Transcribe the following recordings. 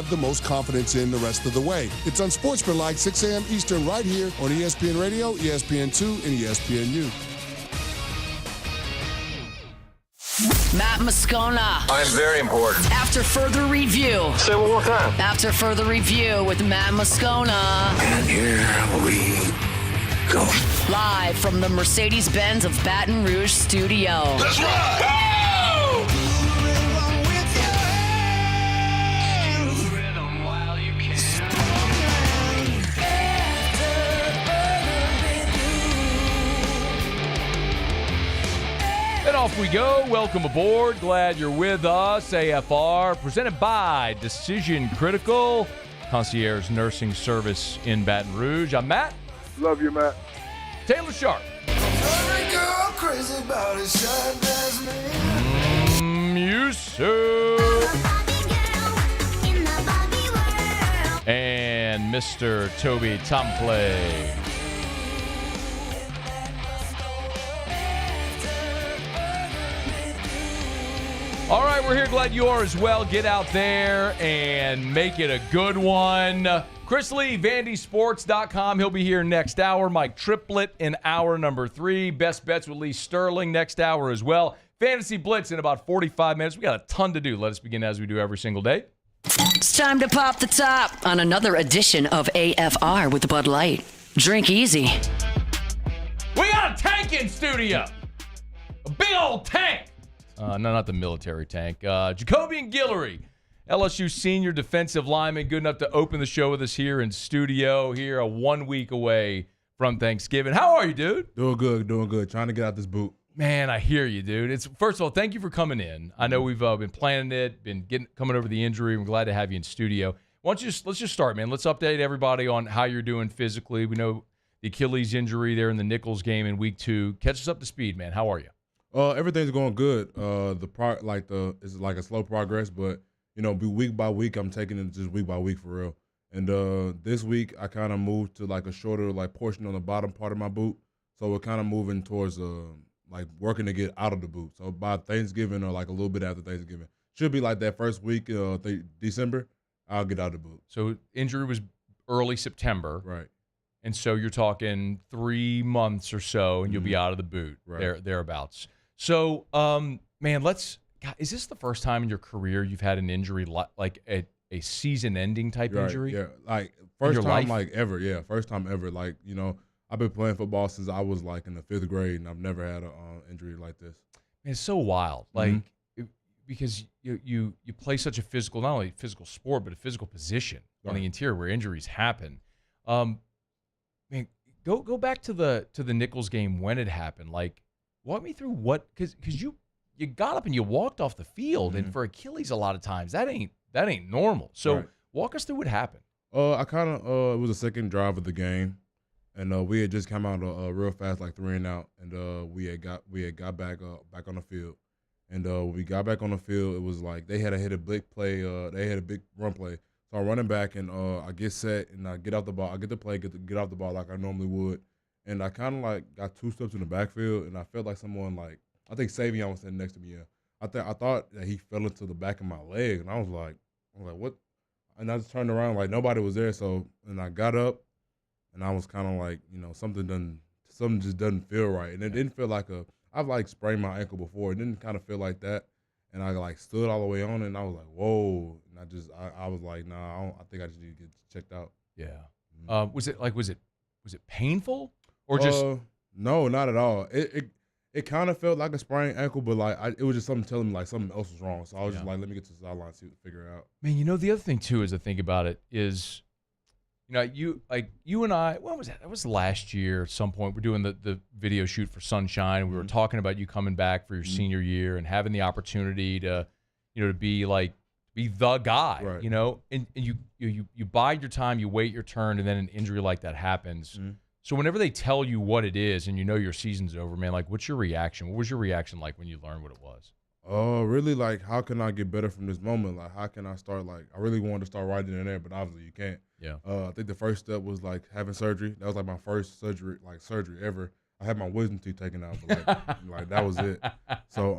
have the most confidence in the rest of the way. It's Unsportsmanlike, 6 a.m. Eastern, right here on ESPN Radio, ESPN2, and ESPNU. Matt Moscona. I'm very important. After further review. Say it one more time. After further review with Matt Moscona. And here we go. Live from the Mercedes-Benz of Baton Rouge studio. Let's ride! Go! And off we go. Welcome aboard. Glad you're with us. AFR, presented by Decision Critical, concierge nursing service in Baton Rouge. I'm Matt. Love you, Matt. Taylor Sharp. Yusuf. And Mr. Toby Tomplay. All right, we're here. Glad you are as well. Get out there and make it a good one. Chris Lee, VandySports.com. He'll be here next hour. Mike Triplet in hour number 3. Best Bets with Lee Sterling next hour as well. Fantasy Blitz in about 45 minutes. We got a ton to do. Let us begin as we do every single day. It's time to pop the top on another edition of AFR with Bud Light. Drink easy. We got a tank in studio. A big old tank. No, not the military tank. Jacobian Gillery, LSU senior defensive lineman, good enough to open the show with us here in studio, here 1 week away from Thanksgiving. How are you, dude? Doing good. Trying to get out this boot. Man, I hear you, dude. First of all, thank you for coming in. I know we've been planning it, coming over the injury. We're glad to have you in studio. Let's just start, man. Let's update everybody on how you're doing physically. We know the Achilles injury there in the Nichols game in week 2. Catch us up to speed, man. How are you? Everything's going good. It's like a slow progress, but be week by week. I'm taking it just week by week for real. And this week I kind of moved to like a shorter portion on the bottom part of my boot, so we're kind of moving towards working to get out of the boot. So by Thanksgiving or like a little bit after Thanksgiving, should be like that first week December. I'll get out of the boot. So injury was early September, right? And so you're talking 3 months or so, and you'll be out of the boot, right? Thereabouts. So, man, is this the first time in your career you've had an injury like a season-ending type injury? Yeah, like first time ever. Yeah, first time ever. I've been playing football since I was in the 5th grade, and I've never had an injury like this. Man, it's so wild, because you play such a physical, not only physical sport, but a physical position on the interior where injuries happen. Man, go back to the Nichols game when it happened. Walk me through what, because you got up and you walked off the field, and for Achilles a lot of times that ain't normal. So walk us through what happened. It was the second drive of the game, and we had just come out real fast, 3 and out, and we had got back on the field, and when we got back on the field, it was like they had to hit a big play. They had a big run play, so I'm running back, and I get set, and I get off the ball. I get the play, get off the ball like I normally would. And I kind of got 2 steps in the backfield, and I felt like someone I think Savion was sitting next to me. Yeah, I thought that he fell into the back of my leg, and I was like, what? And I just turned around nobody was there. So and I got up, and I was kind of something just doesn't feel right, and it didn't feel like I've sprained my ankle before. It didn't kind of feel like that, and I stood all the way on it, and I was like, whoa, and I was like, nah, I think I just need to get checked out. Yeah. Mm-hmm. Was it painful? Or just no, not at all. It kind of felt like a sprained ankle, but it was just something telling me something else was wrong. So I was just let me get to the sideline, figure it out. Man, the other thing too, as I think about it, is you and I. When was that? That was last year at some point. We're doing the video shoot for Sunshine. We were talking about you coming back for your senior year and having the opportunity to be the guy, right. And you bide your time, you wait your turn, and then an injury like that happens. Mm-hmm. So whenever they tell you what it is and your season's over, man, what's your reaction? What was your reaction like when you learned what it was? Really, how can I get better from this moment? How can I start, I really wanted to start right in there, but obviously you can't. Yeah. I think the first step was, having surgery. That was, my first surgery ever. I had my wisdom teeth taken out, but, that was it. So,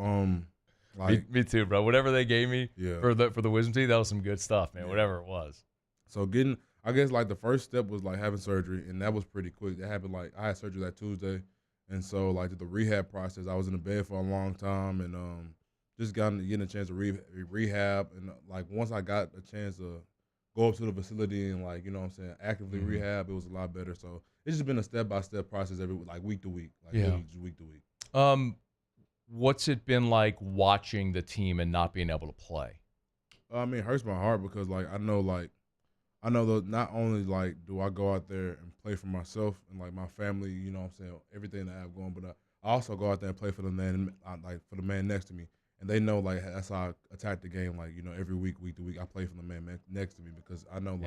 Like, me too, bro. Whatever they gave me for the wisdom teeth, that was some good stuff, man. Whatever it was. So I guess like the first step was like having surgery, and that was pretty quick. That happened like I had surgery that Tuesday, and so like the rehab process, I was in the bed for a long time, and just getting a chance to rehab, and like once I got a chance to go up to the facility and like actively rehab, it was a lot better. So it's just been a step-by-step process week to week, just week to week. What's it been like watching the team and not being able to play? I mean, it hurts my heart because I know that not only like do I go out there and play for myself and like my family, everything that I have going, but I also go out there and play for the man, for the man next to me, and they know like that's how I attack the game. Like week to week, I play for the man next to me because I know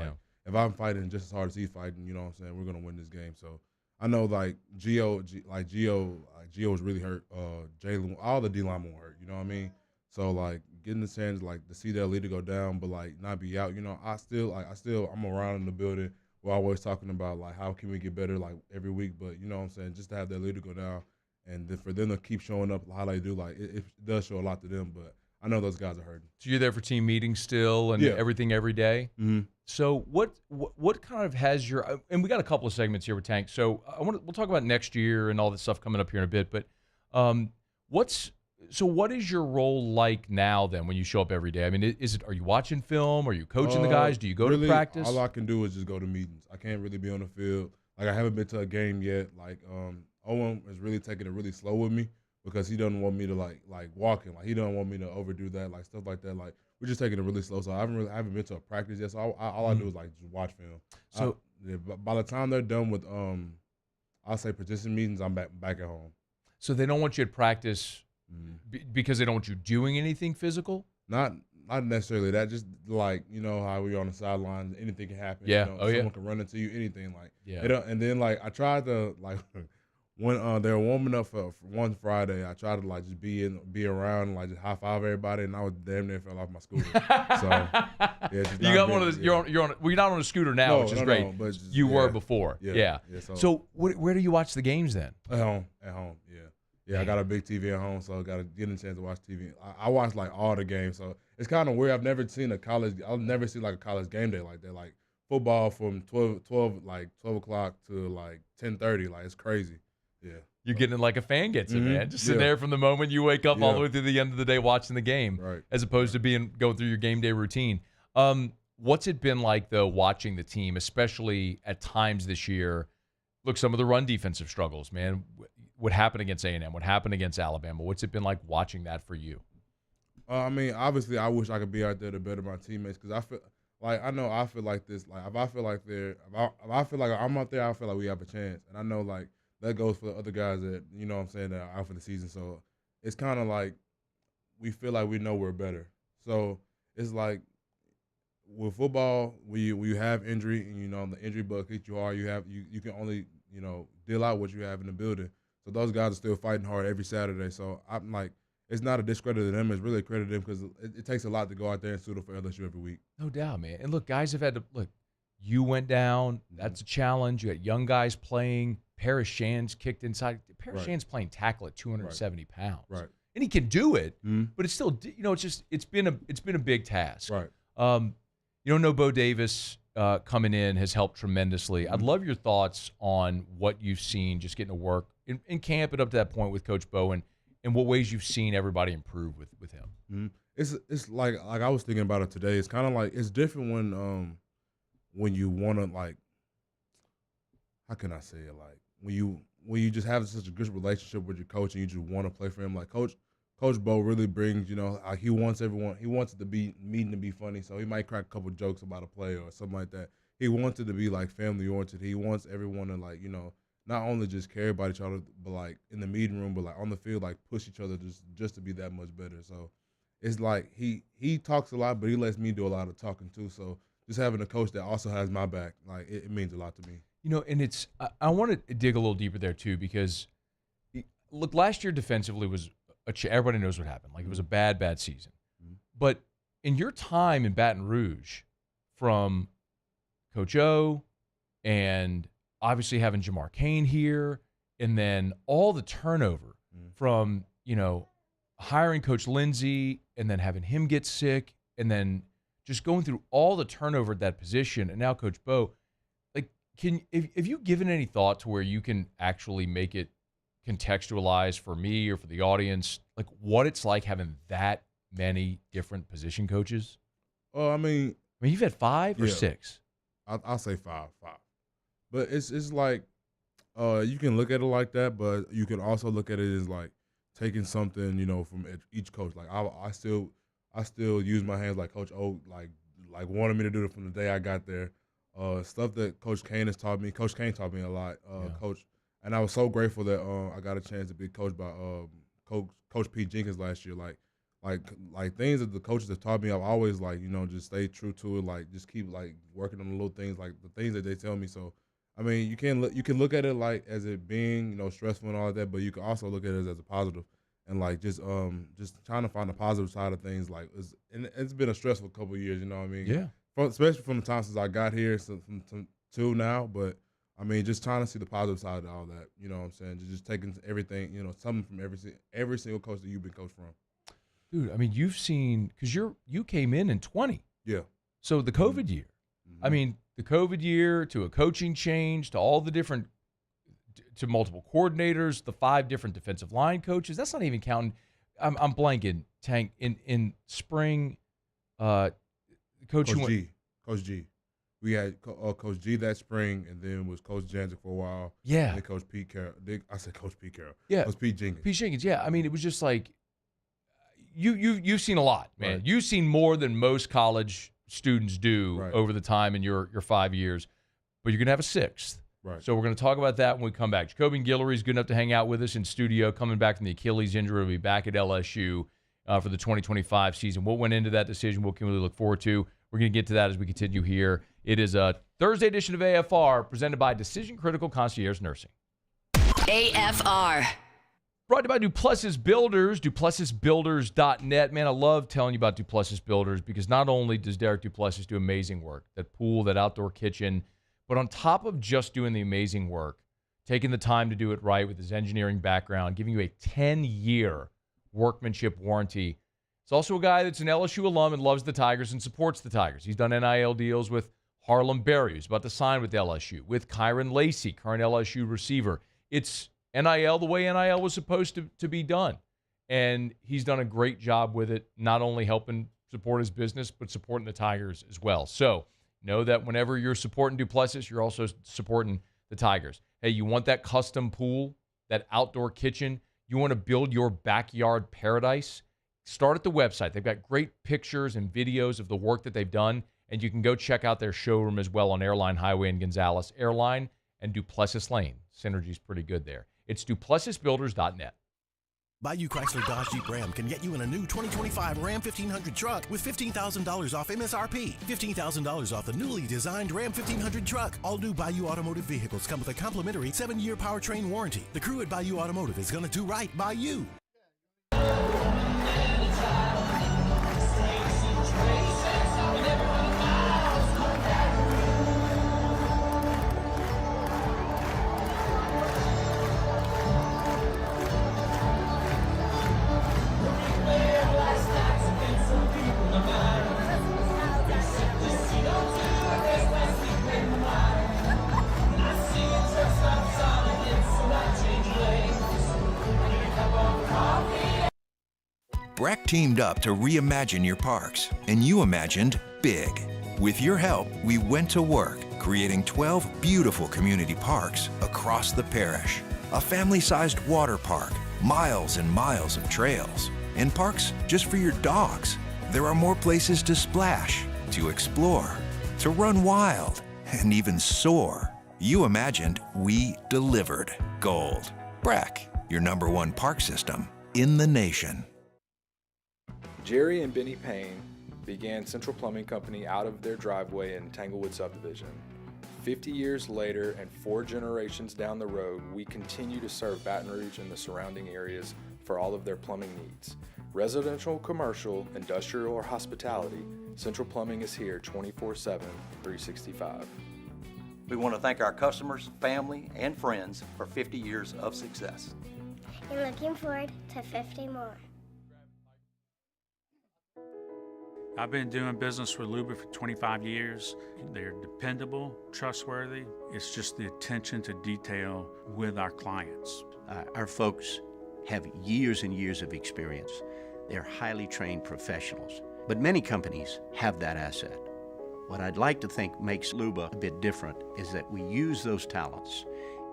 if I'm fighting just as hard as he's fighting, we're gonna win this game. So I know like Gio was really hurt. Jalen, all the D linemen were hurt. You know what I mean? So like getting the chance to see their leader go down, but like not be out. I'm around in the building. We're always talking about like how can we get better like every week. But just to have their leader go down and then for them to keep showing up how they do, like it does show a lot to them. But I know those guys are hurting. So you're there for team meetings still and everything every day? Mm-hmm. So what kind of has your and we got a couple of segments here with Tank. So we'll talk about next year and all this stuff coming up here in a bit. But what is your role like now then when you show up every day? I mean, are you watching film? Are you coaching the guys? Do you go to practice? All I can do is just go to meetings. I can't really be on the field. Like I haven't been to a game yet. Like Owen is really taking it really slow with me because he doesn't want me to like walking. Like he doesn't want me to overdo that, like stuff like that. Like we're just taking it really slow. So I haven't been to a practice yet. So all I do is like just watch film. So by the time they're done with I'll say position meetings, I'm back at home. So they don't want you to practice because they don't want you doing anything physical? Not necessarily that. Just like how we're on the sidelines, anything can happen. Yeah. Someone can run into you. Anything like. Yeah. And then like I tried to like when they were warming up for one Friday, I tried to like just be around and like just high five everybody, and I was damn near fell off my scooter. So yeah, you got one of those. You're not on a scooter now, which is great. No, but just, you were before. Yeah. So where do you watch the games then? At home. Yeah, I got a big TV at home, so I got to get a chance to watch TV. I watch like all the games, so it's kind of weird. I've never seen a college game day like that. Like football from 12 o'clock to like 10:30. Like it's crazy. Yeah, you're getting it like a fan gets it, man. Just sitting there from the moment you wake up all the way through the end of the day watching the game, right? As opposed to going through your game day routine. What's it been like though watching the team, especially at times this year? Look, some of the run defensive struggles, man. What happened against A&M? What happened against Alabama? What's it been like watching that for you? I mean, obviously, I wish I could be out there to better my teammates because I feel like this. Like if I feel like I'm out there, I feel like we have a chance, and I know like that goes for the other guys that that are out for the season. So it's kind of like we feel like we know we're better. So it's like with football, you have injury, and the injury bug hits you hard. You can only deal out what you have in the building. So those guys are still fighting hard every Saturday. So I'm like, it's not a discredit to them. It's really a credit to them because it takes a lot to go out there and suit up for LSU every week. No doubt, man. And look, guys have had to look. You went down. That's a challenge. You got young guys playing. Paris Shan's kicked inside. Paris Shan's playing tackle at 270 pounds. Right. And he can do it, but it's still, it's been a big task. Right. Bo Davis coming in has helped tremendously. I'd love your thoughts on what you've seen just getting to work in camp and up to that point with Coach Bowen, and what ways you've seen everybody improve with him. It's like I was thinking about it today. It's kind of like it's different when you want to like, how can I say it, like when you just have such a good relationship with your coach and you just want to play for him. Like Coach Bo really brings, he wants it to be meeting to be funny, so he might crack a couple jokes about a play or something like that. He wants it to be like family oriented. He wants everyone to like, not only just care about each other, but like in the meeting room, but like on the field, like push each other just to be that much better. So it's like he talks a lot, but he lets me do a lot of talking too. So just having a coach that also has my back, like it means a lot to me. And it's I want to dig a little deeper there too, because look, last year defensively was everybody knows what happened. Like it was a bad season. But in your time in Baton Rouge, from Coach O and obviously having Jamar Cain here, and then all the turnover from, hiring Coach Lindsey and then having him get sick and then just going through all the turnover at that position, and now Coach Bo, like, have you given any thought to where you can actually make it contextualize for me or for the audience, like what it's like having that many different position coaches? I mean, you've had 5 or yeah. 6. I'll say five. But it's like you can look at it like that, but you can also look at it as like taking something, from each coach. Like I still use my hands like Coach O like wanted me to do it from the day I got there. Stuff that Coach Kane has taught me. Coach Kane taught me a lot. Coach, and I was so grateful that I got a chance to be coached by Coach Pete Jenkins last year. Like things that the coaches have taught me, I've always just stay true to it. Like just keep working on the little things, like the things that they tell me. So, I mean, you can look at it like as it being stressful and all of that, but you can also look at it as a positive, and just trying to find the positive side of things. It's been a stressful couple of years. You know what I mean? Yeah. Especially from the time since I got here to now, but I mean, just trying to see the positive side of all that. You know what I'm saying? Just taking everything, something from every single coach that you've been coached from. Dude, I mean, you've seen, because you came in 20. Yeah. So the COVID year. I mean, the COVID year to a coaching change to all the different, to multiple coordinators, the 5 different defensive line coaches. That's not even counting. I'm blanking. Tank in spring. Coach G. We had Coach G that spring, and then was Coach Janzik for a while. Yeah. And then Coach Pete Carroll. I said Coach Pete Carroll. Yeah. Coach Pete Jenkins. Pete Jenkins. Yeah. I mean, it was just like you've seen a lot, man. Right. You've seen more than most college students do Right. over the time in your 5 years, but you're gonna have a 6th. Right. So we're going to talk about that when we come back. Jacobian Gillery is good enough to hang out with us in studio, coming back from the Achilles injury. He'll be back at LSU for the 2025 season. What went into that decision? What can we look forward to? We're going to get to that as we continue here. It is a Thursday edition of AFR presented by Decision Critical Concierge Nursing. AFR. Brought to you by Duplessis Builders, DuplessisBuilders.net. Man, I love telling you about Duplessis Builders because not only does Derek Duplessis do amazing work, that pool, that outdoor kitchen, but on top of just doing the amazing work, taking the time to do it right with his engineering background, giving you a 10-year workmanship warranty. He's also a guy that's an LSU alum and loves the Tigers and supports the Tigers. He's done NIL deals with Harlem Berry, who's about to sign with LSU, with Kyron Lacey, current LSU receiver. It's NIL the way NIL was supposed to be done. And he's done a great job with it, not only helping support his business, but supporting the Tigers as well. So know that whenever you're supporting Duplessis, you're also supporting the Tigers. Hey, you want that custom pool, that outdoor kitchen? You want to build your backyard paradise? Start at the website. They've got great pictures and videos of the work that they've done, and you can go check out their showroom as well on Airline Highway in Gonzales. Airline and Duplessis Lane. Synergy's pretty good there. It's DuplessisBuilders.net. Bayou Chrysler Dodge Jeep Ram can get you in a new 2025 Ram 1500 truck with $15,000 off MSRP. $15,000 off the newly designed Ram 1500 truck. All new Bayou Automotive vehicles come with a complimentary 7-year powertrain warranty. The crew at Bayou Automotive is going to do right by you. BRAC teamed up to reimagine your parks, and you imagined big. With your help, we went to work, creating 12 beautiful community parks across the parish. A family-sized water park, miles and miles of trails, and parks just for your dogs. There are more places to splash, to explore, to run wild, and even soar. You imagined, we delivered. Gold. BRAC, your #1 park system in the nation. Jerry and Benny Payne began Central Plumbing Company out of their driveway in Tanglewood subdivision. 50 years later and 4 generations down the road, we continue to serve Baton Rouge and the surrounding areas for all of their plumbing needs. Residential, commercial, industrial, or hospitality, Central Plumbing is here 24/7, 365. We want to thank our customers, family, and friends for 50 years of success. And looking forward to 50 more. I've been doing business with Luba for 25 years. They're dependable, trustworthy. It's just the attention to detail with our clients. Our folks have years and years of experience. They're highly trained professionals, but many companies have that asset. What I'd like to think makes Luba a bit different is that we use those talents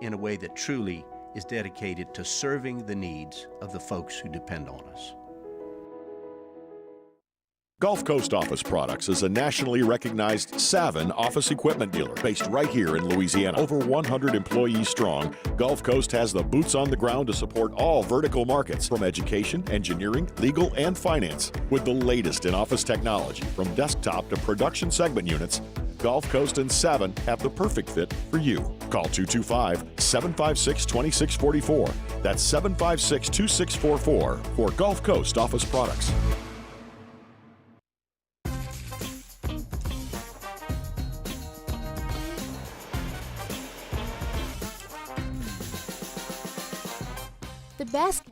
in a way that truly is dedicated to serving the needs of the folks who depend on us. Gulf Coast Office Products is a nationally recognized Savin office equipment dealer based right here in Louisiana. Over 100 employees strong, Gulf Coast has the boots on the ground to support all vertical markets, from education, engineering, legal, and finance. With the latest in office technology, from desktop to production segment units, Gulf Coast and Savin have the perfect fit for you. Call 225-756-2644. That's 756-2644 for Gulf Coast Office Products. The best.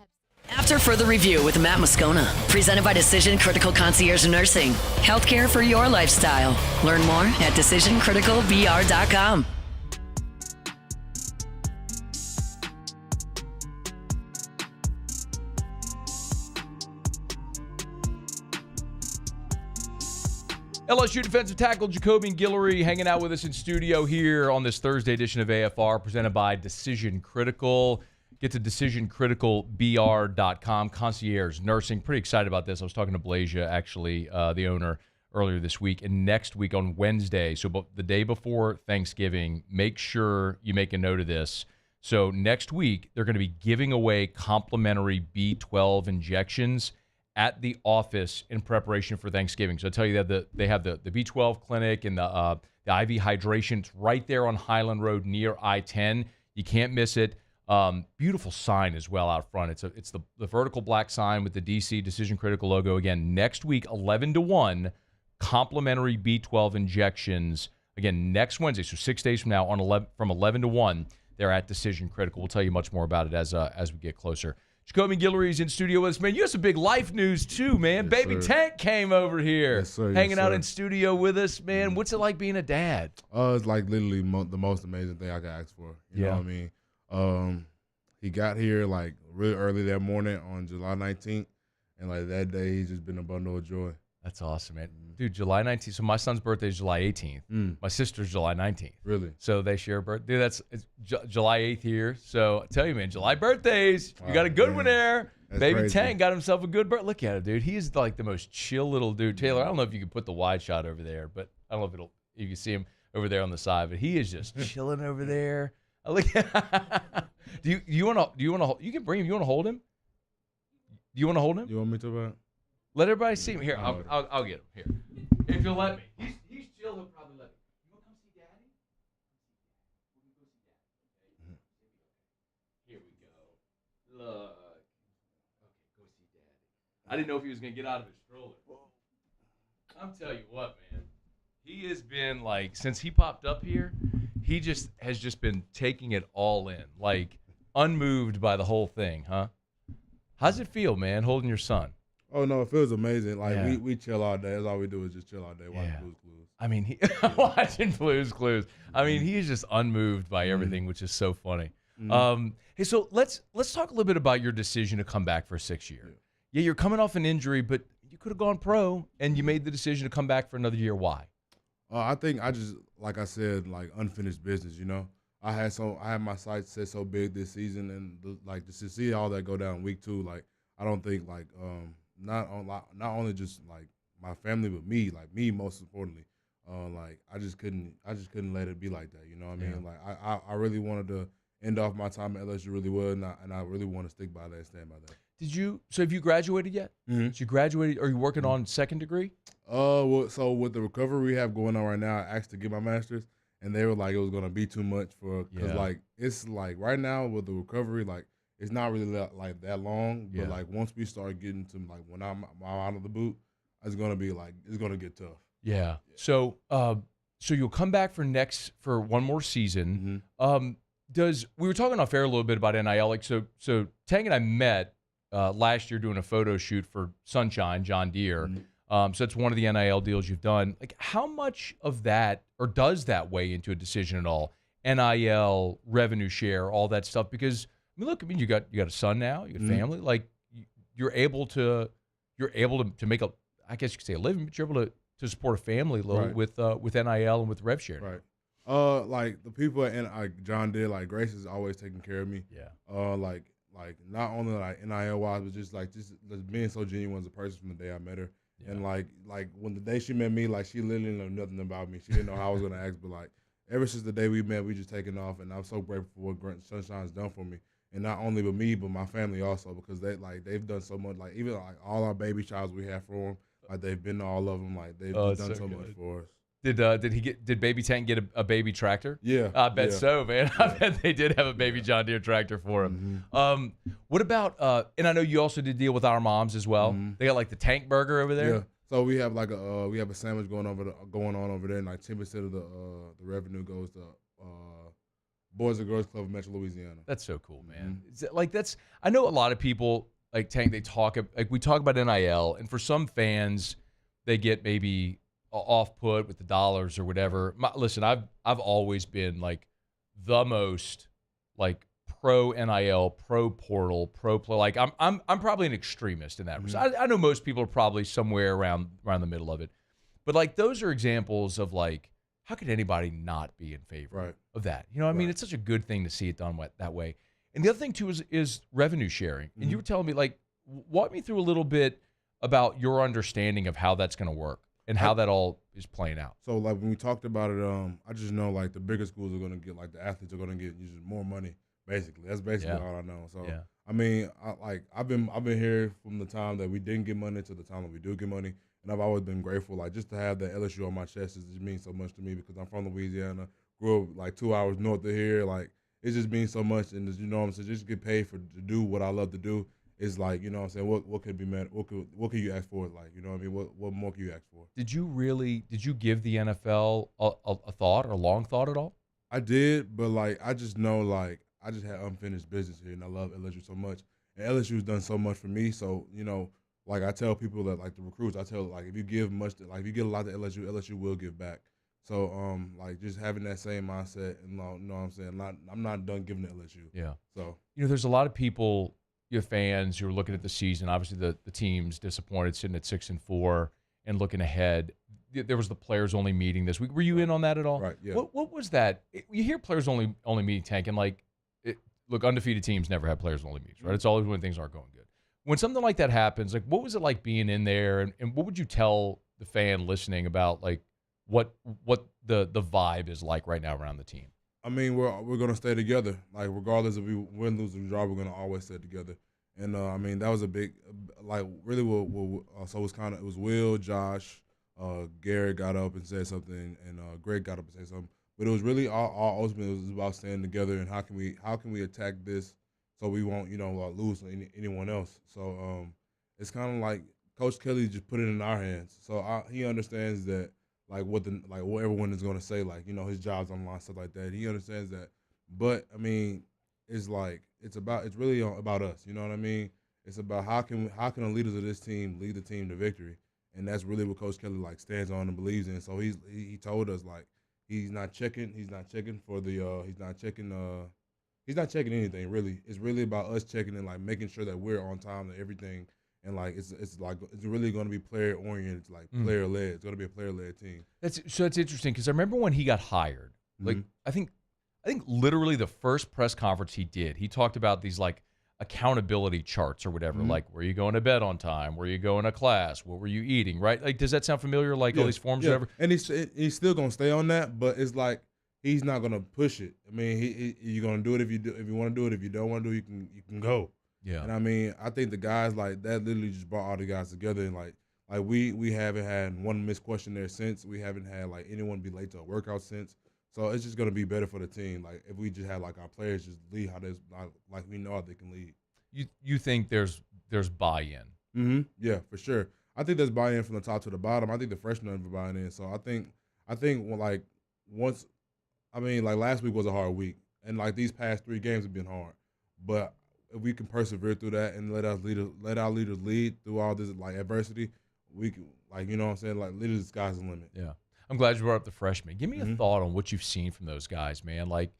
After further review with Matt Moscona, presented by Decision Critical Concierge Nursing. Healthcare for your lifestyle. Learn more at decisioncriticalbr.com. LSU defensive tackle Jacobian Gillery hanging out with us in studio here on this Thursday edition of AFR, presented by Decision Critical. Get to decisioncriticalbr.com, concierge nursing. Pretty excited about this. I was talking to Blasia, actually, the owner, earlier this week. And next week on Wednesday, so the day before Thanksgiving, make sure you make a note of this. So next week, they're going to be giving away complimentary B12 injections at the office in preparation for Thanksgiving. So I tell you that they have the B12 clinic and the IV hydration. It's right there on Highland Road near I-10. You can't miss it. Beautiful sign as well out front. It's the vertical black sign with the DC Decision Critical logo. Again, next week, 11 to 1, complimentary B12 injections. Again, next Wednesday, so 6 days from now, from 11 to 1, they're at Decision Critical. We'll tell you much more about it as we get closer. Jacobian Gillery is in studio with us, man. You have some big life news too, man. Yes, Baby sir. Tank came over here, Yes, sir. hanging Yes, out sir. in studio with us, man. What's it like being a dad? It's like literally the most amazing thing I could ask for. You know what I mean? He got here like really early that morning on July 19th, and like that day he's just been a bundle of joy. That's awesome, man. Dude, July 19th. So my son's birthday is July 18th. My sister's July 19th. Really? So they share a birthday. Dude, it's July 8th here. So I tell you, man, July birthdays. You got a good one there. That's Baby crazy. Tank got himself a good birthday. Look at it, dude. He is like the most chill little dude. Taylor, I don't know if you can put the wide shot over there, but I don't know if you can see him over there on the side, but he is just chilling over there. I look do you want to you can bring him. You want to hold him? Do you want to hold him? You want me to about? Let everybody see him. Here, I'll get him. Here. If you'll let me. He's chill, he'll probably let me. You want to come see Daddy? We're going to go see Daddy. Okay? Here we go. Look. Okay, go see Daddy. I didn't know if he was going to get out of his stroller. I'm telling you what, man. He has been like, since he popped up here, he has just been taking it all in, like unmoved by the whole thing, huh? How's it feel, man, holding your son? Oh no, it feels amazing. Like we chill all day. That's all we do is just chill all day, watch Blue's Clues. I mean, watching Blue's Clues. I mean, he is just unmoved by everything, which is so funny. Hey, so let's talk a little bit about your decision to come back for a 6th year. Yeah, you're coming off an injury, but you could have gone pro, and you made the decision to come back for another year. Why? I think I just, like I said, like unfinished business. You know, I had my sights set so big this season, and like just to see all that go down week 2, like I don't think like not only just like my family, but me most importantly, like I just couldn't let it be like that. You know what I mean? Like I really wanted to end off my time at LSU really well, and I really want to stick by that and stand by that. So have you graduated yet? So you graduated, are you working on second degree? So with the recovery we have going on right now, I asked to get my master's, and they were like, it was going to be too much because like, it's like right now with the recovery, like it's not really like that long, but like once we start getting to like when I'm out of the boot, it's going to get tough. Yeah. So you'll come back for one more season. We were talking off air a little bit about NIL, like so Tank and I met last year doing a photo shoot for Sunshine, John Deere. So it's one of the NIL deals you've done. Like, how much of that, or does that weigh into a decision at all? NIL, revenue share, all that stuff. Because I mean, look, you got a son now, you got family. Like, you're able to make a, I guess you could say, a living, but you're able to support a family with NIL and with rev share. Right. Like the people at John did, like Grace is always taking care of me. Yeah. Like not only like NIL wise, but just being so genuine as a person from the day I met her. Yeah. And like when the day she met me, like she literally knew nothing about me. She didn't know how I was gonna act, but like ever since the day we met, we just taken off, and I'm so grateful for what Sunshine's done for me. And not only with me, but my family also, because they've done so much. Like even like all our baby showers we have for them, like they've been to all of them. Like they've done so much for us. Did Baby Tank get a baby tractor? Yeah, I bet so, man. I bet they did have a baby John Deere tractor for him. What about? And I know you also did deal with Our Moms as well. They got like the Tank Burger over there. Yeah. So we have like a sandwich going on over there, and like 10% of the revenue goes to Boys and Girls Club of Metro Louisiana. That's so cool, man. Like I know a lot of people like Tank. They talk like we talk about NIL, and for some fans, they get maybe off put with the dollars or whatever. Listen, I've always been like the most like pro NIL, pro portal, pro play. Like I'm probably an extremist in that. I know most people are probably somewhere around the middle of it, but like those are examples of like how could anybody not be in favor of that? You know what I mean? It's such a good thing to see it done that way. And the other thing too is revenue sharing. And you were telling me, like, walk me through a little bit about your understanding of how that's going to work and how that all is playing out. So like when we talked about it, I just know like the bigger schools are going to get, like the athletes are going to get usually more money. Basically, that's basically all I know. So I mean, I've been here from the time that we didn't get money to the time that we do get money. And I've always been grateful, like, just to have that LSU on my chest. It just means so much to me because I'm from Louisiana, grew up like 2 hours north of here. Like, it just means so much. And you know what I'm saying, just get paid to do what I love to do is like, you know what I'm saying, what could be met? What could you ask for? Like, you know what I mean? What more can you ask for? Did you give the NFL a thought or a long thought at all? I did, but like I just know like I just had unfinished business here, and I love LSU so much. And LSU's done so much for me, so you know. Like I tell people that, like the recruits, I tell like if you give much, like if you get a lot to LSU will give back. So like just having that same mindset, and you know what I'm saying, I'm not done giving to LSU. Yeah. So there's a lot of people, your fans, who are looking at the season. Obviously, the team's disappointed, sitting at 6-4, and looking ahead. There was the players only meeting this week. Were you in on that at all? Right. Yeah. What was that? You hear players only meeting, Tank, and like, look, undefeated teams never have players only meetings, right? It's always when things aren't going good. When something like that happens, like what was it like being in there, and what would you tell the fan listening about like what the vibe is like right now around the team? I mean, we're gonna stay together. Like regardless if we win, lose, or draw, we're gonna always stay together. And I mean, that was a big, like really. So it was Will, Josh, Garrett got up and said something, and Greg got up and said something. But it was really all ultimately it was about staying together and how can we attack this so we won't lose to anyone else. So it's kind of like Coach Kelly just put it in our hands. So he understands that like what everyone is gonna say, like his job's on the line, stuff like that. He understands that. But I mean, it's really about us. You know what I mean? It's about how can the leaders of this team lead the team to victory, and that's really what Coach Kelly like stands on and believes in. So he told us like he's not checking anything really. It's really about us checking and like making sure that we're on time and everything. And like it's really going to be player oriented, like player led. It's going to be a player led team. That's interesting because I remember when he got hired. Like I think literally the first press conference he did, he talked about these like accountability charts or whatever. Like, were you going to bed on time? Were you going to class? What were you eating? Right? Like, does that sound familiar? Like all these forms, or whatever. And he's still going to stay on that, but it's like he's not going to push it. I mean, you're going to do it if you want to do it. If you don't want to do it, you can go. Yeah. And I mean, I think the guys like that literally just brought all the guys together, and like we haven't had one missed question there since. We haven't had like anyone be late to a workout since. So it's just gonna be better for the team. Like if we just had like our players just lead how they like we know how they can lead. You think there's buy-in? Yeah, for sure. I think there's buy-in from the top to the bottom. I think the freshmen are buying in. So I think like once, I mean like last week was a hard week, and like these past 3 games have been hard, but if we can persevere through that and let our leaders lead through all this like adversity, we can, like, you know what I'm saying? Like, literally the sky's the limit. Yeah. I'm glad you brought up the freshmen. Give me a thought on what you've seen from those guys, man. Like,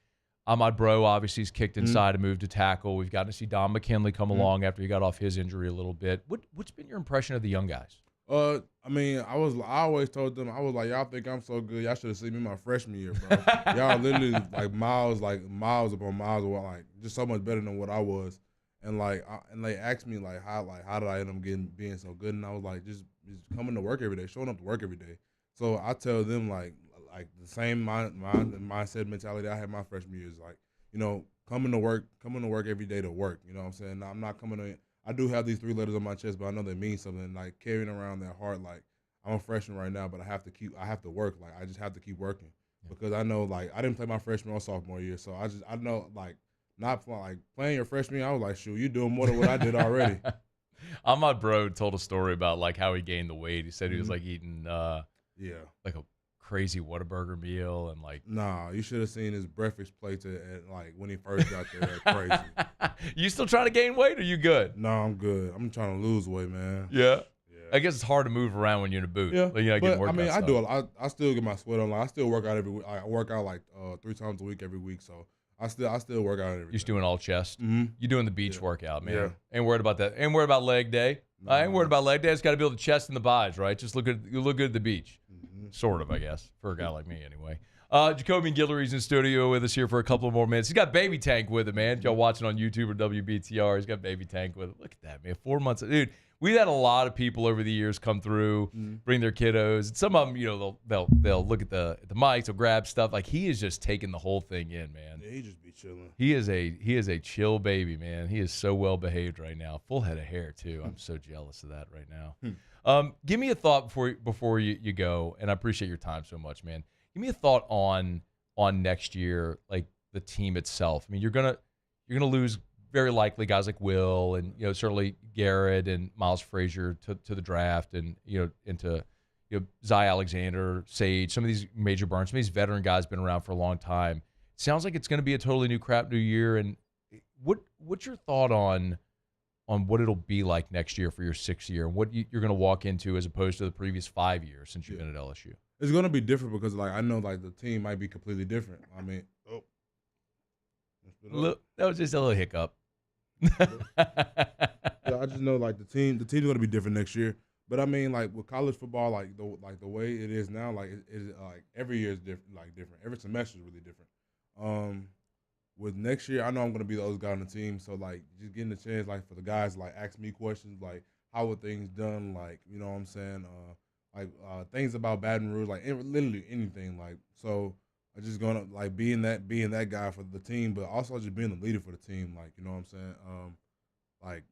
Ahmad Bro obviously has kicked inside and moved to tackle. We've gotten to see Don McKinley come along after he got off his injury a little bit. What's been your impression of the young guys? I mean, I always told them, I was like, y'all think I'm so good, y'all should have seen me my freshman year, bro. Y'all literally miles upon miles, like just so much better than what I was. And and they asked me how did I end up being so good? And I was like, just coming to work every day, showing up to work every day. So I tell them like the same mindset mentality I had my freshman year is like, you know, coming to work every day to work. You know what I'm saying? I'm not coming to. I do have these 3 letters on my chest, but I know they mean something. Like carrying around that heart, like I'm a freshman right now, but I have to work. Like I just have to keep working because I know like I didn't play my freshman or sophomore year, so I know like not like playing your freshman year, I was like, shoot, you doing more than what I did already. Ahmad Bro told a story about like how he gained the weight. He said he was like eating like a crazy Whataburger meal and like. Nah, you should have seen his breakfast plates at like when he first got there. Crazy. You still trying to gain weight or you good? No, I'm good. I'm trying to lose weight, man. Yeah. I guess it's hard to move around when you're in a boot. Yeah, like, you're not getting but I mean, stuff. I do. I still get my sweat on. Like, I still work out every week. I work out like 3 times a week every week. So I still work out every day. You're just doing all chest. You're doing the beach workout, man. Yeah. Ain't worried about that. Ain't worried about leg day. I ain't worried about leg day. It's got to build the chest and the buys, right? Just you look good at the beach. Sort of, I guess, for a guy like me anyway. Jacobian Gillery's in studio with us here for a couple of more minutes. He's got Baby Tank with him, man. Y'all watching on YouTube or WBTR. He's got Baby Tank with him. Look at that, man. 4 months. Dude, we've had a lot of people over the years come through, bring their kiddos. And some of them, you know, they'll look at the mics, they'll grab stuff. Like, he is just taking the whole thing in, man. Yeah, he just be chilling. He is a chill baby, man. He is so well behaved right now. Full head of hair, too. I'm so jealous of that right now. Give me a thought before you go, and I appreciate your time so much, man. Give me a thought on next year, like the team itself. I mean, you're gonna lose very likely guys like Will and certainly Garrett and Miles Frazier to the draft, and into Zy Alexander, Sage, some of these major burns, some of these veteran guys been around for a long time. Sounds like it's going to be a totally new year. And what's your thought on what it'll be like next year for your 6th year and what you're going to walk into as opposed to the previous 5 years since you've been at LSU? It's going to be different because, like, I know, like, the team might be completely different. I mean, look, that was just a little hiccup. I just know, like, the team's going to be different next year. But I mean, like, with college football, like the way it is now, like, like every year is different. Every semester is really different. With next year, I know I'm going to be those guys on the team. So, like, just getting the chance, like, for the guys, like, ask me questions, like, how were things done, like, you know what I'm saying, things about Baton Rouge, like, literally anything, like, so I just going to, like, being that guy for the team, but also just being the leader for the team, like, you know what I'm saying, like,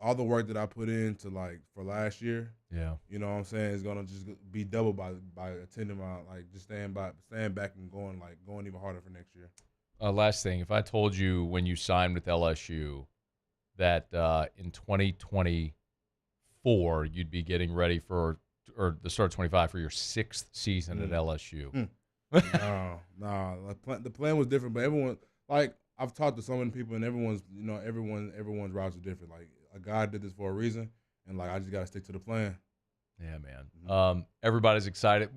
all the work that I put into, like, for last year, you know what I'm saying, is going to just be doubled by attending my, like, just staying back and going even harder for next year. Last thing, if I told you when you signed with LSU that in 2024 you'd be getting ready for, or the start of 25 for your 6th season at LSU. No, the plan was different, but everyone, like, I've talked to so many people, and everyone's routes are different. Like, a guy did this for a reason, and, like, I just got to stick to the plan. Yeah, man. Everybody's excited.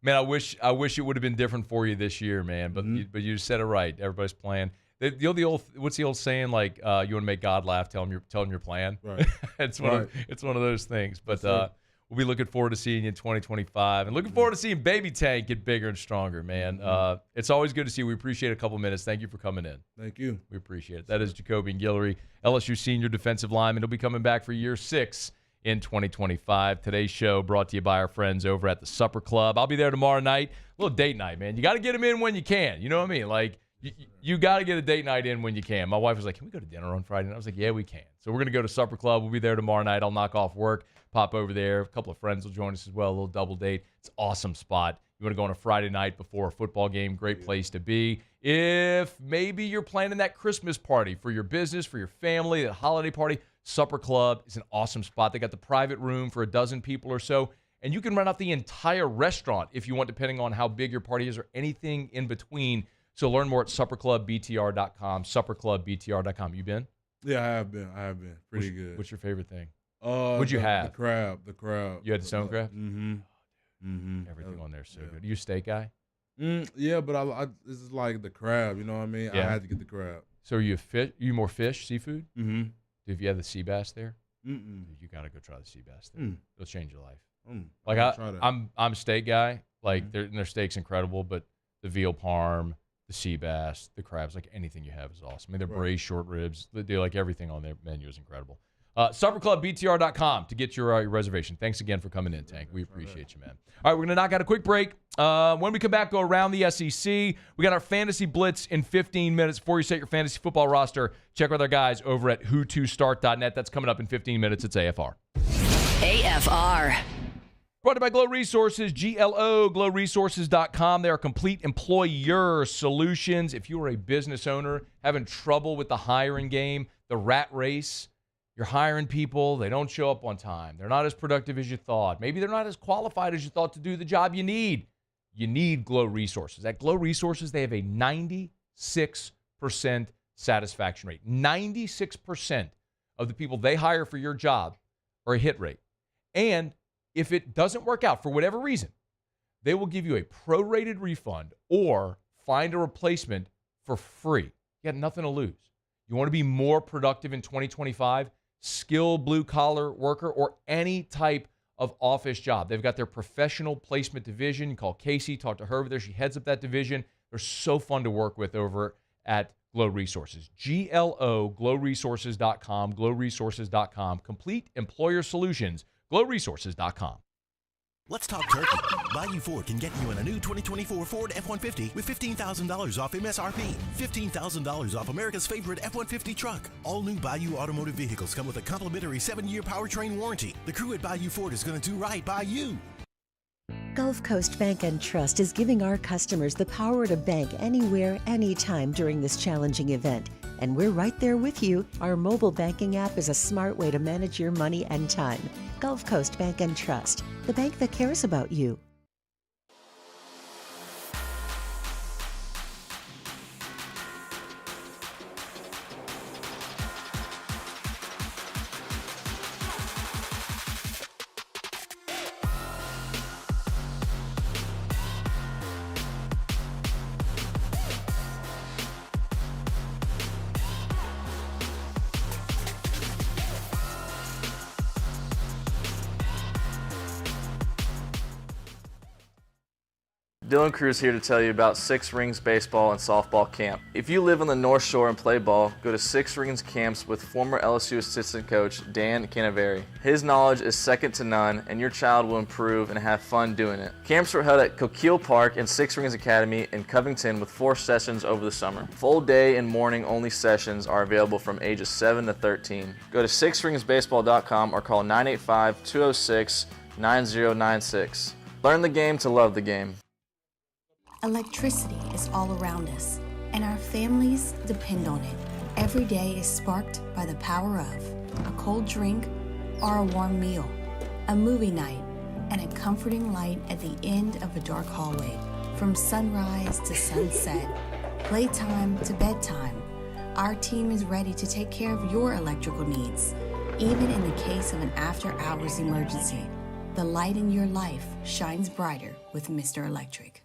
Man, I wish it would have been different for you this year, man. But you said it right. Everybody's playing. The old what's the old saying? Like, you want to make God laugh? Tell him your plan. Right. It's one of those things. But we'll be looking forward to seeing you in 2025, and looking forward to seeing Baby Tank get bigger and stronger, man. It's always good to see you. We appreciate a couple minutes. Thank you for coming in. Thank you. We appreciate it. That is Jacobian Gillery, LSU senior defensive lineman. He'll be coming back for year 6 in 2025. Today's show brought to you by our friends over at the Supper Club. I'll be there tomorrow night. A little date night, man. You got to get them in when you can. You know what I mean? Like, you got to get a date night in when you can. My wife was like, can we go to dinner on Friday night? I was like, yeah, we can. So we're going to go to Supper Club. We'll be there tomorrow night. I'll knock off work, pop over there. A couple of friends will join us as well, a little double date. It's an awesome spot. You want to go on a Friday night before a football game, great place to be. If maybe you're planning that Christmas party for your business, for your family, that holiday party, Supper Club is an awesome spot. They got the private room for a dozen people or so, and you can rent out the entire restaurant if you want, depending on how big your party is or anything in between. So learn more at supperclubbtr.com, supperclubbtr.com. You been? Yeah, I have been. Pretty good. What's your favorite thing? What'd you have? The crab. You had the stone crab? Mm-hmm. Everything on there is so good. Are you a steak guy? Yeah, but I this is like the crab. You know what I mean? Yeah. I had to get the crab. So are you you more fish, seafood? Mm-hmm. Have you had the sea bass there? Mm-mm. Dude, you gotta go try the sea bass there. It'll change your life. Like I'm a steak guy. Like their steak's incredible, but the veal parm, the sea bass, the crabs, like anything you have is awesome. I mean, they're braised short ribs. They do like everything on their menu is incredible. SupperClubBTR.com to get your reservation. Thanks again for coming in, Tank. We appreciate you, man. All right, we're going to knock out a quick break. When we come back, go around the SEC. We got our Fantasy Blitz in 15 minutes. Before you set your fantasy football roster, check with our guys over at who2start.net. That's coming up in 15 minutes. It's AFR. AFR. Brought to you by Glow Resources, GLO, glowresources.com. They are complete employer solutions. If you are a business owner having trouble with the hiring game, the rat race, you're hiring people, they don't show up on time. They're not as productive as you thought. Maybe they're not as qualified as you thought to do the job you need. You need Glow Resources. At Glow Resources, they have a 96% satisfaction rate. 96% of the people they hire for your job are a hit rate. And if it doesn't work out for whatever reason, they will give you a prorated refund or find a replacement for free. You got nothing to lose. You want to be more productive in 2025? Skilled blue-collar worker or any type of office job. They've got their professional placement division. You call Casey, talk to her over there. She heads up that division. They're so fun to work with over at Glow Resources. GLO, glowresources.com, glowresources.com. Complete employer solutions, glowresources.com. Let's talk turkey. Bayou Ford can get you in a new 2024 Ford F-150 with $15,000 off MSRP. $15,000 off America's favorite F-150 truck. All new Bayou automotive vehicles come with a complimentary 7-year powertrain warranty. The crew at Bayou Ford is going to do right by you. Gulf Coast Bank and Trust is giving our customers the power to bank anywhere, anytime during this challenging event. And we're right there with you. Our mobile banking app is a smart way to manage your money and time. Gulf Coast Bank and Trust, the bank that cares about you. Dylan Cruz here to tell you about Six Rings Baseball and Softball Camp. If you live on the North Shore and play ball, go to Six Rings Camps with former LSU assistant coach Dan Canaveri. His knowledge is second to none, and your child will improve and have fun doing it. Camps were held at Coquille Park and Six Rings Academy in Covington with 4 sessions over the summer. Full day and morning only sessions are available from ages 7 to 13. Go to sixringsbaseball.com or call 985-206-9096. Learn the game to love the game. Electricity is all around us, and our families depend on it. Every day is sparked by the power of a cold drink or a warm meal, a movie night, and a comforting light at the end of a dark hallway. From sunrise to sunset, playtime to bedtime, our team is ready to take care of your electrical needs. Even in the case of an after-hours emergency, the light in your life shines brighter with Mr. Electric.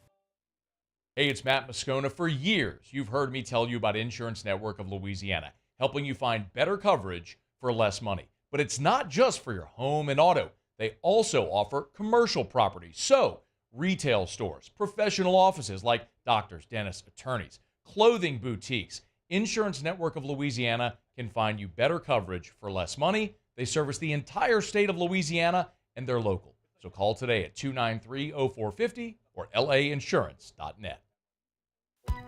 Hey, it's Matt Moscona. For years, you've heard me tell you about Insurance Network of Louisiana, helping you find better coverage for less money. But it's not just for your home and auto. They also offer commercial property. So, retail stores, professional offices like doctors, dentists, attorneys, clothing boutiques. Insurance Network of Louisiana can find you better coverage for less money. They service the entire state of Louisiana, and they're local. So call today at 293-0450 or lainsurance.net.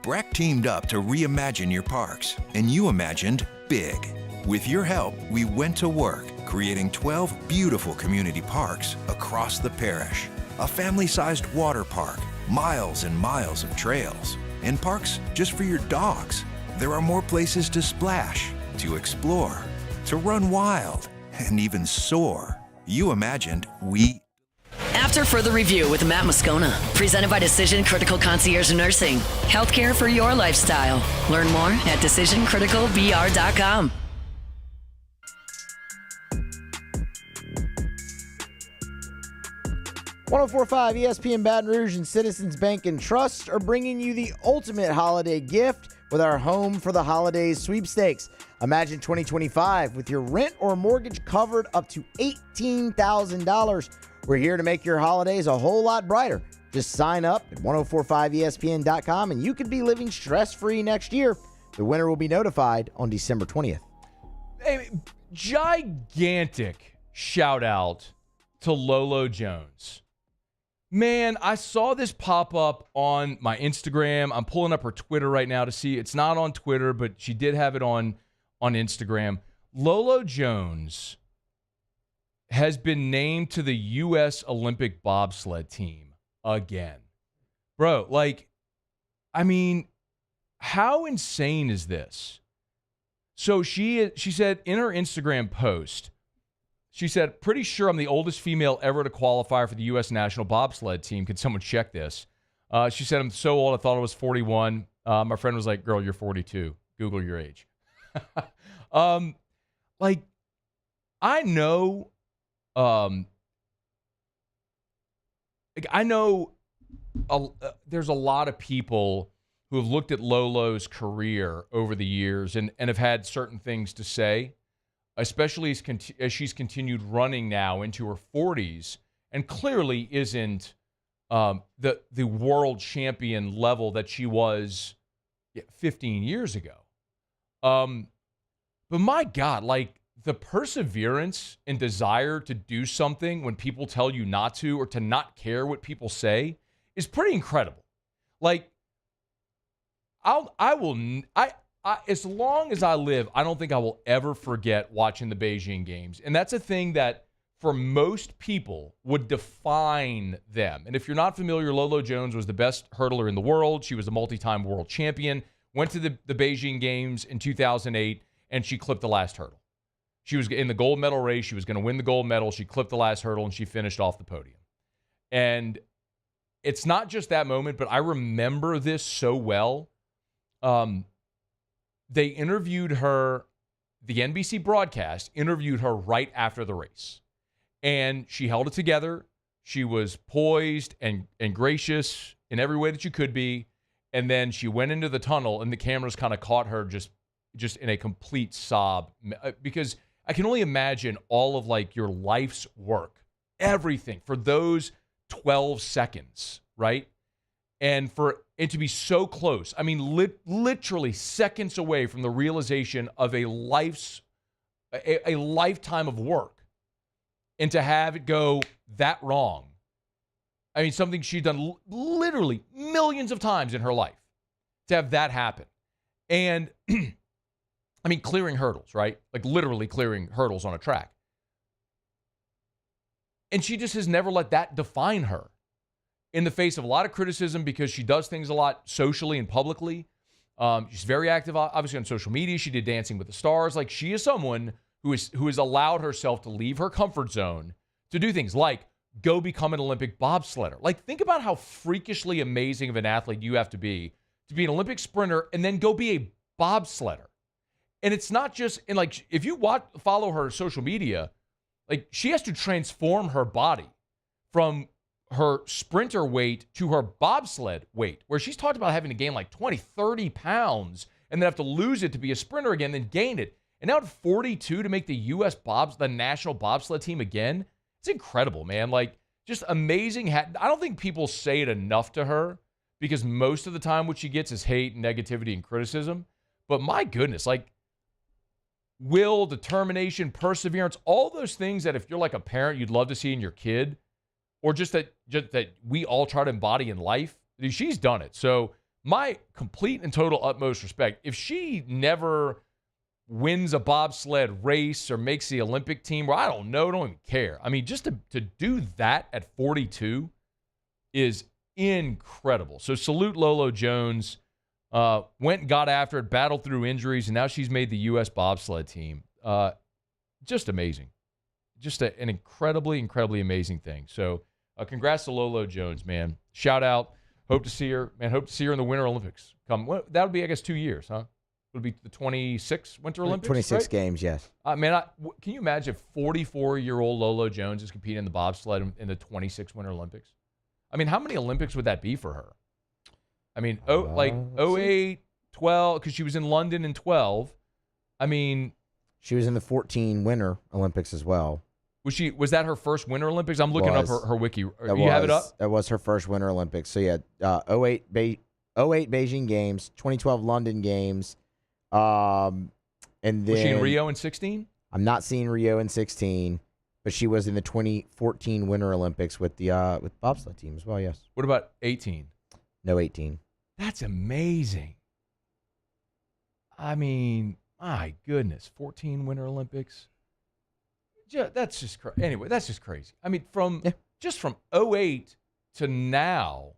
Breck teamed up to reimagine your parks, and you imagined big. With your help, we went to work, creating 12 beautiful community parks across the parish. A family-sized water park, miles and miles of trails, and parks just for your dogs. There are more places to splash, to explore, to run wild, and even soar. You imagined, we... After further review with Matt Moscona, presented by Decision Critical Concierge Nursing. Healthcare for your lifestyle. Learn more at decisioncriticalbr.com. 104.5 ESPN Baton Rouge and Citizens Bank and Trust are bringing you the ultimate holiday gift with our Home for the Holidays sweepstakes. Imagine 2025 with your rent or mortgage covered up to $18,000. We're here to make your holidays a whole lot brighter. Just sign up at 1045ESPN.com and you could be living stress-free next year. The winner will be notified on December 20th. Hey, gigantic shout out to Lolo Jones. Man, I saw this pop up on my Instagram. I'm pulling up her Twitter right now to see. It's not on Twitter, but she did have it on Instagram. Lolo Jones has been named to the U.S. Olympic bobsled team again. Bro, how insane is this? So she said in her Instagram post, she said, pretty sure I'm the oldest female ever to qualify for the U.S. national bobsled team. Could someone check this? She said, I'm so old, I thought I was 41. My friend was like, girl, you're 42. Google your age. I know, there's a lot of people who have looked at Lolo's career over the years and have had certain things to say, especially as she's continued running now into her 40s and clearly isn't the world champion level that she was 15 years ago. But my God, the perseverance and desire to do something when people tell you not to or to not care what people say is pretty incredible. As long as I live, I don't think I will ever forget watching the Beijing Games. And that's a thing that for most people would define them. And if you're not familiar, Lolo Jones was the best hurdler in the world. She was a multi-time world champion, went to the Beijing Games in 2008, and she clipped the last hurdle. She was in the gold medal race. She was going to win the gold medal. She clipped the last hurdle, and she finished off the podium. And it's not just that moment, but I remember this so well. They interviewed her, the NBC broadcast interviewed her right after the race. And she held it together. She was poised and gracious in every way that you could be. And then she went into the tunnel, and the cameras kind of caught her just in a complete sob. Because I can only imagine all of your life's work, everything for those 12 seconds, right? And for it to be so close, I mean, literally seconds away from the realization of a lifetime of work, and to have it go that wrong. I mean, something she'd done literally millions of times in her life, to have that happen. And I mean, clearing hurdles, right? Literally clearing hurdles on a track. And she just has never let that define her. In the face of a lot of criticism, because she does things a lot socially and publicly. She's very active, obviously, on social media. She did Dancing with the Stars. She is someone who has allowed herself to leave her comfort zone to do things like go become an Olympic bobsledder. Think about how freakishly amazing of an athlete you have to be an Olympic sprinter and then go be a bobsledder. And it's not just, if you follow her social media, she has to transform her body from her sprinter weight to her bobsled weight, where she's talked about having to gain 20, 30 pounds and then have to lose it to be a sprinter again, then gain it. And now at 42 to make the U.S. the national bobsled team again, it's incredible, man. Just amazing. I don't think people say it enough to her, because most of the time what she gets is hate and negativity and criticism. But my goodness, will, determination, perseverance, all those things that if you're a parent, you'd love to see in your kid, or just that we all try to embody in life. She's done it. So my complete and total utmost respect. If she never wins a bobsled race or makes the Olympic team, or I don't even care. I mean, just to do that at 42 is incredible. So salute Lolo Jones. Went and got after it, battled through injuries, and now she's made the U.S. bobsled team. Just amazing. Just an incredibly, incredibly amazing thing. So congrats to Lolo Jones, man. Shout out. Hope to see her, man. Hope to see her in the Winter Olympics. That would be, I guess, 2 years, huh? would be the 26 Winter Olympics. 26 right? games, yes. Man, can you imagine if 44-year-old Lolo Jones is competing in the bobsled in the 26 Winter Olympics? I mean, how many Olympics would that be for her? I mean, 08, 12, because she was in London in 12. I mean, she was in the 14 Winter Olympics as well. Was that her first Winter Olympics? I'm looking up her wiki. You have it up? That was her first Winter Olympics. So yeah, 08 Beijing Games, 2012 London Games, and then was she in Rio in 16? I'm not seeing Rio in 16, but she was in the 2014 Winter Olympics with the with bobsled team as well. Yes. What about 18? No 18. That's amazing. I mean, my goodness, 14 Winter Olympics. That's just crazy. Anyway, that's just crazy. I mean, from 08 to now.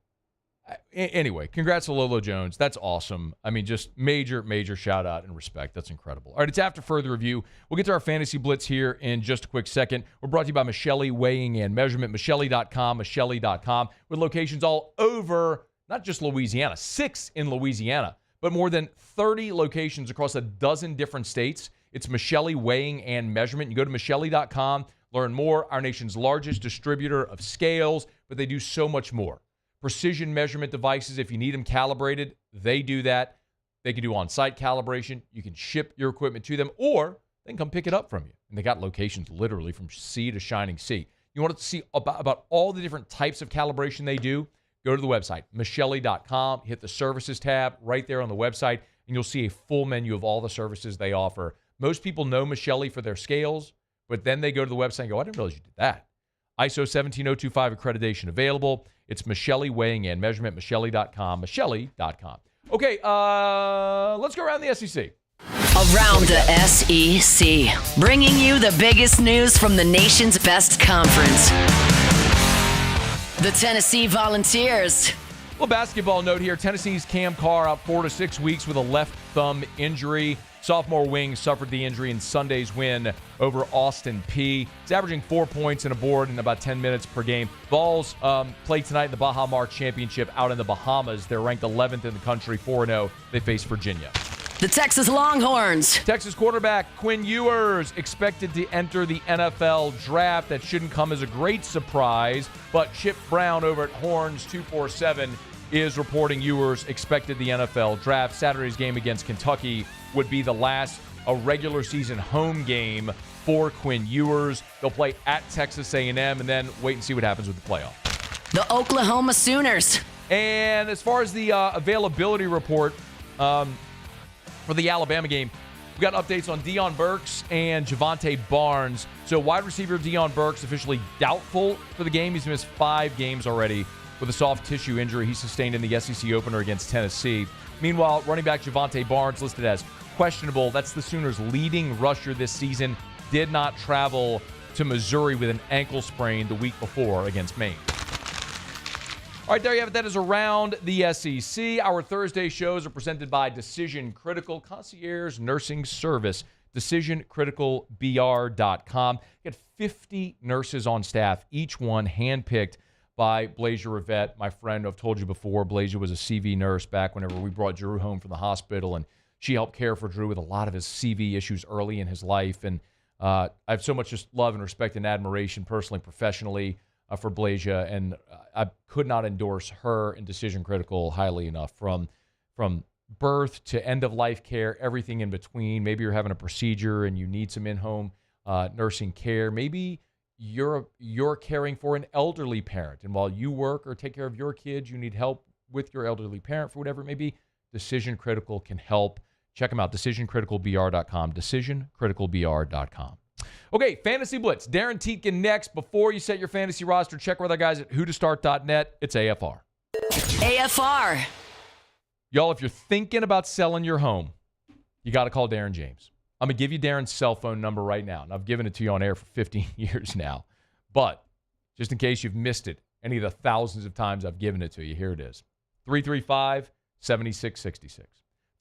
Anyway, congrats to Lolo Jones. That's awesome. I mean, just major shout out and respect. That's incredible. All right, it's after further review. We'll get to our fantasy blitz here in just a quick second. We're brought to you by Michelli Weighing and Measurement, Michelli.com, with locations all over, not just Louisiana, 6 in Louisiana, but more than 30 locations across a dozen different states. It's Michelli Weighing and Measurement. You go to Michelli.com, learn more. Our nation's largest distributor of scales, but they do so much more. Precision measurement devices, if you need them calibrated, they do that. They can do on-site calibration. You can ship your equipment to them, or they can come pick it up from you. And they got locations literally from sea to shining sea. You want to see about all the different types of calibration they do? Go to the website, Michelli.com, hit the services tab right there on the website, and you'll see a full menu of all the services they offer. Most people know Michelli for their scales, but then they go to the website and go, I didn't realize you did that. ISO 17025 accreditation available. It's Michelli Weighing and Measurement, Michelli.com, Michelli.com. Okay, let's go around the SEC. Around the SEC, bringing you the biggest news from the nation's best conference. The Tennessee Volunteers. Little basketball note here. Tennessee's Cam Carr out 4 to 6 weeks with a left thumb injury. Sophomore wing suffered the injury in Sunday's win over Austin Peay. He's averaging 4 points and a board in about 10 minutes per game. Vols play tonight in the Baja Mar Championship out in the Bahamas. They're ranked 11th in the country, 4-0. They face Virginia. The Texas Longhorns. Texas quarterback Quinn Ewers expected to enter the NFL draft. That shouldn't come as a great surprise, but Chip Brown over at Horns 247 is reporting Ewers expected the NFL draft. Saturday's game against Kentucky would be the last regular season home game for Quinn Ewers. They'll play at Texas A&M and then wait and see what happens with the playoff. The Oklahoma Sooners. And as far as the availability report for the Alabama game, we got updates on Deion Burks and Javonte Barnes. So wide receiver Deion Burks officially doubtful for the game. He's missed 5 games already with a soft tissue injury he sustained in the SEC opener against Tennessee. Meanwhile, running back Javonte Barnes listed as questionable. That's the Sooners' leading rusher this season. Did not travel to Missouri with an ankle sprain the week before against Maine. All right, there you have it. That is around the SEC. Our Thursday shows are presented by Decision Critical Concierge Nursing Service. DecisionCriticalBR.com. Got 50 nurses on staff, each one handpicked by Blazier Rivette, my friend. I've told you before, Blazier was a CV nurse back whenever we brought Drew home from the hospital, and she helped care for Drew with a lot of his CV issues early in his life. And I have so much just love and respect and admiration personally, professionally for Blazier, and I could not endorse her and Decision Critical highly enough. From birth to end-of-life care, everything in between. Maybe you're having a procedure and you need some in-home nursing care. Maybe you're caring for an elderly parent, and while you work or take care of your kids, you need help with your elderly parent for whatever it may be. Decision Critical can help. Check them out, DecisionCriticalBR.com, DecisionCriticalBR.com. Okay, Fantasy Blitz. Darren Tietgen next. Before you set your fantasy roster, check with our guys at whotostart.net. It's AFR. AFR. Y'all, if you're thinking about selling your home, you got to call Darren James. I'm going to give you Darren's cell phone number right now, and I've given it to you on air for 15 years now. But just in case you've missed it, any of the thousands of times I've given it to you, here it is. 335-7666.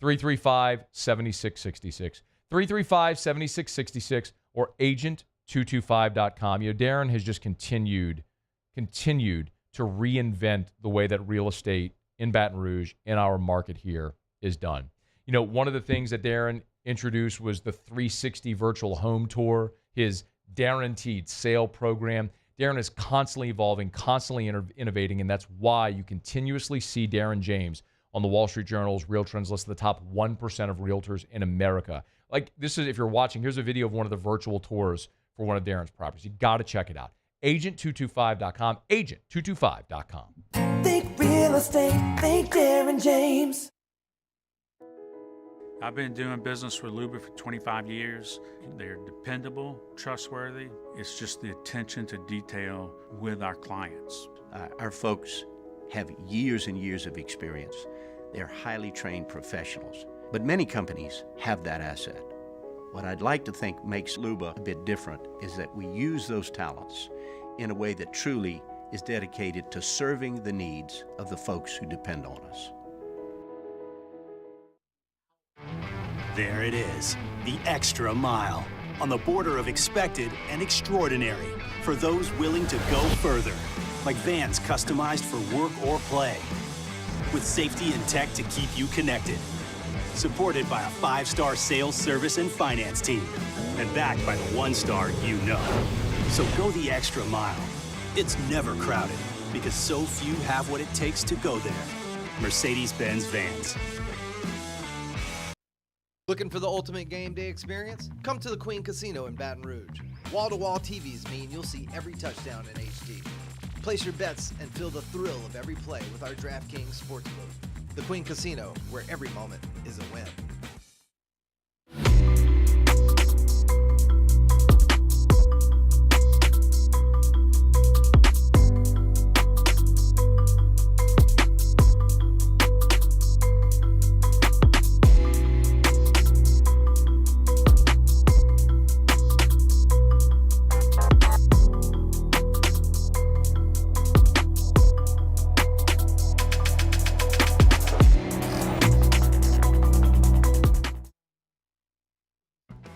335-7666. 335-7666 or agent225.com. You know, Darren has just continued to reinvent the way that real estate in Baton Rouge, in our market here, is done. One of the things that Darren introduced was the 360 virtual home tour, his guaranteed sale program. Darren is constantly evolving, constantly innovating, and that's why you continuously see Darren James on the Wall Street Journal's Real Trends list of the top 1% of realtors in America. Like, this is, if you're watching, here's a video of one of the virtual tours for one of Darren's properties. You got to check it out. Agent225.com, agent225.com. Think real estate, think Darren James. I've been doing business with Luba for 25 years. They're dependable, trustworthy. It's just the attention to detail with our clients. Our folks have years and years of experience. They're highly trained professionals, but many companies have that asset. What I'd like to think makes Luba a bit different is that we use those talents in a way that truly is dedicated to serving the needs of the folks who depend on us. There it is, the extra mile, on the border of expected and extraordinary for those willing to go further, like vans customized for work or play, with safety and tech to keep you connected, supported by a 5-star sales, service, and finance team, and backed by the 1-star you know. So go the extra mile. It's never crowded, because so few have what it takes to go there. Mercedes-Benz Vans. Looking for the ultimate game day experience? Come to the Queen Casino in Baton Rouge. Wall-to-wall TVs mean you'll see every touchdown in HD. Place your bets and feel the thrill of every play with our DraftKings Sportsbook. The Queen Casino, where every moment is a win.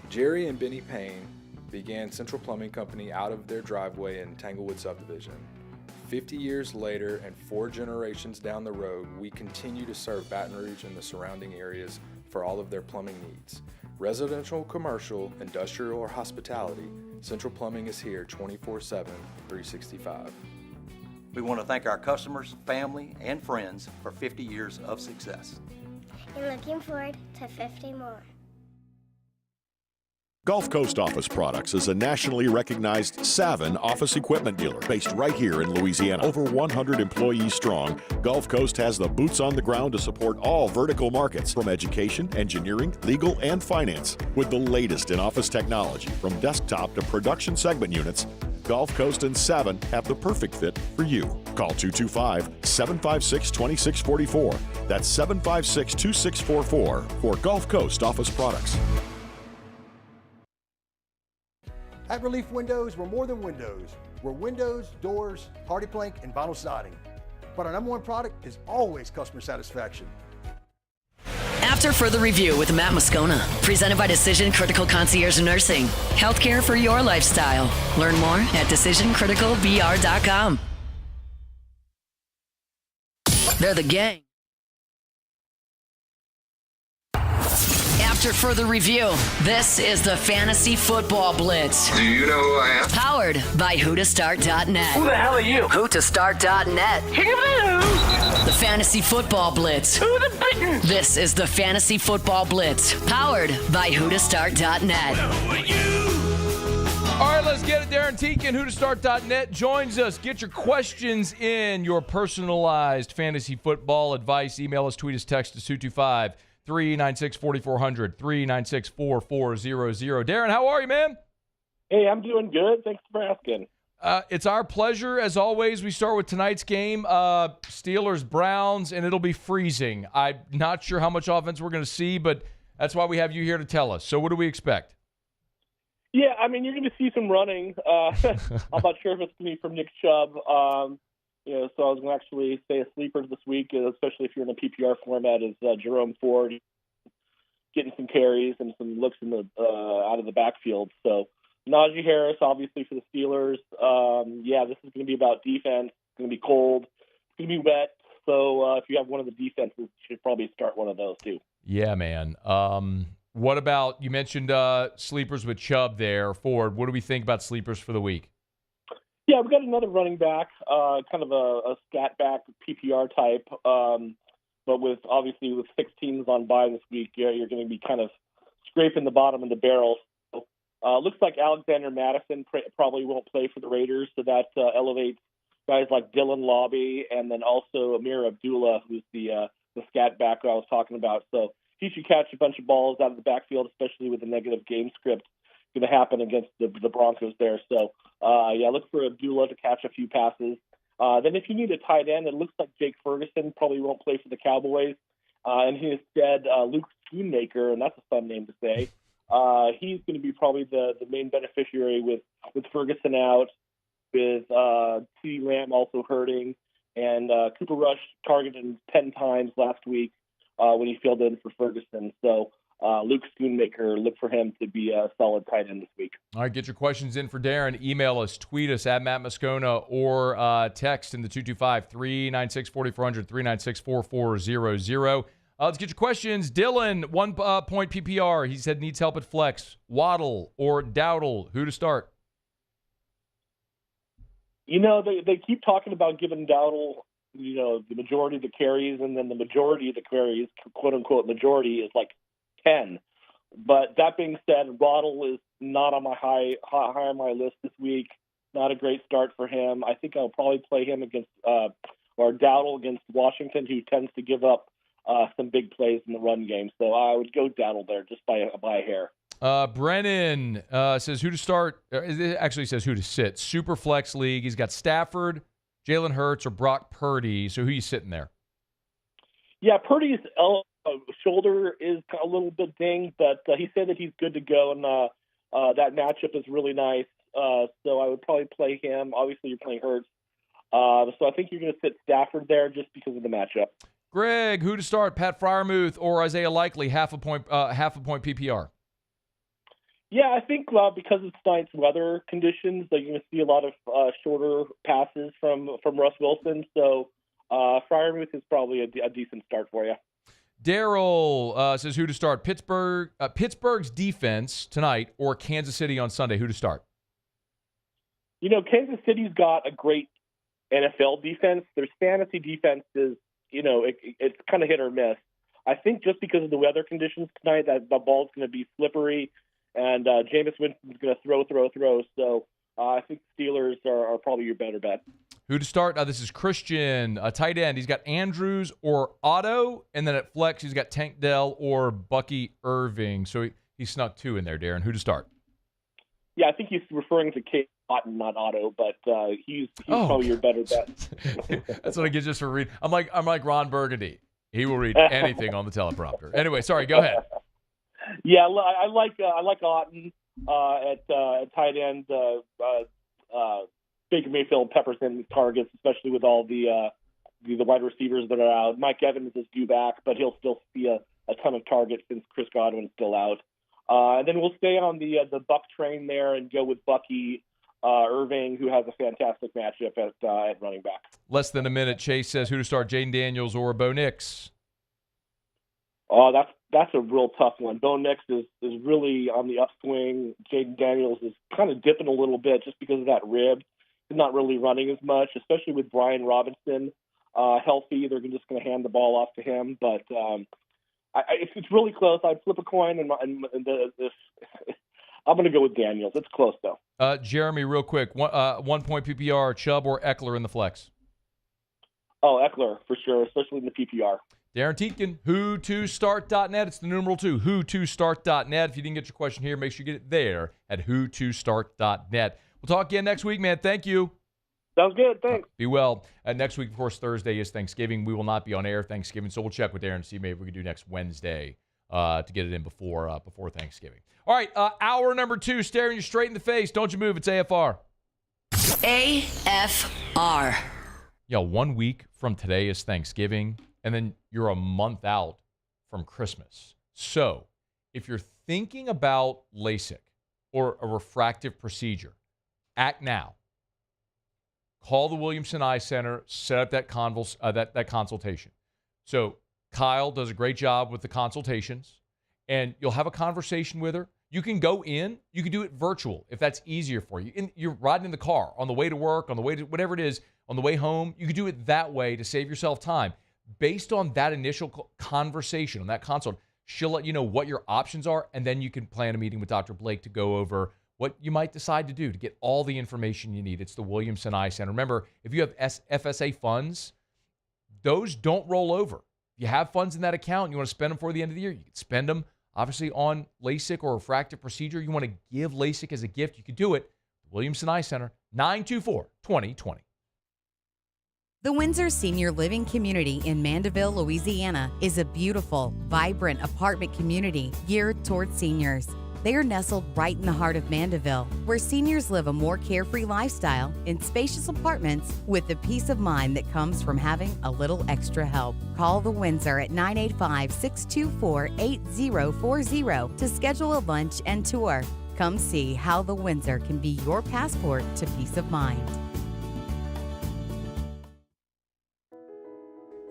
Jerry and Benny Payne began Central Plumbing Company out of their driveway in Tanglewood subdivision. 50 years later and 4 generations down the road, we continue to serve Baton Rouge and the surrounding areas for all of their plumbing needs. Residential, commercial, industrial, or hospitality, Central Plumbing is here 24/7, 365. We want to thank our customers, family, and friends for 50 years of success. And looking forward to 50 more. Gulf Coast Office Products is a nationally recognized Savin office equipment dealer based right here in Louisiana. Over 100 employees strong, Gulf Coast has the boots on the ground to support all vertical markets, from education, engineering, legal, and finance. With the latest in office technology, from desktop to production segment units, Gulf Coast and Savin have the perfect fit for you. Call 225-756-2644. That's 756-2644 for Gulf Coast Office Products. At Relief Windows, we're more than windows. We're windows, doors, hardy plank, and vinyl siding. But our number one product is always customer satisfaction. After further review with Matt Moscona, presented by Decision Critical Concierge Nursing. Healthcare for your lifestyle. Learn more at decisioncriticalvr.com. They're the gang. After further review, this is the Fantasy Football Blitz. Do you know who I am? Powered by whotostart.net. Who the hell are you? Whotostart.net. The Fantasy Football Blitz. Who the bitten? This is the Fantasy Football Blitz, powered by whotostart.net. All right, let's get it. Darren Teakin, whotostart.net, joins us. Get your questions in, your personalized fantasy football advice. Email us, tweet us, text us, 225-396-4400, 396-4400. Darren, how are you, man? Hey, I'm doing good. Thanks for asking. It's our pleasure, as always. We start with tonight's game, Steelers-Browns, and it'll be freezing. I'm not sure how much offense we're going to see, but that's why we have you here to tell us. So what do we expect? Yeah, I mean, you're going to see some running. I'm not sure if it's going to be from Nick Chubb. So I was going to actually say a sleeper this week, especially if you're in a PPR format, is Jerome Ford getting some carries and some looks in the out of the backfield. So Najee Harris, obviously, for the Steelers. This is going to be about defense. It's going to be cold. It's going to be wet. So if you have one of the defenses, you should probably start one of those too. Yeah, man. What about, you mentioned sleepers with Chubb there, Ford. What do we think about sleepers for the week? Yeah, we got another running back, kind of a scat back PPR type. But obviously with 6 teams on bye this week, you're going to be kind of scraping the bottom of the barrel. So, looks like Alexander Madison probably won't play for the Raiders, so that elevates guys like Dylan Lobby and then also Amir Abdullah, who's the scat back I was talking about. So he should catch a bunch of balls out of the backfield, especially with the negative game script going to happen against the Broncos there. So, look for Abdullah to catch a few passes. Then if you need a tight end, it looks like Jake Ferguson probably won't play for the Cowboys. And he instead, Luke Schoonmaker, and that's a fun name to say, he's going to be probably the main beneficiary with Ferguson out, with CeeDee Lamb also hurting, and Cooper Rush targeted 10 times last week when he filled in for Ferguson. So Luke Schoonmaker, look for him to be a solid tight end this week. All right, get your questions in for Darren. Email us, tweet us at Matt Moscona, or text in the 225-396-4400, 396-4400. Let's get your questions. Dylan, 1 point PPR. He said needs help at flex. Waddle or Dowdle, who to start? You know, they keep talking about giving Dowdle, the majority of the carries, and then the majority of the carries, quote-unquote majority, is like 10. But that being said, Waddle is not on my high on my list this week. Not a great start for him. I think I'll probably play him against or Dowdle against Washington, who tends to give up some big plays in the run game. So I would go Dowdle there just by a hair. Brennan says who to start. It actually says who to sit. Super flex league. He's got Stafford, Jalen Hurts, or Brock Purdy. So who you sitting there? Yeah, Purdy's shoulder is a little bit dinged, but he said that he's good to go, and that matchup is really nice. So I would probably play him. Obviously, you're playing Hurts. So I think you're going to sit Stafford there just because of the matchup. Greg, who to start? Pat Freiermuth or Isaiah Likely? Half a point PPR. Yeah, I think because of tonight's weather conditions, you're going to see a lot of shorter passes from Russ Wilson. So Freiermuth is probably a decent start for you. Daryl says who to start? Pittsburgh's defense tonight or Kansas City on Sunday? Who to start? Kansas City's got a great NFL defense. Their fantasy defense is, it's kind of hit or miss. I think just because of the weather conditions tonight, that the ball's going to be slippery, and Jameis Winston's going to throw. So I think Steelers are probably your better bet. Who to start? This is Christian, a tight end. He's got Andrews or Otto, and then at flex, he's got Tank Dell or Bucky Irving. So he snuck 2 in there, Darren. Who to start? Yeah, I think he's referring to Kate Otten, not Otto, but he's probably your better bet. That's what I get just for reading. I'm like Ron Burgundy. He will read anything on the teleprompter. Anyway, sorry. Go ahead. Yeah, I like Otten at tight end. Baker Mayfield peppers in targets, especially with all the wide receivers that are out. Mike Evans is due back, but he'll still see a ton of targets since Chris Godwin's still out. And then we'll stay on the Buck train there and go with Bucky Irving, who has a fantastic matchup at running back. Less than a minute. Chase says who to start, Jaden Daniels or Bo Nix? Oh, that's a real tough one. Bo Nix is really on the upswing. Jaden Daniels is kind of dipping a little bit just because of that rib. He's not really running as much, especially with Brian Robinson healthy. They're just going to hand the ball off to him. But if it's really close, I'd flip a coin, and I'm going to go with Daniels. It's close, though. Jeremy, real quick, 1 point PPR, Chubb or Eckler in the flex? Oh, Eckler, for sure, especially in the PPR. Darren Tietken, who2start.net. It's the numeral 2, who2start.net. If you didn't get your question here, make sure you get it there at who2start.net. We'll talk again next week, man. Thank you. Sounds good. Thanks. Be well. Next week, of course, Thursday is Thanksgiving. We will not be on air Thanksgiving, so we'll check with Darren to see maybe if we can do next Wednesday to get it in before Thanksgiving. All right, hour number 2, staring you straight in the face. Don't you move. It's AFR. AFR. 1 week from today is Thanksgiving, and then you're a month out from Christmas. So if you're thinking about LASIK or a refractive procedure, act now. call the Williamson Eye Center, set up that consultation. So Kyle does a great job with the consultations, and you'll have a conversation with her. You can go in. You can do it virtual if that's easier for you. You're riding in the car on the way to work, on the way to whatever it is, on the way home. You can do it that way to save yourself time. Based on that initial conversation, on that consult, she'll let you know what your options are, and then you can plan a meeting with Dr. Blake to go over what you might decide to do to get all the information you need. It's the Williamson Eye Center. Remember, if you have FSA funds, those don't roll over. If you have funds in that account and you want to spend them for the end of the year, you can spend them, obviously, on LASIK or refractive procedure. You want to give LASIK as a gift, you can do it. Williamson Eye Center, 924-2020. The Windsor Senior Living Community in Mandeville, Louisiana is a beautiful, vibrant apartment community geared towards seniors. They are nestled right in the heart of Mandeville, where seniors live a more carefree lifestyle in spacious apartments with the peace of mind that comes from having a little extra help. Call the Windsor at 985-624-8040 to schedule a lunch and tour. Come see how the Windsor can be your passport to peace of mind.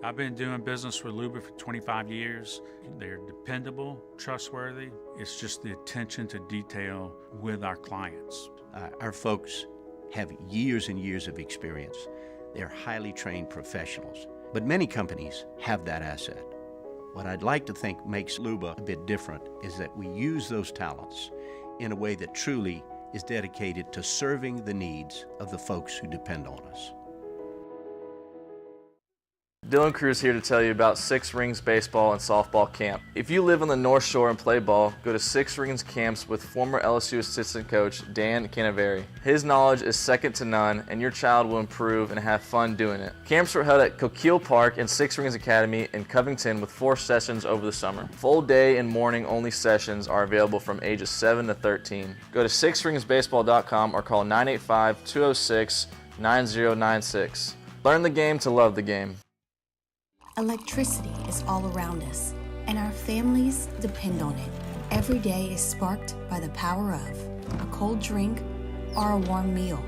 I've been doing business with Luba for 25 years. They're dependable, trustworthy. It's just the attention to detail with our clients. Our folks have years and years of experience. They're highly trained professionals, but many companies have that asset. What I'd like to think makes Luba a bit different is that we use those talents in a way that truly is dedicated to serving the needs of the folks who depend on us. Dylan Cruz here to tell you about Six Rings Baseball and Softball Camp. If you live on the North Shore and play ball, go to Six Rings Camps with former LSU assistant coach Dan Canaveri. His knowledge is second to none, and your child will improve and have fun doing it. Camps were held at Coquille Park and Six Rings Academy in Covington with 4 sessions over the summer. Full day and morning only sessions are available from ages 7 to 13. Go to sixringsbaseball.com or call 985-206-9096. Learn the game to love the game. Electricity is all around us, and our families depend on it. Every day is sparked by the power of a cold drink or a warm meal,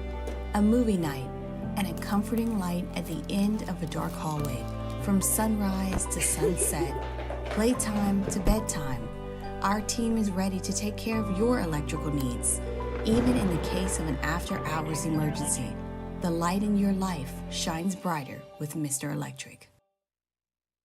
a movie night, and a comforting light at the end of a dark hallway. From sunrise to sunset, playtime to bedtime, our team is ready to take care of your electrical needs. Even in the case of an after-hours emergency, the light in your life shines brighter with Mr. Electric.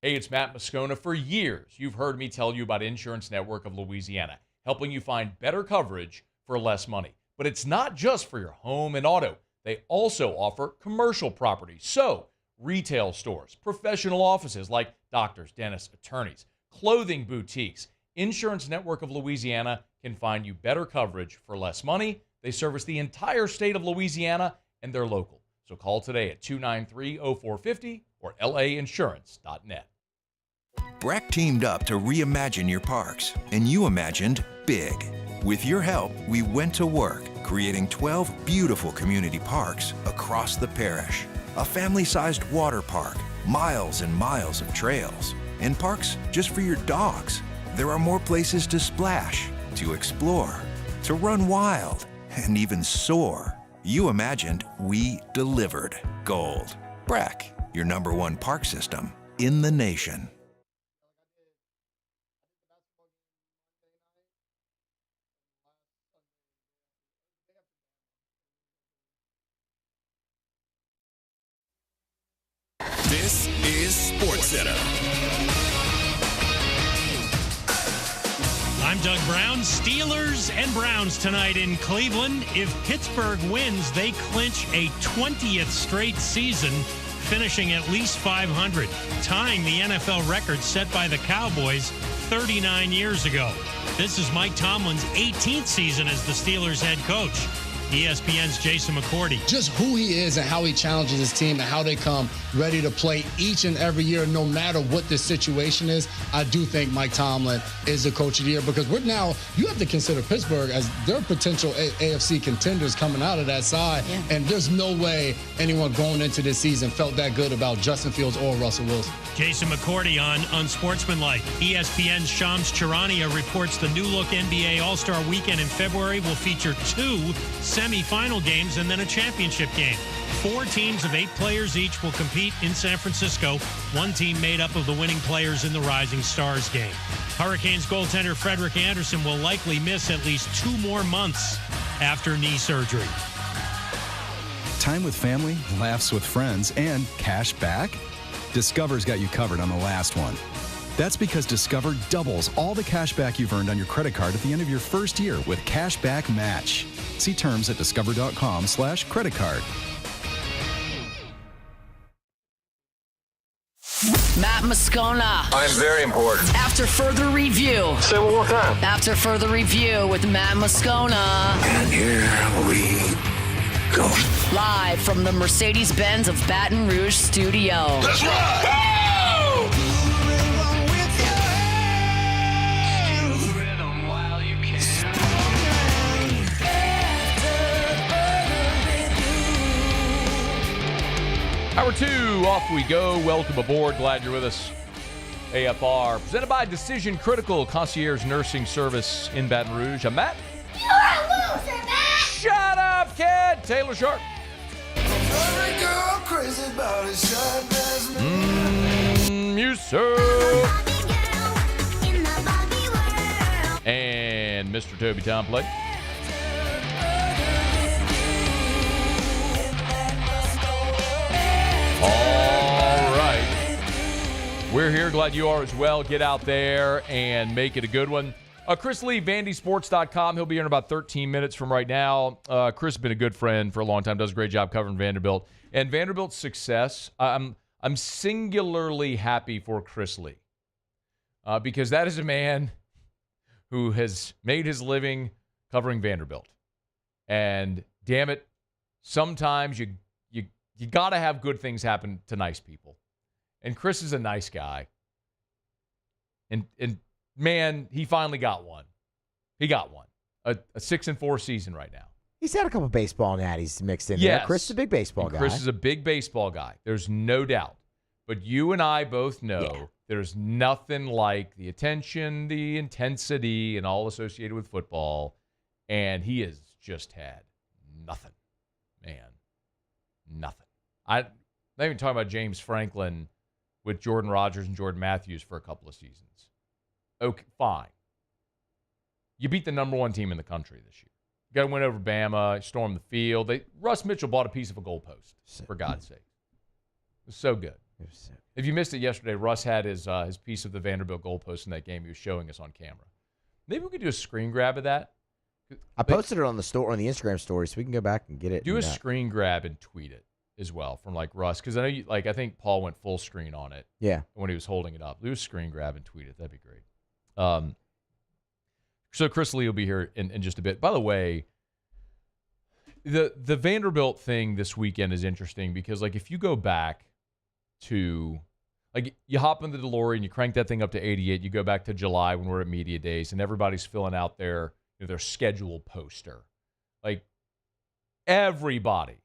Hey, it's Matt Moscona. For years, you've heard me tell you about Insurance Network of Louisiana, helping you find better coverage for less money. But it's not just for your home and auto. They also offer commercial property. So, retail stores, professional offices like doctors, dentists, attorneys, clothing boutiques. Insurance Network of Louisiana can find you better coverage for less money. They service the entire state of Louisiana, and they're local. So call today at 293-0450 or lainsurance.net. Breck teamed up to reimagine your parks, and you imagined big. With your help, we went to work, creating 12 beautiful community parks across the parish. A family-sized water park, miles and miles of trails, and parks just for your dogs. There are more places to splash, to explore, to run wild, and even soar. You imagined, we delivered. Gold. Breck, your #1 park system in the nation. This is SportsCenter. I'm Doug Brown. Steelers and Browns tonight in Cleveland. If Pittsburgh wins, they clinch a 20th straight season, finishing at least 500, tying the NFL record set by the Cowboys 39 years ago. This is Mike Tomlin's 18th season as the Steelers head coach. ESPN's Jason McCourty. Just who he is and how he challenges his team and how they come ready to play each and every year, no matter what the situation is. I do think Mike Tomlin is the coach of the year because we're now, you have to consider Pittsburgh as their potential AFC contenders coming out of that side. Yeah. And there's no way anyone going into this season felt that good about Justin Fields or Russell Wilson. Jason McCourty on Unsportsmanlike. ESPN's Shams Charania reports the new look NBA All-Star Weekend in February will feature 2 semifinal games and then a championship game. 4 teams of 8 players each will compete in San Francisco. 1 team made up of the winning players in the Rising Stars game. Hurricanes goaltender Frederik Andersen will likely miss at least 2 more months after knee surgery. Time with family, laughs with friends, and cash back? Discover's got you covered on the last one. That's because Discover doubles all the cash back you've earned on your credit card at the end of your first year with Cash Back Match. See terms at discover.com/credit card. Matt Moscona. I'm very important. After further review. Say it one more time. After further review with Matt Moscona. And here we go. Live from the Mercedes-Benz of Baton Rouge studio. Let's ride! Hour 2, off we go. Welcome aboard. Glad you're with us. AFR, presented by Decision Critical Concierge Nursing Service in Baton Rouge. I'm Matt. You're a loser, Matt! Shut up, kid! Taylor Sharp. Music. And Mr. Toby Tomplay. All right. We're here. Glad you are as well. Get out there and make it a good one. Chris Lee, VandySports.com. He'll be here in about 13 minutes from right now. Chris has been a good friend for a long time. Does a great job covering Vanderbilt. And Vanderbilt's success, I'm singularly happy for Chris Lee. Because that is a man who has made his living covering Vanderbilt. And damn it, sometimes you got to have good things happen to nice people. And Chris is a nice guy. And man, he finally got one. He got one. A 6-4 season right now. He's had a couple baseball natties mixed in Yes. there. Chris is a big baseball guy. Chris is a big baseball guy. There's no doubt. But you and I both know there's nothing like the attention, the intensity, and all associated with football. And he has just had nothing. Man, nothing. I'm not even talking about James Franklin with Jordan Rodgers and Jordan Matthews for a couple of seasons. Okay, fine. You beat the number 1 team in the country this year. You got to win over Bama, storm the field. Russ Mitchell bought a piece of a goalpost, for God's sake. It was so good. If you missed it yesterday, Russ had his piece of the Vanderbilt goalpost in that game. He was showing us on camera. Maybe we could do a screen grab of that. I posted it on the Instagram story, so we can go back and get it. Do a screen grab and tweet it as well from Russ, because I know I think Paul went full screen on it. Yeah. When he was holding it up, do a screen grab and tweet it. That'd be great. So Chris Lee will be here in just a bit. By the way, the Vanderbilt thing this weekend is interesting because if you go back to you hop into the Guillory and you crank that thing up to 88, you go back to July when we're at media days and everybody's filling out their schedule poster. Everybody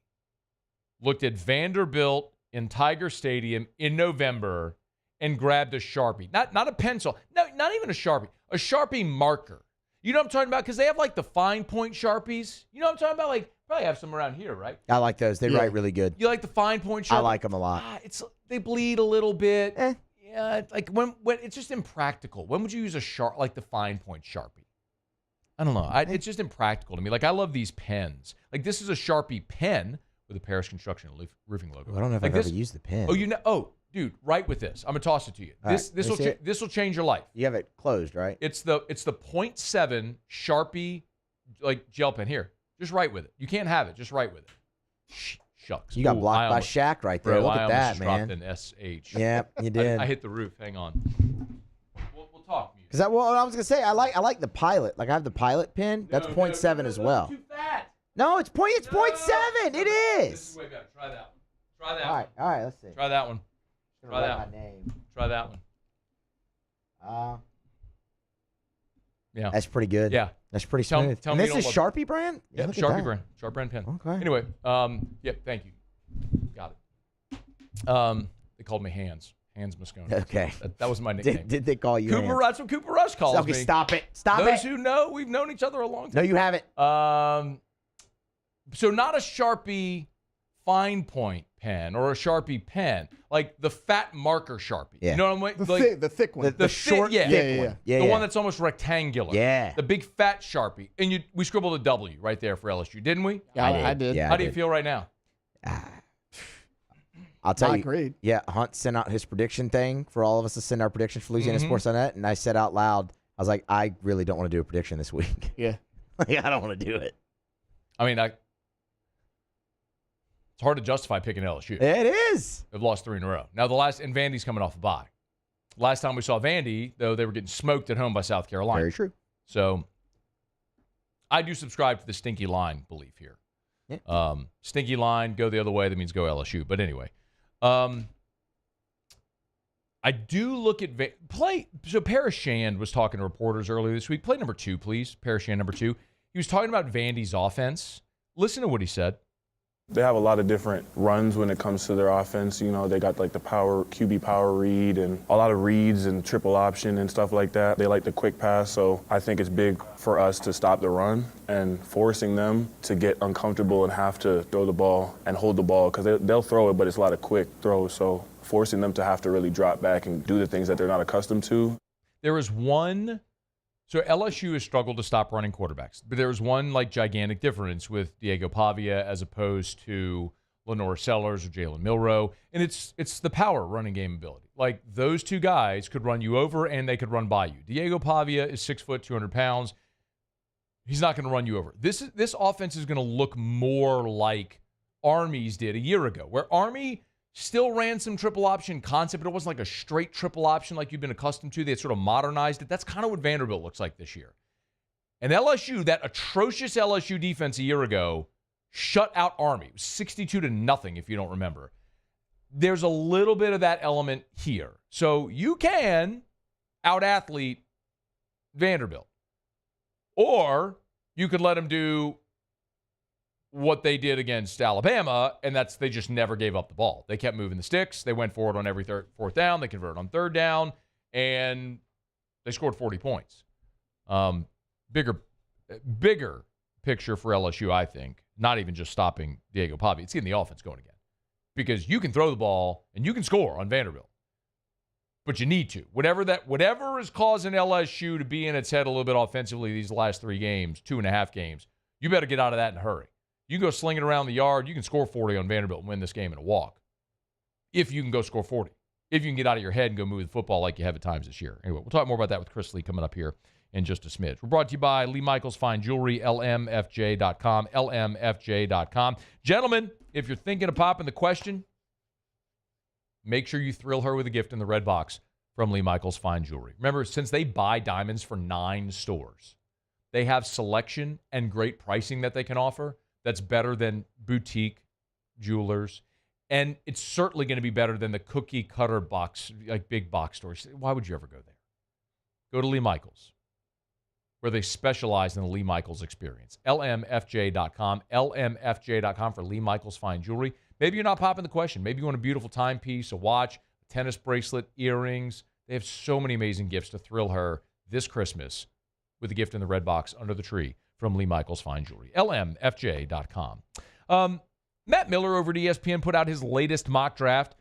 looked at Vanderbilt in Tiger Stadium in November and grabbed a Sharpie. Not a pencil. No, not even a Sharpie. A Sharpie marker. You know what I'm talking about? Because they have the fine point Sharpies. You know what I'm talking about? Probably have some around here, right? I like those. They write really good. You like the fine point Sharpie? I like them a lot. They bleed a little bit. Yeah, when it's just impractical. When would you use a the fine point Sharpie? I don't know. It's just impractical to me. I love these pens. This is a Sharpie pen with a Paris Construction and Roofing logo. I don't know if I've ever used the pen. Oh, dude, right with this. I'm gonna toss it to you. This will change your life. You have it closed, right? It's the 0.7 Sharpie gel pen. Here, just write with it. You can't have it. Just write with it. Shucks. You got blocked by Shaq right there. Bro, Look at that, man. Dropped an SH. Yeah, you did. I hit the roof. Hang on. We'll talk. Because I was gonna say I like the Pilot. I have the Pilot pen. That's 0.7 as well. Too fat. No, it's 0.7. It is. This is way better. Try that one. Try that one. All right. Let's see. Try that one. Try that one. My name. Try that one. Yeah. That's pretty good. Yeah. That's pretty smooth. Tell and me this is Sharpie brand? Yeah, Sharpie brand. Sharpie brand pen. Okay. Anyway, thank you. Got it. They called me Hands Moscona. Okay. That was my nickname. Did they call you Cooper? That's what Cooper Rush calls me. Okay, stop it. Stop it. Those who know, we've known each other a long time. No, you haven't. So not a Sharpie fine point pen or a Sharpie pen, like the fat marker Sharpie. Yeah. You know what I'm The thick one. The short, thick one. Yeah, the yeah. one that's almost rectangular. Yeah. The big fat Sharpie. And we scribbled a W right there for LSU, didn't we? Yeah, I did. Yeah, How do you feel right now? I'll tell Not you. great. Yeah, Hunt sent out his prediction thing for all of us to send our predictions for Louisiana Mhm. Sports.net, and I said out loud, I was like, I really don't want to do a prediction this week. Yeah. Like, I don't want to do it. I mean, it's hard to justify picking LSU. It is. They've lost 3 in a row. Now, and Vandy's coming off a bye. Last time we saw Vandy, though, they were getting smoked at home by South Carolina. Very true. So I do subscribe to the stinky line belief here. Yeah. Stinky line, go the other way. That means go LSU. But anyway, I do look at play. So Paris Shand was talking to reporters earlier this week. Play number 2, please. Paris Shand, number 2. He was talking about Vandy's offense. Listen to what he said. They have a lot of different runs when it comes to their offense. You know, they got like the QB power read and a lot of reads and triple option and stuff like that. They like the quick pass, so I think it's big for us to stop the run and forcing them to get uncomfortable and have to throw the ball and hold the ball because they'll throw it, but it's a lot of quick throws. So forcing them to have to really drop back and do the things that they're not accustomed to. There is one. So LSU has struggled to stop running quarterbacks, but there's one gigantic difference with Diego Pavia as opposed to Lenore Sellers or Jalen Milroe, and it's the power running game ability. Like those two guys could run you over and they could run by you. Diego Pavia is 6 foot, 200 pounds. He's not going to run you over. This offense is going to look more like Army's did a year ago, where Army still ran some triple option concept, but it wasn't like a straight triple option like you've been accustomed to. They had sort of modernized it. That's kind of what Vanderbilt looks like this year. And LSU, that atrocious LSU defense a year ago, shut out Army. It was 62-0, if you don't remember. There's a little bit of that element here. So you can out-athlete Vanderbilt. Or you could let them do what they did against Alabama, and that's they just never gave up the ball. They kept moving the sticks. They went forward on every fourth down. They converted on third down, and they scored 40 points. Bigger picture for LSU, I think, not even just stopping Diego Pavia. It's getting the offense going again because you can throw the ball and you can score on Vanderbilt, but you need to. Whatever is causing LSU to be in its head a little bit offensively these last 3 games, 2.5 games, you better get out of that in a hurry. You can go sling it around the yard. You can score 40 on Vanderbilt and win this game in a walk. If you can go score 40. If you can get out of your head and go move the football like you have at times this year. Anyway, we'll talk more about that with Chris Lee coming up here in just a smidge. We're brought to you by Lee Michaels Fine Jewelry, lmfj.com, lmfj.com. Gentlemen, if you're thinking of popping the question, make sure you thrill her with a gift in the red box from Lee Michaels Fine Jewelry. Remember, since they buy diamonds for 9 stores, they have selection and great pricing that they can offer that's better than boutique jewelers. And it's certainly going to be better than the cookie cutter box, like big box stores. Why would you ever go there? Go to Lee Michaels, where they specialize in the Lee Michaels experience. lmfj.com, lmfj.com for Lee Michaels Fine Jewelry. Maybe you're not popping the question. Maybe you want a beautiful timepiece, a watch, a tennis bracelet, earrings. They have so many amazing gifts to thrill her this Christmas with a gift in the red box under the tree from Lee Michaels Fine Jewelry. lmfj.com. Matt Miller over at ESPN put out his latest mock draft.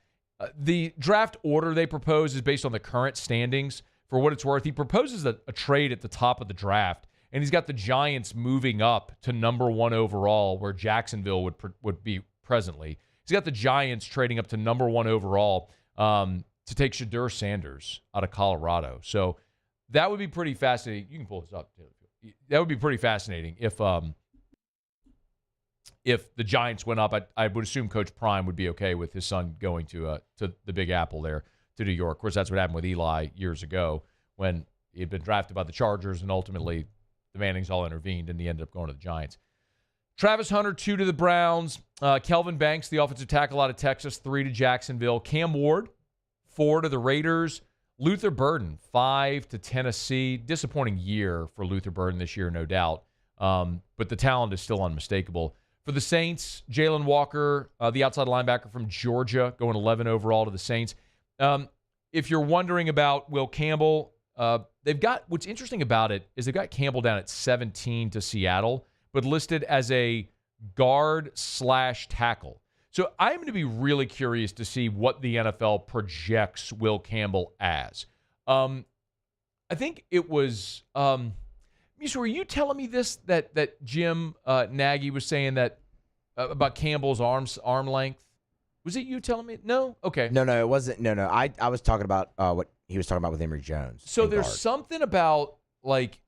The draft order they propose is based on the current standings. For what it's worth, he proposes a trade at the top of the draft, and he's got the Giants moving up to number 1 overall, where Jacksonville would be presently. He's got the Giants trading up to number 1 overall to take Shadur Sanders out of Colorado. So that would be pretty fascinating. You can pull this up, Taylor. That would be pretty fascinating if the Giants went up. I would assume Coach Prime would be okay with his son going to the Big Apple there to New York. Of course, that's what happened with Eli years ago when he had been drafted by the Chargers, and ultimately the Mannings all intervened, and he ended up going to the Giants. Travis Hunter, 2 to the Browns. Kelvin Banks, the offensive tackle out of Texas, 3 to Jacksonville. Cam Ward, 4 to the Raiders. Luther Burden, 5 to Tennessee. Disappointing year for Luther Burden this year, no doubt. But the talent is still unmistakable. For the Saints, Jalen Walker, the outside linebacker from Georgia, going 11 overall to the Saints. If you're wondering about Will Campbell, they've got, what's interesting about it is they've got Campbell down at 17 to Seattle, but listed as a guard/tackle. So I'm going to be really curious to see what the NFL projects Will Campbell as. I think it was, were you telling me this, that Jim Nagy was saying that about Campbell's arm length? Was it you telling me? No? Okay. No, it wasn't. No. I was talking about what he was talking about with Emory Jones. So there's something about, like,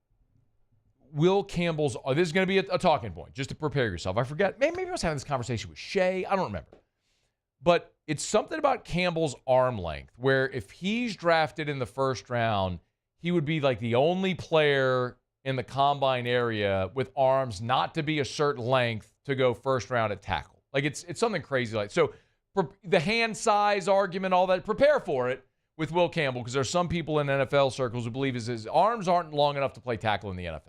Will Campbell's, this is going to be a talking point, just to prepare yourself. I forget. Maybe I was having this conversation with Shay. I don't remember. But it's something about Campbell's arm length, where if he's drafted in the first round, he would be like the only player in the combine area with arms not to be a certain length to go first round at tackle. Like, it's something crazy like. So the hand size argument, all that, prepare for it with Will Campbell, because there's some people in NFL circles who believe his arms aren't long enough to play tackle in the NFL.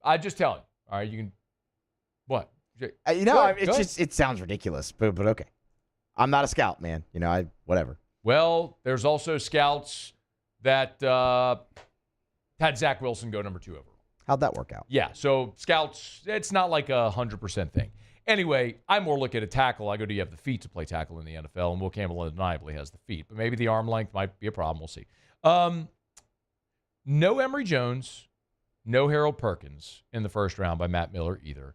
I just tell him. All right, you can. What? It sounds ridiculous, but okay. I'm not a scout, man. Whatever. Well, there's also scouts that had Zach Wilson go number 2 overall. How'd that work out? Yeah, so scouts, it's not like a 100% thing. Anyway, I more look at a tackle. I go, do you have the feet to play tackle in the NFL? And Will Campbell undeniably has the feet, but maybe the arm length might be a problem. We'll see. No Emory Jones. No Harold Perkins in the first round by Matt Miller either.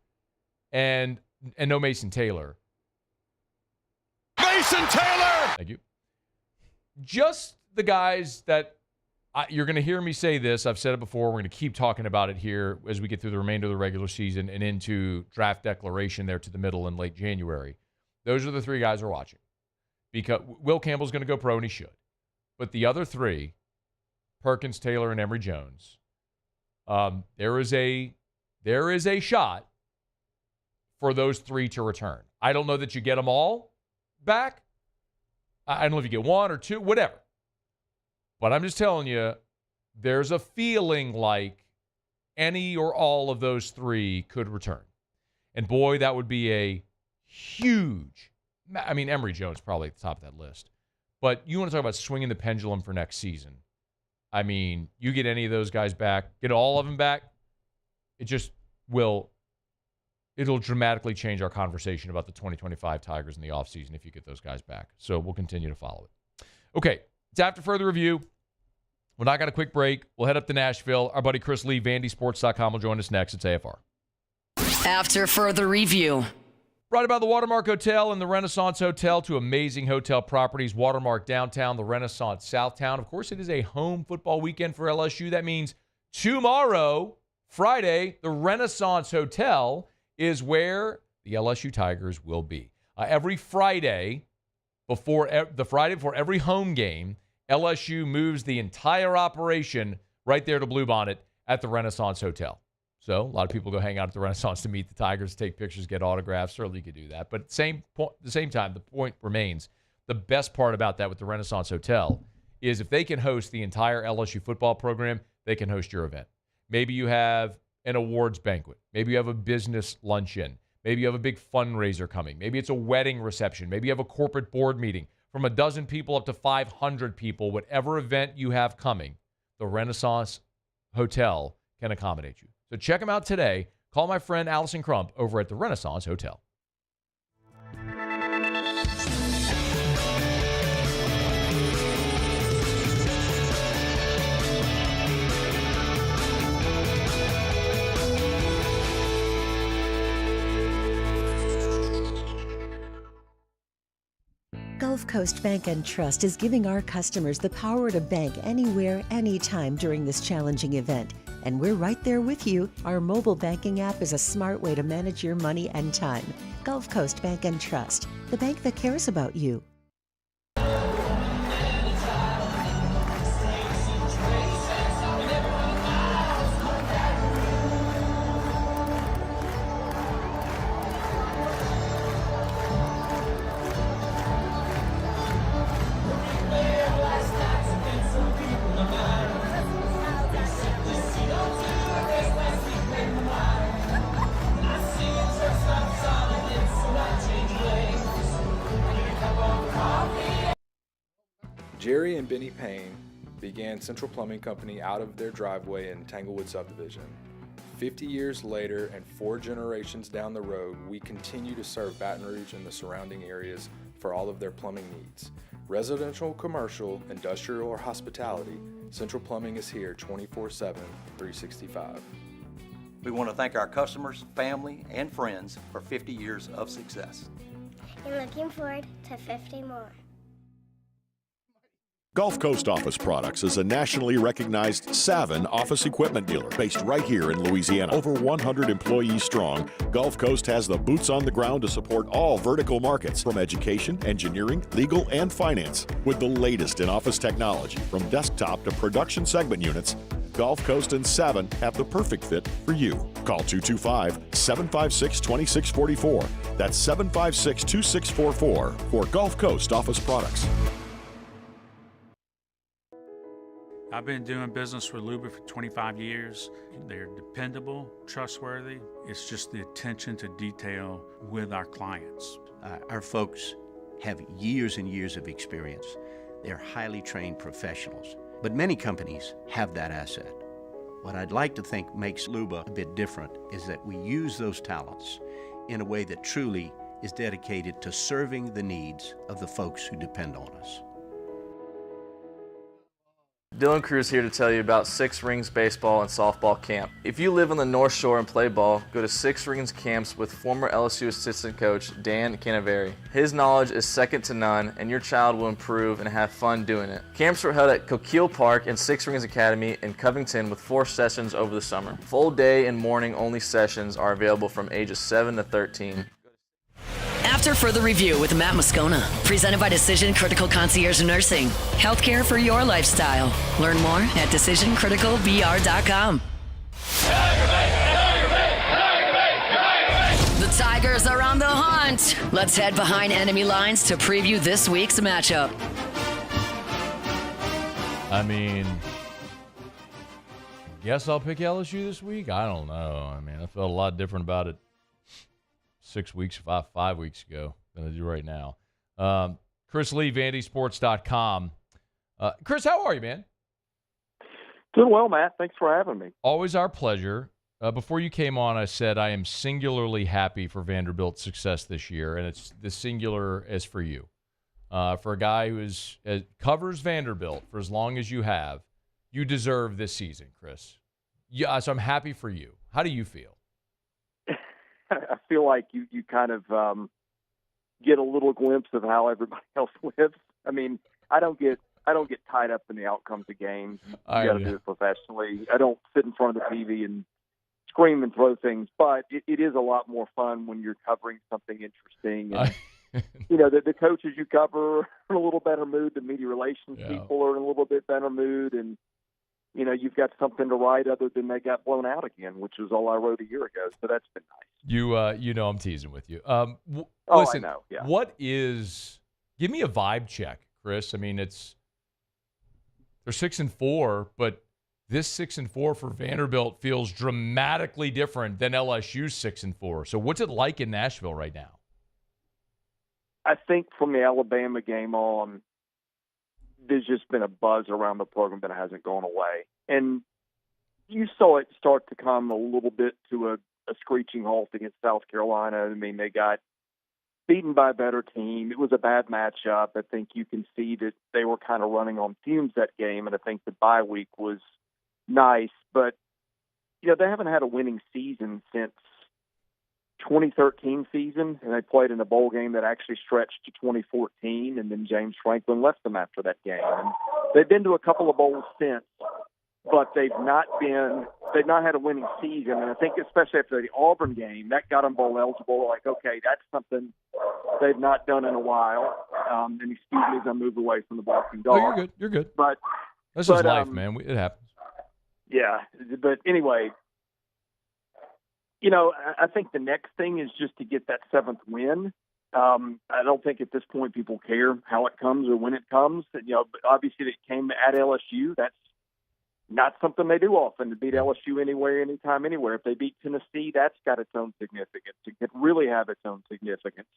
And no Mason Taylor. Mason Taylor! Thank you. Just the guys that you're going to hear me say this. I've said it before. We're going to keep talking about it here as we get through the remainder of the regular season and into draft declaration there to the middle in late January. Those are the 3 guys we're watching. Because Will Campbell's going to go pro, and he should. But the other 3, Perkins, Taylor, and Emory Jones, there is a shot for those 3 to return. I don't know that you get them all back. I don't know if you get 1 or 2, whatever. But I'm just telling you, there's a feeling like any or all of those 3 could return. And boy, that would be a huge, Emory Jones probably at the top of that list. But you want to talk about swinging the pendulum for next season. You get any of those guys back, get all of them back, it'll dramatically change our conversation about the 2025 Tigers in the offseason if you get those guys back. So we'll continue to follow it. Okay, it's after further review. We're not got a quick break. We'll head up to Nashville. Our buddy Chris Lee, VandySports.com, will join us next. It's AFR. After further review. Brought by the Watermark Hotel and the Renaissance Hotel, 2 amazing hotel properties, Watermark Downtown, the Renaissance Southtown. Of course, it is a home football weekend for LSU. That means tomorrow, Friday, the Renaissance Hotel is where the LSU Tigers will be. Every Friday, before every home game, LSU moves the entire operation right there to Bluebonnet at the Renaissance Hotel. So a lot of people go hang out at the Renaissance to meet the Tigers, take pictures, get autographs. Certainly you could do that. But at the same time, the point remains, the best part about that with the Renaissance Hotel is if they can host the entire LSU football program, they can host your event. Maybe you have an awards banquet. Maybe you have a business luncheon. Maybe you have a big fundraiser coming. Maybe it's a wedding reception. Maybe you have a corporate board meeting. From a dozen people up to 500 people, whatever event you have coming, the Renaissance Hotel can accommodate you. So check them out today. Call my friend Allison Crump over at the Renaissance Hotel. Gulf Coast Bank and Trust is giving our customers the power to bank anywhere, anytime during this challenging event. And we're right there with you. Our mobile banking app is a smart way to manage your money and time. Gulf Coast Bank and Trust, the bank that cares about you. Jerry and Benny Payne began Central Plumbing Company out of their driveway in Tanglewood subdivision. 50 years later and 4 generations down the road, we continue to serve Baton Rouge and the surrounding areas for all of their plumbing needs. Residential, commercial, industrial, or hospitality, Central Plumbing is here 24/7, 365. We want to thank our customers, family, and friends for 50 years of success. And looking forward to 50 more. Gulf Coast Office Products is a nationally recognized Savin office equipment dealer based right here in Louisiana. Over 100 employees strong, Gulf Coast has the boots on the ground to support all vertical markets from education, engineering, legal, and finance. With the latest in office technology from desktop to production segment units, Gulf Coast and Savin have the perfect fit for you. Call 225-756-2644. That's 756-2644 for Gulf Coast Office Products. I've been doing business with Luba for 25 years. They're dependable, trustworthy. It's just the attention to detail with our clients. Our folks have years and years of experience. They're highly trained professionals. But many companies have that asset. What I'd like to think makes Luba a bit different is that we use those talents in a way that truly is dedicated to serving the needs of the folks who depend on us. Dylan Cruz here to tell you about Six Rings Baseball and Softball Camp. If you live on the North Shore and play ball, go to Six Rings Camps with former LSU assistant coach Dan Canaveri. His knowledge is second to none, and your child will improve and have fun doing it. Camps were held at Coquille Park and Six Rings Academy in Covington with 4 sessions over the summer. Full day and morning only sessions are available from ages 7 to 13. After further review with Matt Moscona, presented by Decision Critical Concierge Nursing. Healthcare for your lifestyle. Learn more at decisioncriticalvr.com. The Tigers are on the hunt. Let's head behind enemy lines to preview this week's matchup. I mean, guess I'll pick LSU this week? I don't know. I mean, I felt a lot different about it 5 weeks ago than I do right now. Chris Lee, VandySports.com. Chris, how are you, man? Doing well, Matt. Thanks for having me. Always our pleasure. Before you came on, I said I am singularly happy for Vanderbilt's success this year, and it's the singular as for you. For a guy who covers Vanderbilt for as long as you have, you deserve this season, Chris. Yeah, so I'm happy for you. How do you feel? I feel like you kind of get a little glimpse of how everybody else lives. I mean, I don't get tied up in the outcomes of games. You got to do it professionally. I don't sit in front of the TV and scream and throw things, but it is a lot more fun when you're covering something interesting. And, you know, the coaches you cover are in a little better mood. The media relations people are in a little bit better mood, and you know, you've got something to write other than they got blown out again, which was all I wrote a year ago. So that's been nice. You know I'm teasing with you. I Listen, know. Yeah. Give me a vibe check, Chris. I mean, they're 6-4, but this 6-4 for Vanderbilt feels dramatically different than LSU's 6-4. So what's it like in Nashville right now? I think from the Alabama game on, there's just been a buzz around the program that hasn't gone away. And you saw it start to come a little bit to a screeching halt against South Carolina. I mean, they got beaten by a better team. It was a bad matchup. I think you can see that they were kind of running on fumes that game, and I think the bye week was nice. But, you know, they haven't had a winning season since 2013 season, and they played in a bowl game that actually stretched to 2014, and then James Franklin left them after that game. And they've been to a couple of bowls since, but they've not had a winning season. And I think especially after the Auburn game, that got them bowl eligible. Like, okay, that's something they've not done in a while. And excuse me as I move away from the barking dog. Oh, you're good. You're good. But that's just life, man. It happens. Yeah, but anyway, you know, I think the next thing is just to get that 7th win. I don't think at this point people care how it comes or when it comes. You know, but obviously it came at LSU. That's not something they do often, to beat LSU anywhere, anytime, anywhere. If they beat Tennessee, that's got its own significance. It could really have its own significance.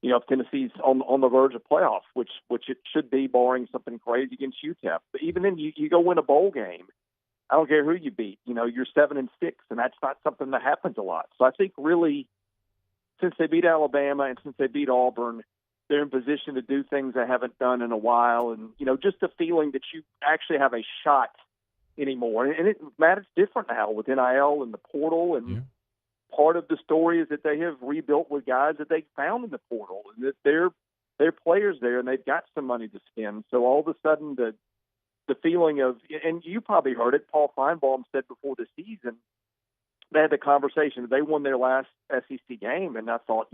You know, if Tennessee's on the verge of playoffs, which it should be, barring something crazy against UTEP. But even then, you go win a bowl game, I don't care who you beat. You're 7-6, and that's not something that happens a lot. So I think really, since they beat Alabama and since they beat Auburn, they're in position to do things they haven't done in a while. And, just the feeling that you actually have a shot anymore. And Matt, it's different now with NIL and the portal. And part of the story is that they have rebuilt with guys that they found in the portal, and that they're players there, and they've got some money to spend. So all of a sudden, the feeling of, and you probably heard it, Paul Feinbaum said before the season, they had the conversation. They won their last SEC game, and I thought,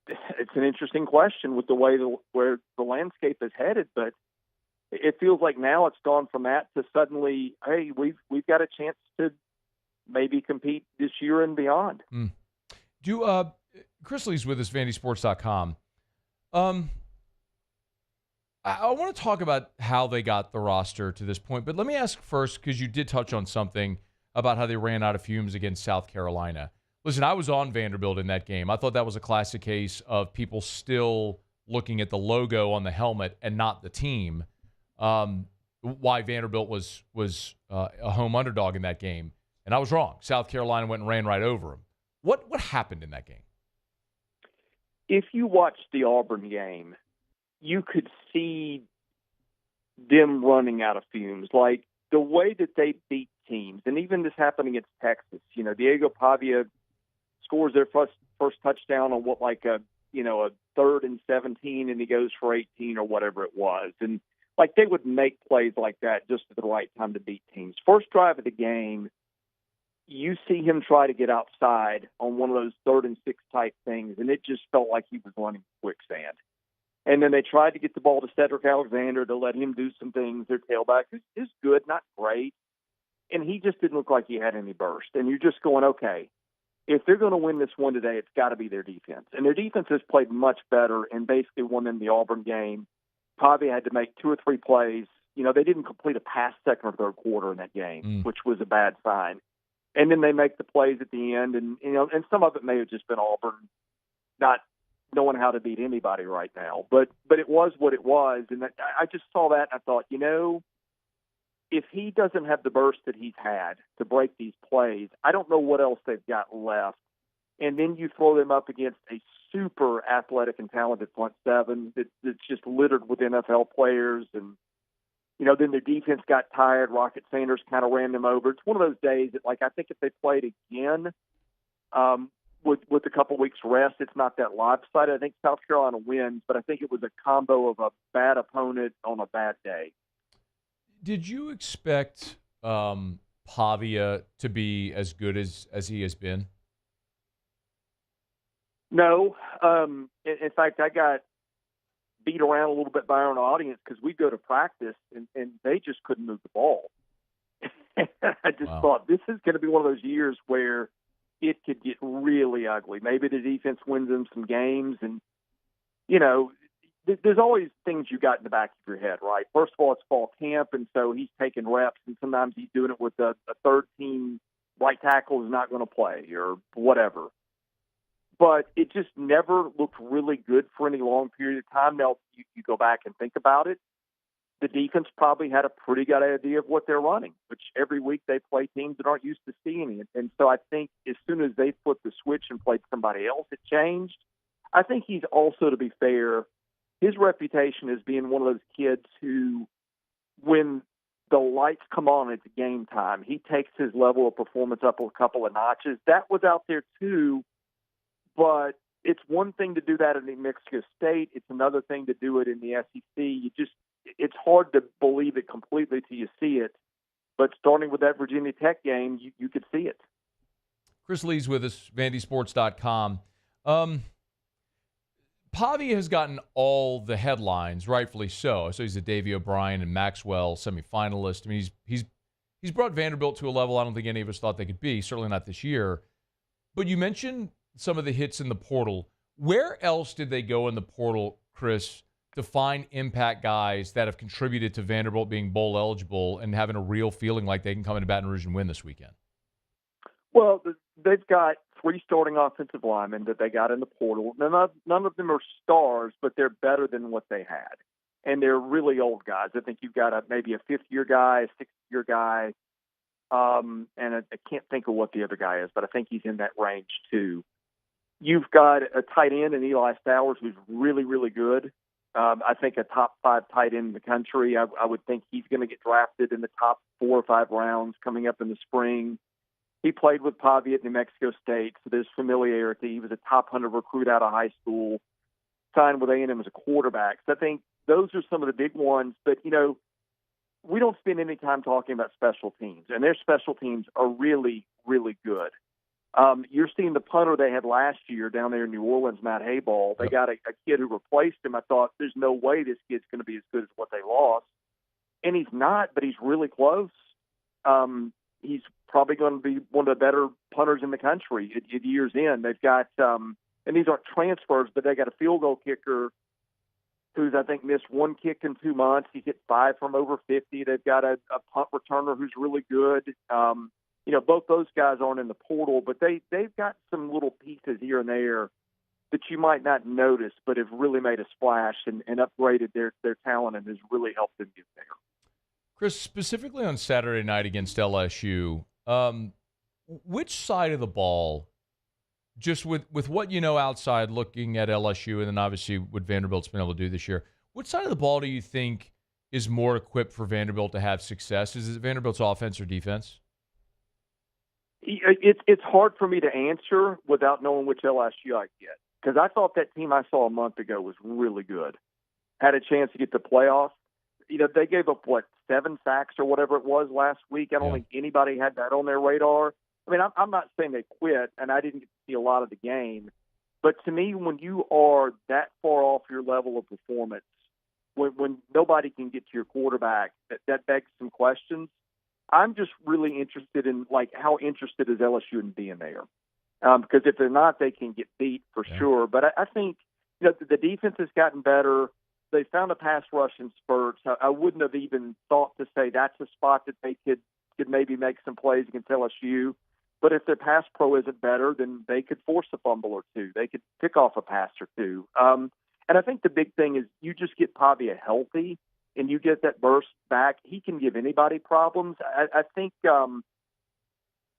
it's an interesting question with the way where the landscape is headed, but it feels like now it's gone from that to suddenly, hey, we've got a chance to maybe compete this year and beyond. Chris Lee's with us, VandySports.com. I want to talk about how they got the roster to this point, but let me ask first, because you did touch on something about how they ran out of fumes against South Carolina. Listen, I was on Vanderbilt in that game. I thought that was a classic case of people still looking at the logo on the helmet and not the team. Why Vanderbilt was a home underdog in that game. And I was wrong. South Carolina went and ran right over them. What happened in that game? If you watched the Auburn game, you could see them running out of fumes. Like the way that they beat teams, and even this happened against Texas. Diego Pavia scores their first touchdown on a 3rd and 17, and he goes for 18 or whatever it was. And they would make plays like that just at the right time to beat teams. First drive of the game, you see him try to get outside on one of those 3rd and 6 type things, and it just felt like he was running quicksand. And then they tried to get the ball to Cedric Alexander to let him do some things. Their tailback is good, not great. And he just didn't look like he had any burst. And you're just going, okay, if they're going to win this one today, it's got to be their defense. And their defense has played much better and basically won them the Auburn game. Probably had to make 2 or 3 plays. They didn't complete a pass second or third quarter in that game, which was a bad sign. And then they make the plays at the end. And, and some of it may have just been Auburn not knowing how to beat anybody right now. But it was what it was. And I just saw that and I thought, if he doesn't have the burst that he's had to break these plays, I don't know what else they've got left. And then you throw them up against a super athletic and talented front seven that's just littered with NFL players. And, then their defense got tired. Rocket Sanders kind of ran them over. It's one of those days that, I think if they played again with a couple weeks rest, it's not that lopsided. I think South Carolina wins, but I think it was a combo of a bad opponent on a bad day. Did you expect Pavia to be as good as he has been? No. In fact, I got beat around a little bit by our own audience because we go to practice and they just couldn't move the ball. I just thought this is going to be one of those years where it could get really ugly. Maybe the defense wins them some games. And, there's always things you got in the back of your head, right? First of all, it's fall camp, and so he's taking reps, and sometimes he's doing it with a third team right tackle is not going to play or whatever. But it just never looked really good for any long period of time. Now, you go back and think about it. The defense probably had a pretty good idea of what they're running, which every week they play teams that aren't used to seeing it. And so I think as soon as they flipped the switch and played somebody else, it changed. I think he's also, to be fair, his reputation as being one of those kids who, when the lights come on, it's game time. He takes his level of performance up a couple of notches. That was out there too, but it's one thing to do that in New Mexico State. It's another thing to do it in the SEC. It's hard to believe it completely till you see it. But starting with that Virginia Tech game, you could see it. Chris Lee's with us, VandySports.com. Pavia has gotten all the headlines, rightfully so. So he's a Davey O'Brien and Maxwell semifinalist. I mean, he's brought Vanderbilt to a level I don't think any of us thought they could be, certainly not this year. But you mentioned some of the hits in the portal. Where else did they go in the portal, Chris, to find impact guys that have contributed to Vanderbilt being bowl eligible and having a real feeling like they can come into Baton Rouge and win this weekend? Well, they've got 3 starting offensive linemen that they got in the portal. None of them are stars, but they're better than what they had. and they're really old guys. I think you've got maybe a fifth-year guy, a sixth-year guy, and I can't think of what the other guy is, but I think he's in that range too. You've got a tight end in Eli Stowers who's really, really good. I think a top 5 tight end in the country. I would think he's going to get drafted in the top 4 or 5 rounds coming up in the spring. He played with Pavia at New Mexico State, so there's familiarity. He was a top 100 recruit out of high school, signed with A&M as a quarterback. So I think those are some of the big ones. But, we don't spend any time talking about special teams, and their special teams are really, really good. You're seeing the punter they had last year down there in New Orleans, Matt Hayball. They got a kid who replaced him. I thought, there's no way this kid's going to be as good as what they lost. And he's not, but he's really close. He's probably going to be one of the better punters in the country at year's end. They've got, and these aren't transfers, but they got a field goal kicker who's, I think, missed 1 kick in 2 months. He's hit 5 from over 50. They've got a punt returner who's really good. Both those guys aren't in the portal, but they've got some little pieces here and there that you might not notice, but have really made a splash and upgraded their talent and has really helped them get there. Chris, specifically on Saturday night against LSU, which side of the ball, just with what you know outside looking at LSU and then obviously what Vanderbilt's been able to do this year, which side of the ball do you think is more equipped for Vanderbilt to have success? Is it Vanderbilt's offense or defense? It's hard for me to answer without knowing which LSU I get, because I thought that team I saw a month ago was really good, had a chance to get the playoffs. They gave up, 7 sacks or whatever it was last week. I don't think anybody had that on their radar. I mean, I'm not saying they quit, and I didn't get to see a lot of the game. But to me, when you are that far off your level of performance, when nobody can get to your quarterback, that begs some questions. I'm just really interested in, how interested is LSU in being there? Because if they're not, they can get beat for sure. But I think, the defense has gotten better. They found a pass rush in spurts. I wouldn't have even thought to say that's a spot that they could maybe make some plays against LSU. But if their pass pro isn't better, then they could force a fumble or two. They could pick off a pass or two. And I think the big thing is you just get Pavia healthy and you get that burst back. He can give anybody problems. I think,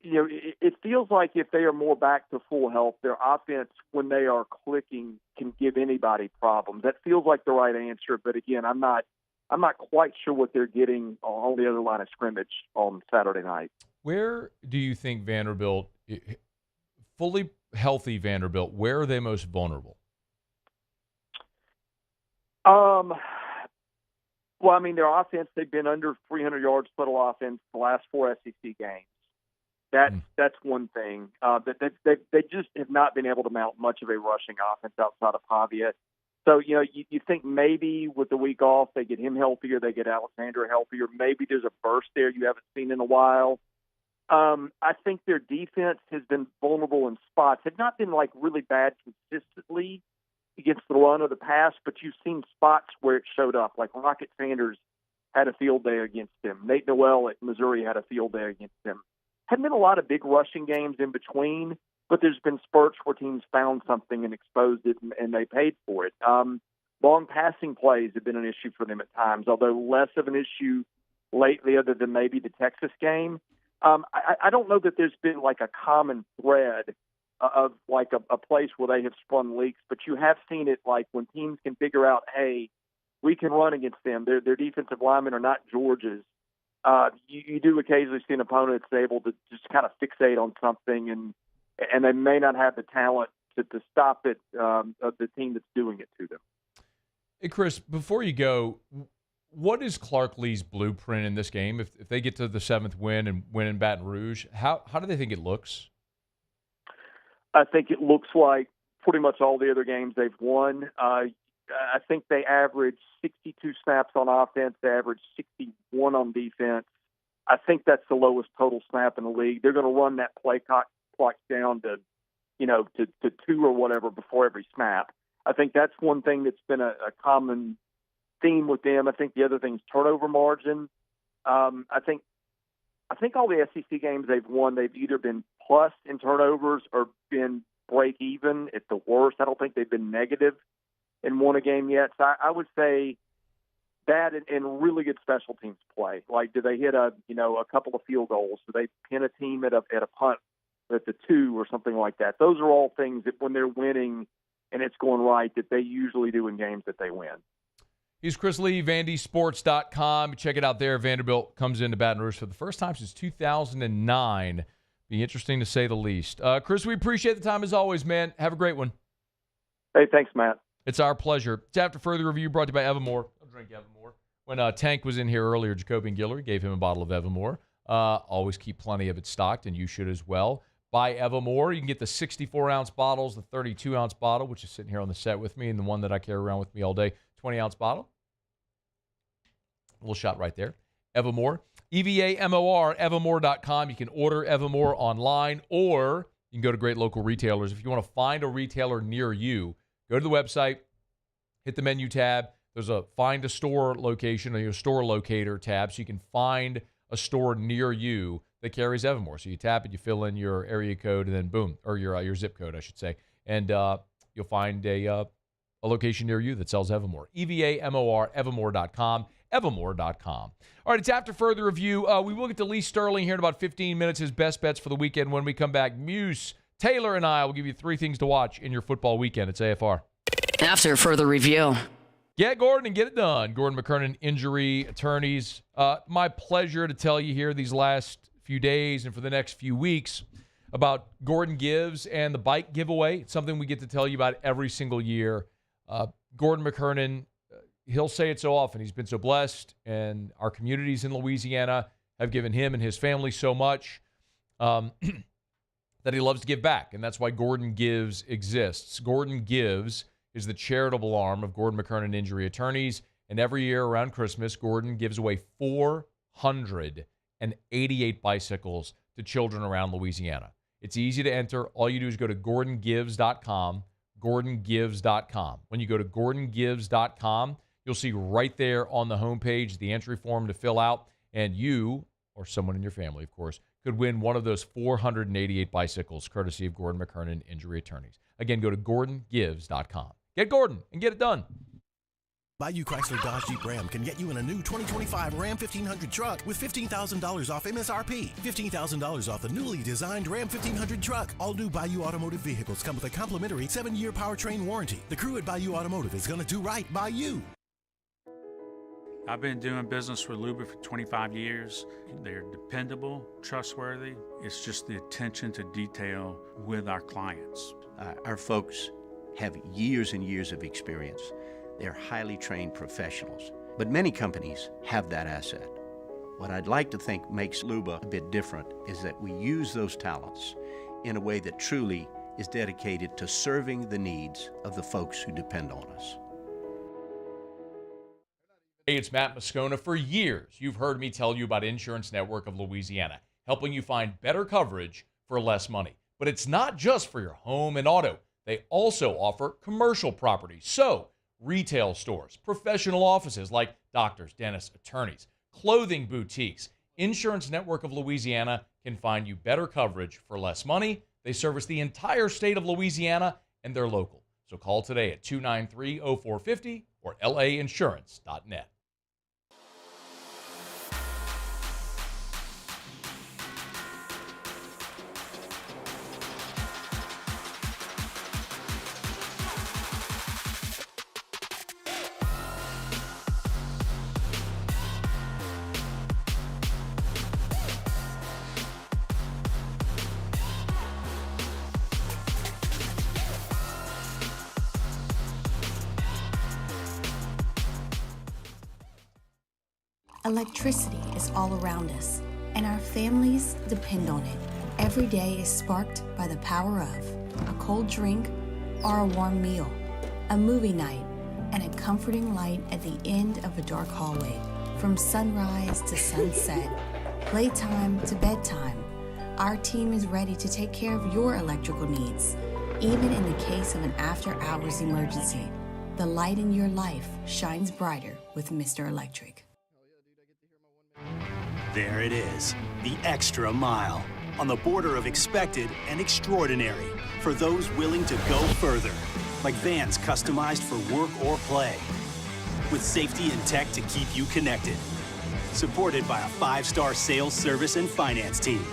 it feels like if they are more back to full health, their offense, when they are clicking, can give anybody problems. That feels like the right answer. But again, I'm not quite sure what they're getting on the other line of scrimmage on Saturday night. Where do you think Vanderbilt, fully healthy Vanderbilt, where are they most vulnerable? Well, I mean, their offense, they've been under 300 yards total offense the last 4 SEC games. That's one thing. They just have not been able to mount much of a rushing offense outside of Pavia. So, you think maybe with the week off, they get him healthier, they get Alexander healthier. Maybe there's a burst there you haven't seen in a while. I think their defense has been vulnerable in spots. It's not been really bad consistently against the run or the pass, but you've seen spots where it showed up. Like Rocket Sanders had a field day against him. Nate Noel at Missouri had a field day against him. Hadn't been a lot of big rushing games in between, but there's been spurts where teams found something and exposed it, and they paid for it. Long passing plays have been an issue for them at times, although less of an issue lately other than maybe the Texas game. I don't know that there's been a common thread of a place where they have spun leaks, but you have seen it when teams can figure out, hey, we can run against them. Their defensive linemen are not Georgia's. You do occasionally see an opponent that's able to just kind of fixate on something, and they may not have the talent to stop it of the team that's doing it to them. Hey, Chris, before you go, what is Clark Lee's blueprint in this game? If they get to the 7th win and win in Baton Rouge, how do they think it looks? I think it looks like pretty much all the other games they've won. I think they average 62 snaps on offense. They average 61 on defense. I think that's the lowest total snap in the league. They're going to run that play clock down to 2 or whatever before every snap. I think that's one thing that's been a common theme with them. I think the other thing is turnover margin. I think all the SEC games they've won, they've either been plus in turnovers or been break even at the worst. I don't think they've been negative and won a game yet. So I would say that and really good special teams play. Like, do they hit a couple of field goals? Do they pin a team at a punt at the 2 or something like that? Those are all things that when they're winning and it's going right that they usually do in games that they win. He's Chris Lee, VandySports.com. Check it out there. Vanderbilt comes into Baton Rouge for the first time since 2009. Be interesting to say the least. Chris, we appreciate the time as always, man. Have a great one. Hey, thanks, Matt. It's our pleasure. It's After Further Review brought to you by Evermore. I'll drink Evermore. When Tank was in here earlier, Jacobian Gillery gave him a bottle of Evermore. Always keep plenty of it stocked, and you should as well. Buy Evermore. You can get the 64-ounce bottles, the 32-ounce bottle, which is sitting here on the set with me, and the one that I carry around with me all day, 20-ounce bottle. A little shot right there. Evermore. EVAMOR, evermore.com. You can order Evermore online, or you can go to great local retailers. If you want to find a retailer near you, go to the website, hit the menu tab. There's a Find a Store location or your store locator tab, so you can find a store near you that carries Evermore. So you tap it, you fill in your area code, and then boom, or your zip code, I should say, and you'll find a location near you that sells Evermore. EVAMOR, evermore.com, evermore.com. All right, it's After Further Review. We will get to Lee Sterling here in about 15 minutes, his best bets for the weekend. When we come back, Muse, Taylor, and I will give you 3 things to watch in your football weekend. It's AFR. After Further Review. Get Gordon and get it done. Gordon McKernan, injury attorneys. My pleasure to tell you here these last few days and for the next few weeks about Gordon Gives and the bike giveaway. It's something we get to tell you about every single year. Gordon McKernan, he'll say it so often. He's been so blessed, and our communities in Louisiana have given him and his family so much that he loves to give back, and that's why Gordon Gives exists. Gordon Gives is the charitable arm of Gordon McKernan Injury Attorneys, and every year around Christmas, Gordon gives away 488 bicycles to children around Louisiana. It's easy to enter. All you do is go to GordonGives.com, GordonGives.com. When you go to GordonGives.com, you'll see right there on the homepage the entry form to fill out, and you, or someone in your family, of course, could win one of those 488 bicycles, courtesy of Gordon McKernan Injury Attorneys. Again, go to GordonGives.com. Get Gordon and get it done. Bayou Chrysler Dodge Jeep Ram can get you in a new 2025 Ram 1500 truck with $15,000 off MSRP. $15,000 off the newly designed Ram 1500 truck. All new Bayou Automotive vehicles come with a complimentary 7-year powertrain warranty. The crew at Bayou Automotive is going to do right by you. I've been doing business with Luba for 25 years. They're dependable, trustworthy. It's just the attention to detail with our clients. Our folks have years and years of experience. They're highly trained professionals, but many companies have that asset. What I'd like to think makes Luba a bit different is that we use those talents in a way that truly is dedicated to serving the needs of the folks who depend on us. Hey, it's Matt Moscona. For years, you've heard me tell you about Insurance Network of Louisiana, helping you find better coverage for less money. But it's not just for your home and auto. They also offer commercial property. So, retail stores, professional offices like doctors, dentists, attorneys, clothing boutiques. Insurance Network of Louisiana can find you better coverage for less money. They service the entire state of Louisiana, and they're local. So call today at 293-0450 or lainsurance.net. Electricity is all around us, and our families depend on it. Every day is sparked by the power of a cold drink or a warm meal, a movie night, and a comforting light at the end of a dark hallway. From sunrise to sunset, playtime to bedtime, our team is ready to take care of your electrical needs. Even in the case of an after-hours emergency, the light in your life shines brighter with Mr. Electric. There it is, the extra mile, on the border of expected and extraordinary, for those willing to go further, like vans customized for work or play. with safety and tech to keep you connected. Supported by a 5-star sales, service, and finance team.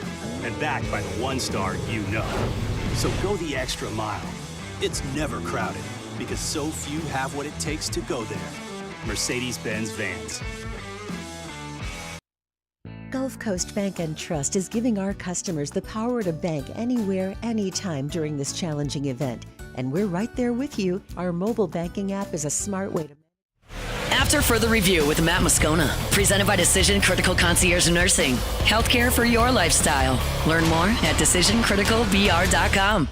And backed by the 1-star you know. So go the extra mile. It's never crowded because so few have what it takes to go there. Mercedes-Benz Vans. Gulf Coast Bank and Trust is giving our customers the power to bank anywhere, anytime during this challenging event. And we're right there with you. Our mobile banking app is a smart way to... After further review with Matt Moscona, presented by Decision Critical Concierge Nursing. Healthcare for your lifestyle. Learn more at decisioncriticalvr.com.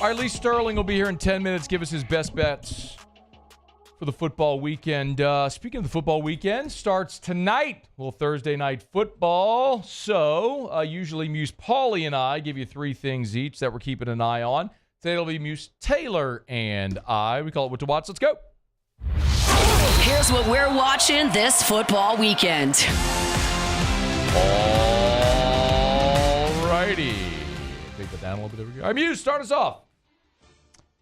All right, Lee Sterling will be here in 10 minutes. Give us his best bets for the football weekend. Speaking of the football weekend, starts tonight. Well, Thursday night football. So usually Muse Pauly and I give you 3 things each that we're keeping an eye on. Today it'll be Muse Taylor and I. We call it What to Watch. Let's go. Here's what we're watching this football weekend. All righty. Take that down a little bit. There we go. All right, Muse, start us off.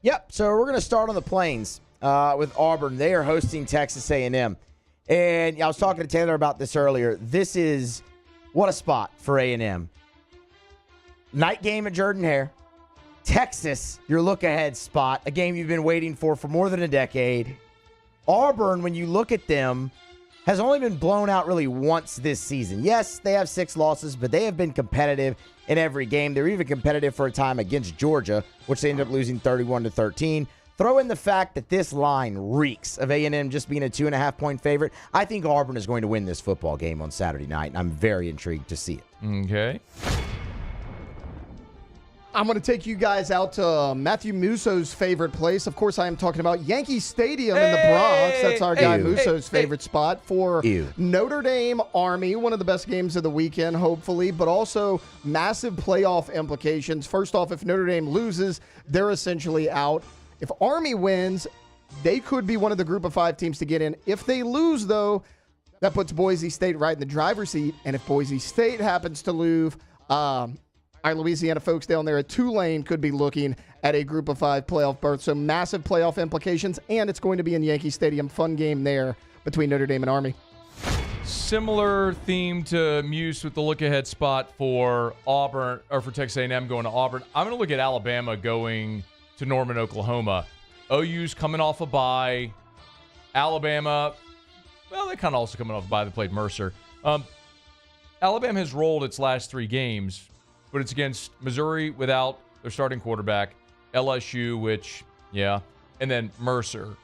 Yep, so we're going to start on the Plains with Auburn. They are hosting Texas A&M. And I was talking to Taylor about this earlier. This is, what a spot for A&M. Night game at Jordan-Hare. Texas, your look-ahead spot, a game you've been waiting for more than a decade. Auburn, when you look at them, has only been blown out really once this season. Yes, they have 6 losses, but they have been competitive in every game. They were even competitive for a time against Georgia, which they ended up losing 31-13. Throw in the fact that this line reeks of A&M just being a 2.5-point favorite. I think Auburn is going to win this football game on Saturday night, and I'm very intrigued to see it. Okay. I'm going to take you guys out to Matthew Musso's favorite place. Of course, I am talking about Yankee Stadium in the Bronx. That's our guy Musso's favorite spot for Notre Dame Army. One of the best games of the weekend, hopefully, but also massive playoff implications. First off, if Notre Dame loses, they're essentially out. If Army wins, they could be one of the group of 5 teams to get in. If they lose, though, that puts Boise State right in the driver's seat. And if Boise State happens to lose, our Louisiana folks down there at Tulane could be looking at a group of 5 playoff berth. So massive playoff implications, and it's going to be in Yankee Stadium. Fun game there between Notre Dame and Army. Similar theme to Muse with the look-ahead spot for Auburn, or for Texas A&M going to Auburn. I'm going to look at Alabama going to Norman, Oklahoma. OU's coming off a bye. Alabama, well, they're kind of also coming off a bye. They played Mercer. Alabama has rolled its last 3 games, but it's against Missouri without their starting quarterback, LSU, which, yeah, and then Mercer.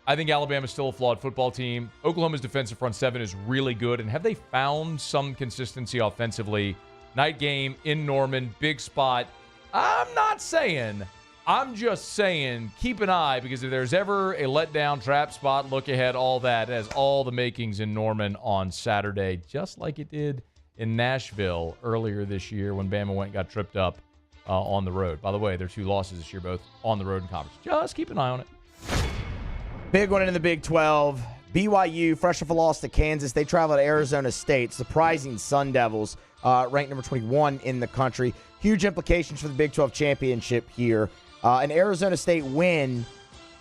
I think Alabama's still a flawed football team. Oklahoma's defensive front 7 is really good, and have they found some consistency offensively? Night game in Norman, big spot. I'm not saying. I'm just saying keep an eye, because if there's ever a letdown, trap spot, look ahead, all that, it has all the makings in Norman on Saturday, just like it did in Nashville earlier this year when Bama went and got tripped up on the road. By the way, their 2 losses this year, both on the road in conference. Just keep an eye on it. Big one in the Big 12. BYU, fresh off a loss to Kansas. They travel to Arizona State. Surprising Sun Devils, ranked number 21 in the country. Huge implications for the Big 12 championship here. An Arizona State win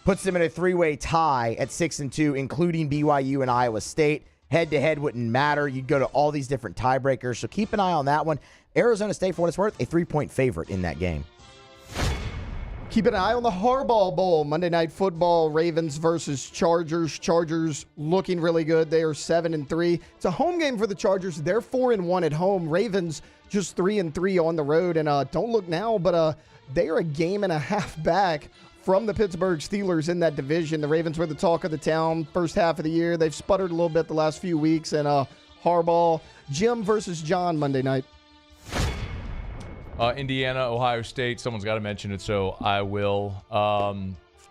puts them in a 3-way tie at 6-2, including BYU and Iowa State. Head-to-head wouldn't matter. You'd go to all these different tiebreakers. So keep an eye on that one. Arizona State, for what it's worth, a 3-point favorite in that game. Keep an eye on the Harbaugh Bowl. Monday Night Football, Ravens versus Chargers. Chargers looking really good. They are 7-3. It's a home game for the Chargers. They're 4-1 at home. Ravens just 3-3 on the road. And don't look now, but they are a game and a half back from the Pittsburgh Steelers in that division. The Ravens were the talk of the town first half of the year. They've sputtered a little bit the last few weeks. And Harbaugh, Jim versus John Monday night. Indiana, Ohio State. Someone's got to mention it, so I will.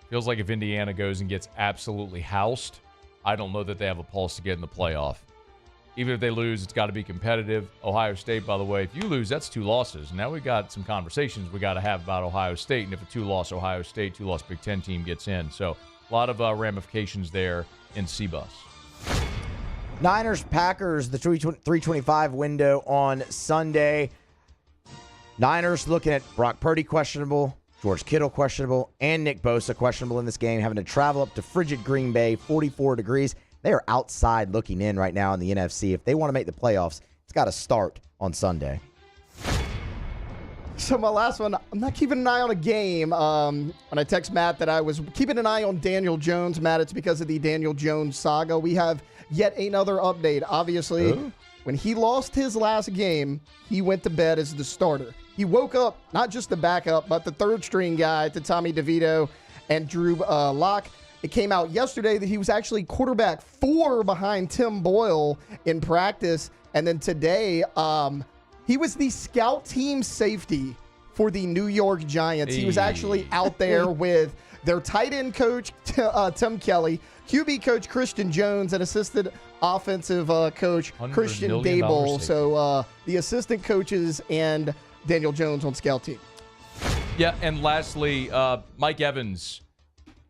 Feels like if Indiana goes and gets absolutely housed, I don't know that they have a pulse to get in the playoff. Even if they lose, it's got to be competitive. Ohio State, by the way, if you lose, that's 2 losses. Now we've got some conversations we got to have about Ohio State, and if a 2-loss Ohio State, 2-loss Big Ten team gets in. So a lot of ramifications there in CBUS. Niners, Packers, the 325 window on Sunday. Niners looking at Brock Purdy questionable, George Kittle questionable, and Nick Bosa questionable in this game, having to travel up to frigid Green Bay, 44 degrees. They are outside looking in right now in the NFC. If they want to make the playoffs, it's got to start on Sunday. So my last one, I'm not keeping an eye on a game. When I text Matt that I was keeping an eye on Daniel Jones, Matt, it's because of the Daniel Jones saga. We have yet another update. Obviously, when he lost his last game, he went to bed as the starter. He woke up, not just the backup, but the third-string guy to Tommy DeVito and Drew Lock. It came out yesterday that he was actually quarterback 4 behind Tim Boyle in practice. And then today, he was the scout team safety for the New York Giants. He was actually out there with their tight end coach, Tim Kelly, QB coach, Christian Jones, and assistant offensive coach, Christian Dable. So the assistant coaches and Daniel Jones on scout team. Yeah, and lastly, Mike Evans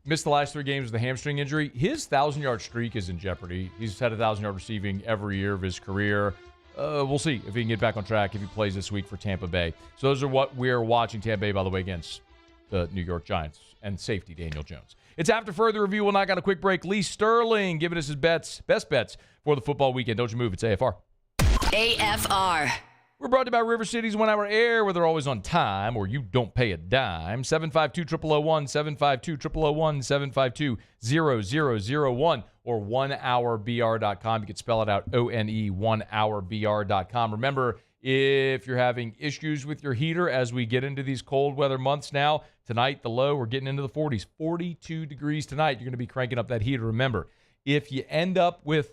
missed the last 3 games with a hamstring injury. His 1,000-yard streak is in jeopardy. He's had 1,000-yard receiving every year of his career. We'll see if he can get back on track if he plays this week for Tampa Bay. So those are what we're watching Tampa Bay, by the way, against the New York Giants and safety Daniel Jones. It's after further review. We'll knock out a quick break. Lee Sterling giving us his best bets for the football weekend. Don't you move. It's AFR. AFR. We're brought to you by River City's 1 Hour Air, where they're always on time or you don't pay a dime. 752-0001, 752-0001, 752-0001, or 1hourbr.com. You can spell it out, O-N-E, 1hourbr.com. Remember, if you're having issues with your heater as we get into these cold weather months now, tonight the low, we're getting into the 40s. 42 degrees tonight. You're going to be cranking up that heater. Remember, if you end up with,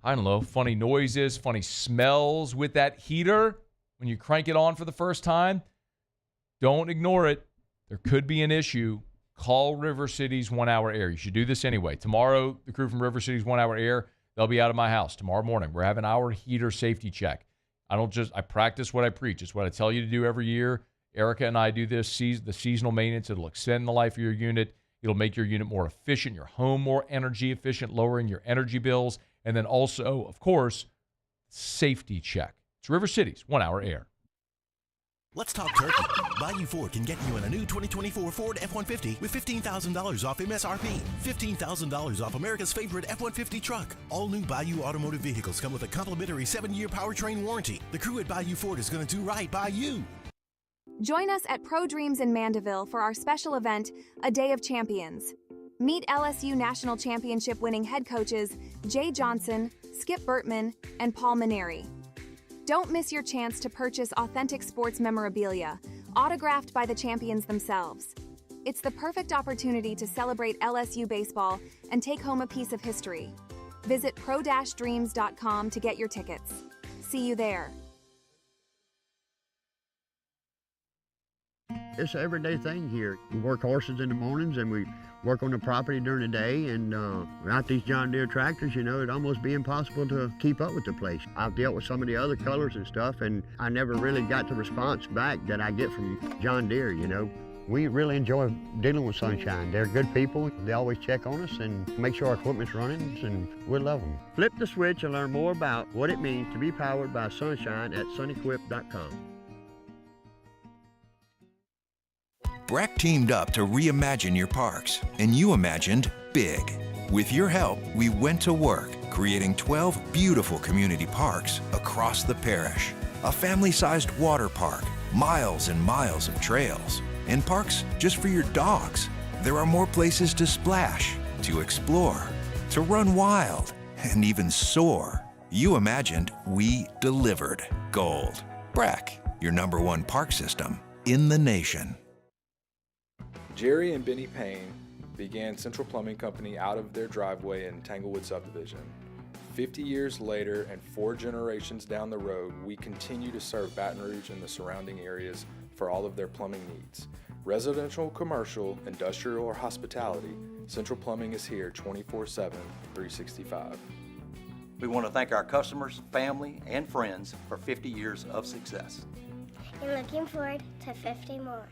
I don't know, funny noises, funny smells with that heater when you crank it on for the first time, don't ignore it. There could be an issue. Call River City's 1 Hour Air. You should do this anyway. Tomorrow, the crew from River City's 1 Hour Air, they'll be out of my house tomorrow morning. We're having our heater safety check. I practice what I preach. It's what I tell you to do every year. Erica and I do this, the seasonal maintenance. It'll extend the life of your unit. It'll make your unit more efficient, your home more energy efficient, lowering your energy bills. And then also, of course, safety check. It's River City's 1 Hour Air. Let's talk turkey. Bayou Ford can get you in a new 2024 Ford F-150 with $15,000 off MSRP. $15,000 off America's favorite F-150 truck. All new Bayou automotive vehicles come with a complimentary 7-year powertrain warranty. The crew at Bayou Ford is going to do right by you. Join us at Pro Dreams in Mandeville for our special event, A Day of Champions. Meet LSU National Championship winning head coaches Jay Johnson, Skip Bertman, and Paul Maneri. Don't miss your chance to purchase authentic sports memorabilia, autographed by the champions themselves. It's the perfect opportunity to celebrate LSU baseball and take home a piece of history. Visit pro-dreams.com to get your tickets. See you there. It's an everyday thing here. We work horses in the mornings and we work on the property during the day, and without these John Deere tractors, it'd almost be impossible to keep up with the place. I've dealt with some of the other colors and stuff, and I never really got the response back that I get from John Deere, We really enjoy dealing with Sunshine. They're good people. They always check on us and make sure our equipment's running, and we love them. Flip the switch and learn more about what it means to be powered by Sunshine at sunequip.com. Breck teamed up to reimagine your parks, and you imagined big. With your help, we went to work, creating 12 beautiful community parks across the parish. A family-sized water park, miles and miles of trails, and parks just for your dogs. There are more places to splash, to explore, to run wild, and even soar. You imagined, we delivered. Gold. Breck, your #1 park system in the nation. Jerry and Benny Payne began Central Plumbing Company out of their driveway in Tanglewood Subdivision. 50 years later and 4 generations down the road, we continue to serve Baton Rouge and the surrounding areas for all of their plumbing needs. Residential, commercial, industrial, or hospitality, Central Plumbing is here 24/7, 365. We want to thank our customers, family, and friends for 50 years of success. And looking forward to 50 more.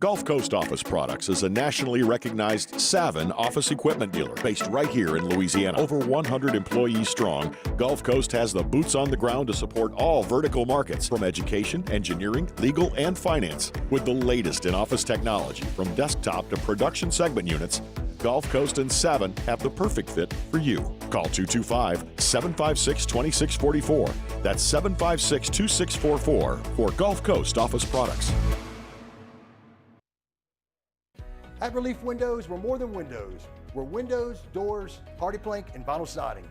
Gulf Coast Office Products is a nationally recognized Savin office equipment dealer based right here in Louisiana. Over 100 employees strong, Gulf Coast has the boots on the ground to support all vertical markets, from education, engineering, legal, and finance. With the latest in office technology, from desktop to production segment units, Gulf Coast and Savin have the perfect fit for you. Call 225-756-2644. That's 756-2644 for Gulf Coast Office Products. At Relief Windows, we're more than windows. We're windows, doors, party plank, and vinyl siding.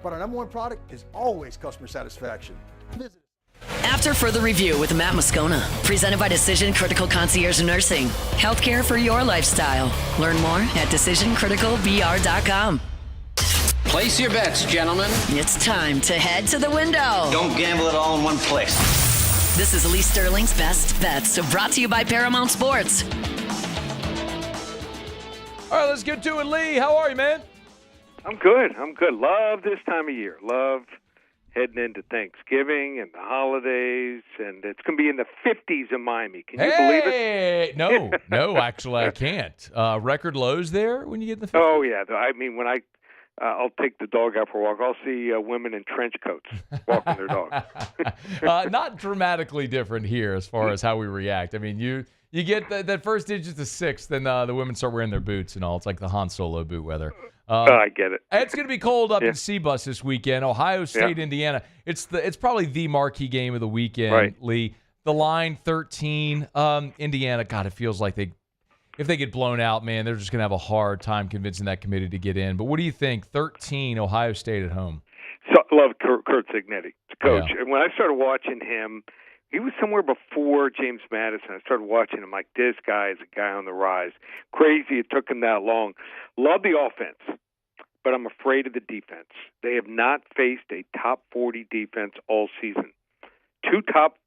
But our number one product is always customer satisfaction. Visit. After further review with Matt Moscona, presented by Decision Critical Concierge Nursing. Healthcare for your lifestyle. Learn more at DecisionCriticalBR.com. Place your bets, gentlemen. It's time to head to the window. Don't gamble it all in one place. This is Lee Sterling's Best Bets, brought to you by Paramount Sports. All right, let's get to it, Lee. How are you, man? I'm good. Love this time of year. Love heading into Thanksgiving and the holidays, and it's going to be in the 50s in Miami. Can you believe it? No, actually, I can't. Record lows there when you get in the 50s? Oh, yeah. I mean, when I'll take the dog out for a walk, I'll see women in trench coats walking their dog. Not dramatically different here as far as how we react. I mean, you get that first digit to 6, then the women start wearing their boots and all. It's like the Han Solo boot weather. I get it. It's going to be cold up in Seabus this weekend. Ohio State, Indiana. It's probably the marquee game of the weekend, right. Lee. The line 13. Indiana, God, it feels like if they get blown out, man, they're just going to have a hard time convincing that committee to get in. But what do you think? 13, Ohio State at home. So, I love Kurt Cignetti, coach. Yeah. And when I started watching him, he was somewhere before James Madison. I started watching him like, this guy is a guy on the rise. Crazy it took him that long. Love the offense, but I'm afraid of the defense. They have not faced a top 40 defense all season. 2 top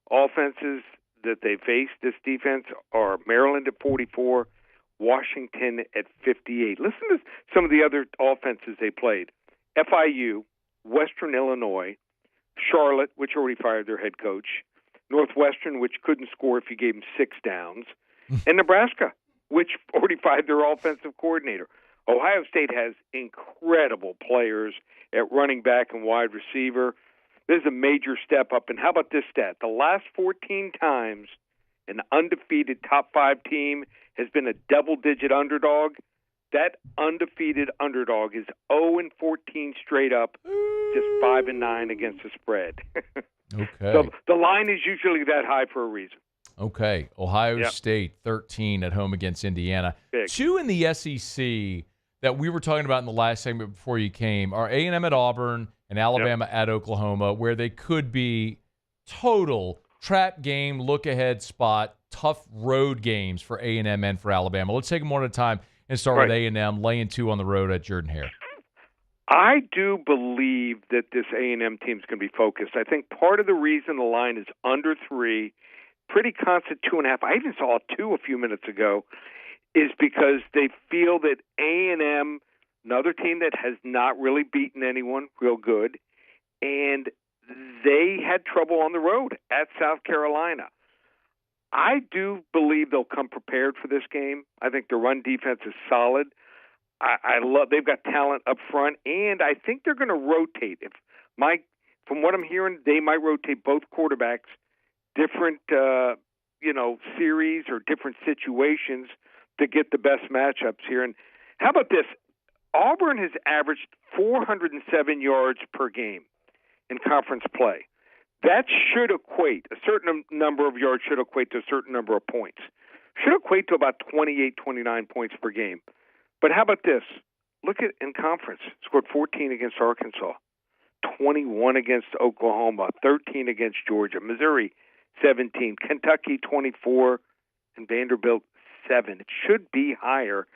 offenses that they faced this defense are Maryland at 44, Washington at 58. Listen to some of the other offenses they played. FIU, Western Illinois, Charlotte, which already fired their head coach, Northwestern, which couldn't score if you gave them 6 downs, and Nebraska, which already fired their offensive coordinator. Ohio State has incredible players at running back and wide receiver. This is a major step up. And how about this stat? The last 14 times an undefeated top 5 team has been a double-digit underdog, that undefeated underdog is 0-14 straight up, just 5-9 against the spread. Okay. So the line is usually that high for a reason. Okay. Ohio State, 13 at home against Indiana. Big. 2 in the SEC that we were talking about in the last segment before you came are A&M at Auburn and Alabama at Oklahoma, where they could be total trap game, look-ahead spot, tough road games for A&M and for Alabama. Let's take them one at a time and start with A&M, laying 2 on the road at Jordan-Hare. I do believe that this A&M team is going to be focused. I think part of the reason the line is under 3, pretty constant 2.5, I even saw a 2 a few minutes ago, is because they feel that A&M, another team that has not really beaten anyone real good, and they had trouble on the road at South Carolina. I do believe they'll come prepared for this game. I think the run defense is solid. I love they've got talent up front, and I think they're going to rotate. From what I'm hearing, they might rotate both quarterbacks, different series or different situations to get the best matchups here. And how about this? Auburn has averaged 407 yards per game in conference play. That should equate, a certain number of yards should equate to a certain number of points. Should equate to about 28, 29 points per game. But how about this? Look at in conference. Scored 14 against Arkansas, 21 against Oklahoma, 13 against Georgia, Missouri 17, Kentucky 24, and Vanderbilt 7. It should be higher.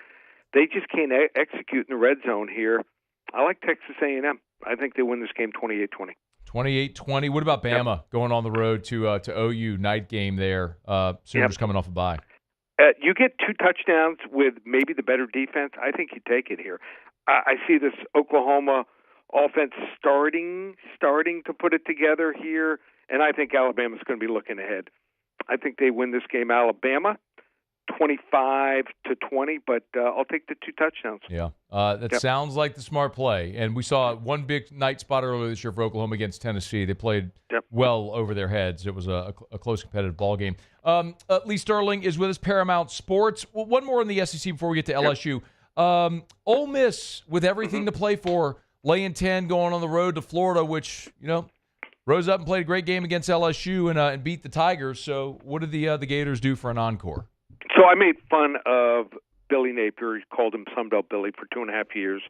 They just can't execute in the red zone here. I like Texas A&M. I think they win this game 28-20. 28-20. What about Bama going on the road to OU, night game there? Sooners coming off a bye. You get 2 touchdowns with maybe the better defense. I think you take it here. I see this Oklahoma offense starting to put it together here, and I think Alabama's going to be looking ahead. I think they win this game. Alabama 25-20, but I'll take the 2 touchdowns. Yeah, that sounds like the smart play. And we saw one big night spot earlier this year for Oklahoma against Tennessee. They played well over their heads. It was a close competitive ball game. Lee Sterling is with us, Paramount Sports. Well, one more in the SEC before we get to LSU. Ole Miss, with everything to play for, laying 10, going on the road to Florida, which, rose up and played a great game against LSU and beat the Tigers. So what did the Gators do for an encore? So I made fun of Billy Napier. He called him Sunbelt Billy for 2.5 years,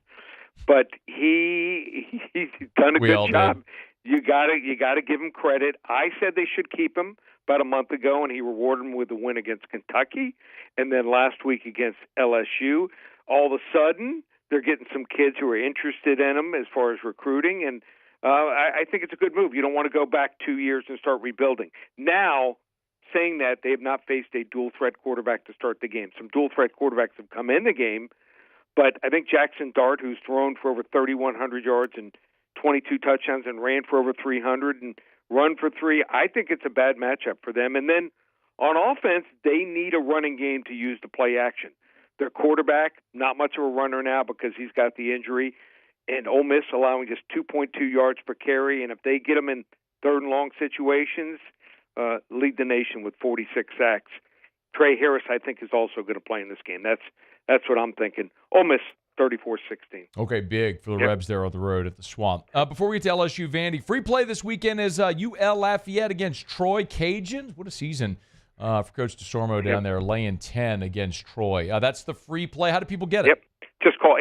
but he's done a good job. You gotta give him credit. I said they should keep him about a month ago, and he rewarded him with a win against Kentucky, and then last week against LSU. All of a sudden, they're getting some kids who are interested in him as far as recruiting, and I think it's a good move. You don't want to go back 2 years and start rebuilding. Now, saying that, they have not faced a dual-threat quarterback to start the game. Some dual-threat quarterbacks have come in the game, but I think Jackson Dart, who's thrown for over 3,100 yards and 22 touchdowns and ran for over 300 and run for 3, I think it's a bad matchup for them. And then on offense, they need a running game to use the play action. Their quarterback, not much of a runner now because he's got the injury, and Ole Miss allowing just 2.2 yards per carry. And if they get them in third and long situations, lead the nation with 46 sacks. Trey Harris, I think, is also going to play in this game. That's what I'm thinking. Ole Miss, 34-16. Okay, big for the Rebs there on the road at the Swamp. Before we get to LSU Vandy, free play this weekend is UL Lafayette against Troy Cajuns. What a season for Coach DeSormo down there, laying 10 against Troy. That's the free play. How do people get it? Yep. Just call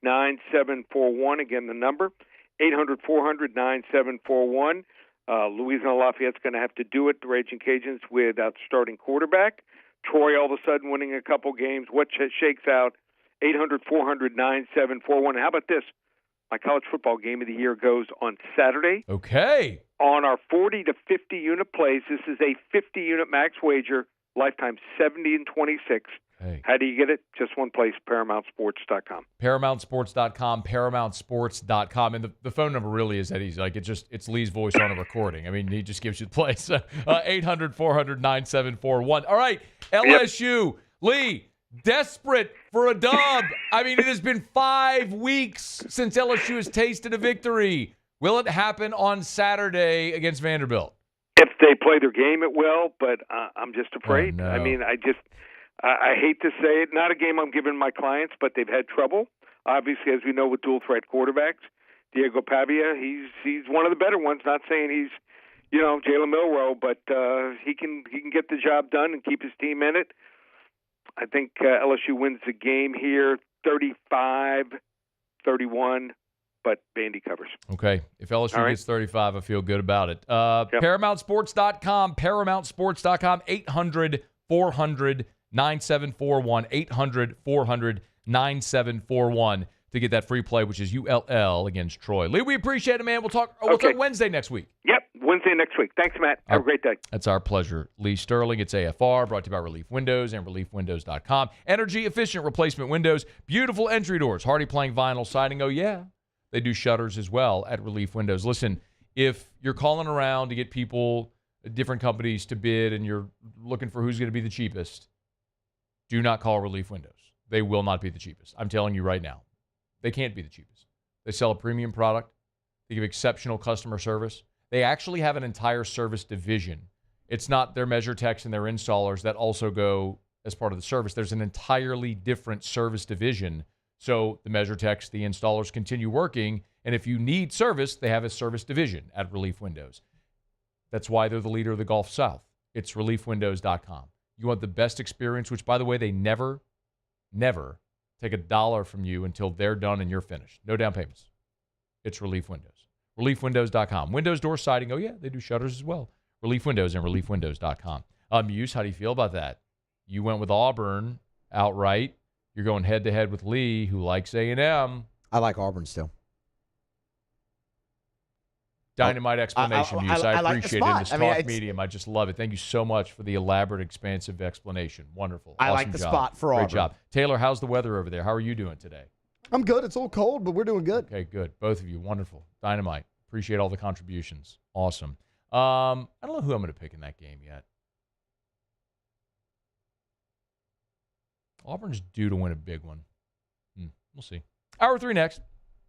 800-400-9741. Again, the number, 800-400-9741. Louisiana Lafayette's going to have to do it, the Raging Cajuns, without starting quarterback. Troy all of a sudden winning a couple games. What shakes out? 800-400-9741. How about this? My college football game of the year goes on Saturday. Okay. On our 40 to 50 unit plays, this is a 50 unit max wager, lifetime 70 and 26. Hey. How do you get it? Just one place, ParamountSports.com. ParamountSports.com, ParamountSports.com. And the phone number really is that easy. Like, it's Lee's voice on a recording. I mean, he just gives you the place. 800-400-9741. All right, LSU. Yep. Lee, desperate for a dub. I mean, it has been 5 weeks since LSU has tasted a victory. Will it happen on Saturday against Vanderbilt? If they play their game, it will, but I'm just afraid. Oh, no. I mean, I hate to say it. Not a game I'm giving my clients, but they've had trouble. Obviously, as we know, with dual-threat quarterbacks. Diego Pavia, he's one of the better ones. Not saying he's, Jalen Milroe, but he can get the job done and keep his team in it. I think LSU wins the game here 35-31, but Vandy covers. Okay. If LSU gets 35, I feel good about it. ParamountSports.com, ParamountSports.com, 800-400-9741, 800-400-9741 to get that free play, which is ULL against Troy. Lee, we appreciate it, man. We'll talk Wednesday next week. Yep, Wednesday next week. Thanks, Matt. Have a great day. That's our pleasure. Lee Sterling, it's AFR, brought to you by Relief Windows and ReliefWindows.com. Energy-efficient replacement windows, beautiful entry doors, hardy plank vinyl siding. Oh, yeah. They do shutters as well at Relief Windows. Listen, if you're calling around to get people, different companies to bid, and you're looking for who's going to be the cheapest, do not call Relief Windows. They will not be the cheapest. I'm telling you right now. They can't be the cheapest. They sell a premium product. They give exceptional customer service. They actually have an entire service division. It's not their measure techs and their installers that also go as part of the service. There's an entirely different service division. So the measure techs, the installers continue working. And if you need service, they have a service division at Relief Windows. That's why they're the leader of the Gulf South. It's ReliefWindows.com. You want the best experience, which, by the way, they never take $1 from you until they're done and you're finished. No down payments. It's Relief Windows. ReliefWindows.com. Windows, door siding. Oh, yeah, they do shutters as well. Relief Windows and ReliefWindows.com. Muse, how do you feel about that? You went with Auburn outright. You're going head-to-head with Lee, who likes A&M. I like Auburn still. Dynamite explanation, Muse. I like appreciate it in this talk medium. I just love it. Thank you so much for the elaborate, expansive explanation. Wonderful. I awesome like the job. spot for Auburn. Great job. Taylor, how's the weather over there? How are you doing today? I'm good. It's a little cold, but we're doing good. Okay, good. Both of you. Wonderful. Dynamite. Appreciate all the contributions. Awesome. I don't know who I'm going to pick in that game yet. Auburn's due to win a big one. We'll see. Hour 3 next.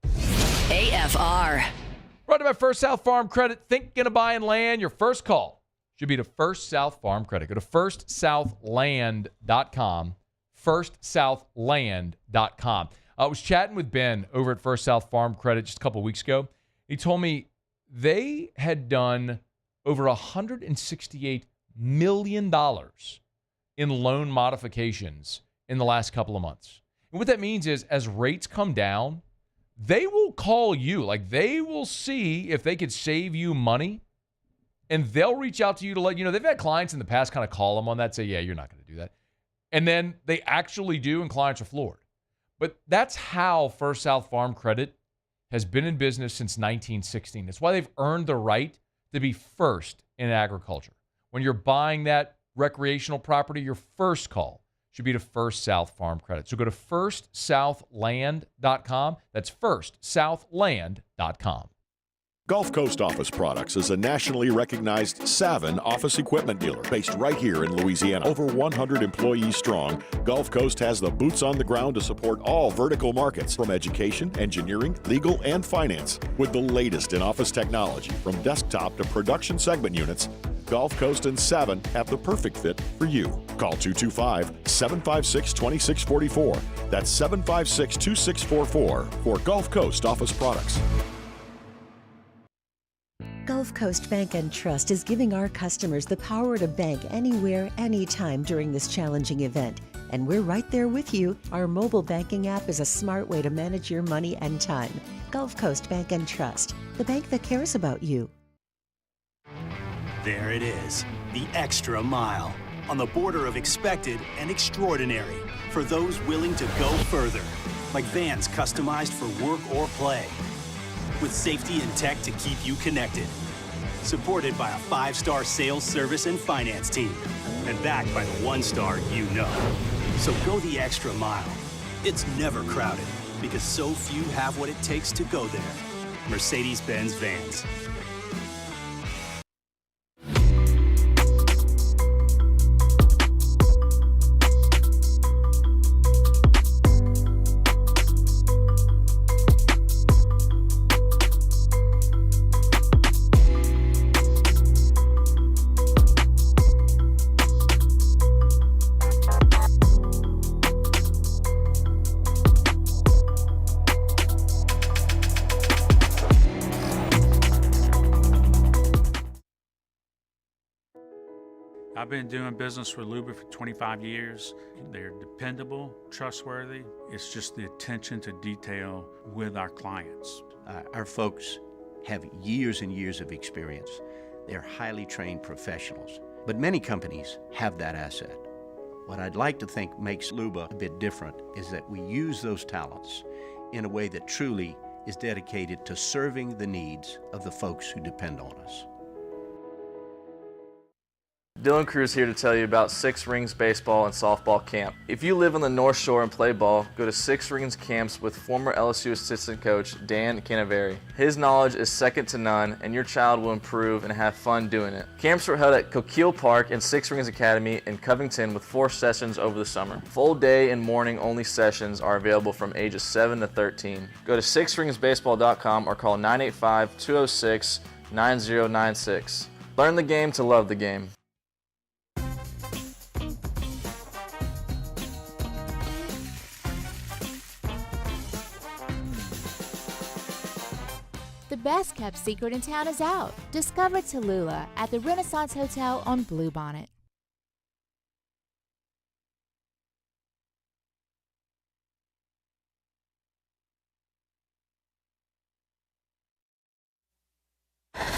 AFR. Brought to you by First South Farm Credit. Thinking of buying land? Your first call should be to First South Farm Credit. Go to firstsouthland.com. firstsouthland.com. I was chatting with Ben over at First South Farm Credit just a couple weeks ago. He told me they had done over $168 million in loan modifications in the last couple of months. And what that means is as rates come down, they will call you. Like, they will see if they could save you money, and they'll reach out to you to let you know. They've had clients in the past kind of call them on that, say, yeah, you're not going to do that. And then they actually do, and clients are floored. But that's how First South Farm Credit has been in business since 1916. That's why they've earned the right to be first in agriculture. When you're buying that recreational property, your first call should be to First South Farm Credit. So go to firstsouthland.com. That's firstsouthland.com. Gulf Coast Office Products is a nationally recognized Savin office equipment dealer based right here in Louisiana. Over 100 employees strong, Gulf Coast has the boots on the ground to support all vertical markets, from education, engineering, legal, and finance. With the latest in office technology, from desktop to production segment units, Gulf Coast and Savin have the perfect fit for you. Call 225-756-2644. That's 756-2644 for Gulf Coast Office Products. Gulf Coast Bank and Trust is giving our customers the power to bank anywhere, anytime during this challenging event. And we're right there with you. Our mobile banking app is a smart way to manage your money and time. Gulf Coast Bank and Trust, the bank that cares about you. There it is, the extra mile, on the border of expected and extraordinary, for those willing to go further, like vans customized for work or play, with safety and tech to keep you connected. Supported by a 5-star sales, service, and finance team, and backed by the 1-star you know. So go the extra mile. It's never crowded, because so few have what it takes to go there. Mercedes-Benz Vans. I've been doing business with Luba for 25 years. They're dependable, trustworthy. It's just the attention to detail with our clients. Our folks have years and years of experience. They're highly trained professionals, but many companies have that asset. What I'd like to think makes Luba a bit different is that we use those talents in a way that truly is dedicated to serving the needs of the folks who depend on us. Dylan Cruz here to tell you about Six Rings Baseball and Softball Camp. If you live on the North Shore and play ball, go to Six Rings Camps with former LSU assistant coach Dan Canaveri. His knowledge is second to none, and your child will improve and have fun doing it. Camps were held at Coquille Park and Six Rings Academy in Covington with 4 sessions over the summer. Full day and morning only sessions are available from ages 7 to 13. Go to sixringsbaseball.com or call 985-206-9096. Learn the game to love the game. The best-kept secret in town is out. Discover Tallulah at the Renaissance Hotel on Bluebonnet.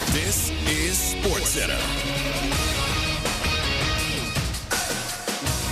This is SportsCenter.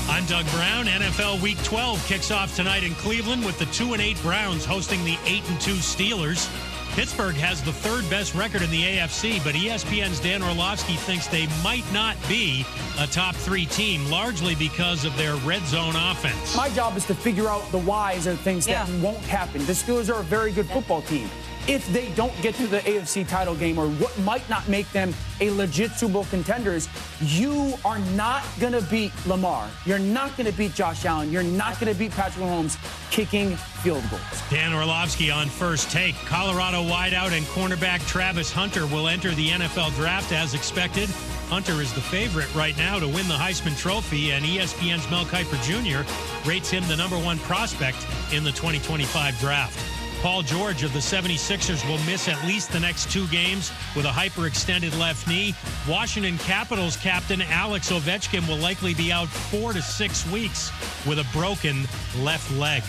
I'm Doug Brown. NFL Week 12 kicks off tonight in Cleveland with the 2-8 Browns hosting the 8-2 Steelers. Pittsburgh has the 3rd best record in the AFC, but ESPN's Dan Orlovsky thinks they might not be a top 3 team, largely because of their red zone offense. My job is to figure out the whys and things that won't happen. The Steelers are a very good football team. if they don't get to the AFC title game, or what might not make them a legit Super Bowl contenders, you are not going to beat Lamar. You're not going to beat Josh Allen. You're not going to beat Patrick Mahomes kicking field goals. Dan Orlovsky on First Take. Colorado wideout and cornerback Travis Hunter will enter the NFL draft as expected. Hunter is the favorite right now to win the Heisman Trophy, and ESPN's Mel Kiper Jr. rates him the number 1 prospect in the 2025 draft. Paul George of the 76ers will miss at least the next 2 games with a hyperextended left knee. Washington Capitals captain Alex Ovechkin will likely be out 4 to 6 weeks with a broken left leg.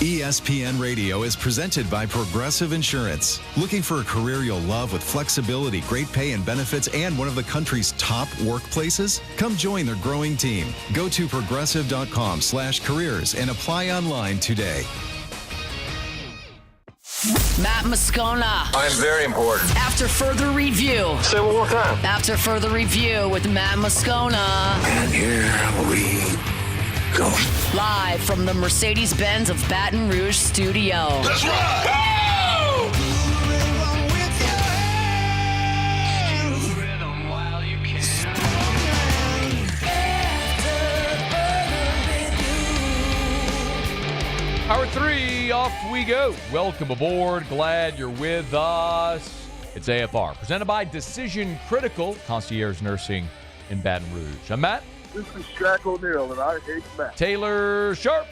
ESPN Radio is presented by Progressive Insurance. Looking for a career you'll love with flexibility, great pay and benefits, and one of the country's top workplaces? Come join their growing team. Go to progressive.com/careers and apply online today. Matt Moscona. I'm very important. After further review. Say it one more time. After further review with Matt Moscona. And here we go. Live from the Mercedes-Benz of Baton Rouge studio. Let's ride! Go! Hour 3, off we go. Welcome aboard. Glad you're with us. It's AFR, presented by Decision Critical, concierge nursing in Baton Rouge. I'm Matt. This is Shaq O'Neal, and I hate Matt. Taylor Sharp.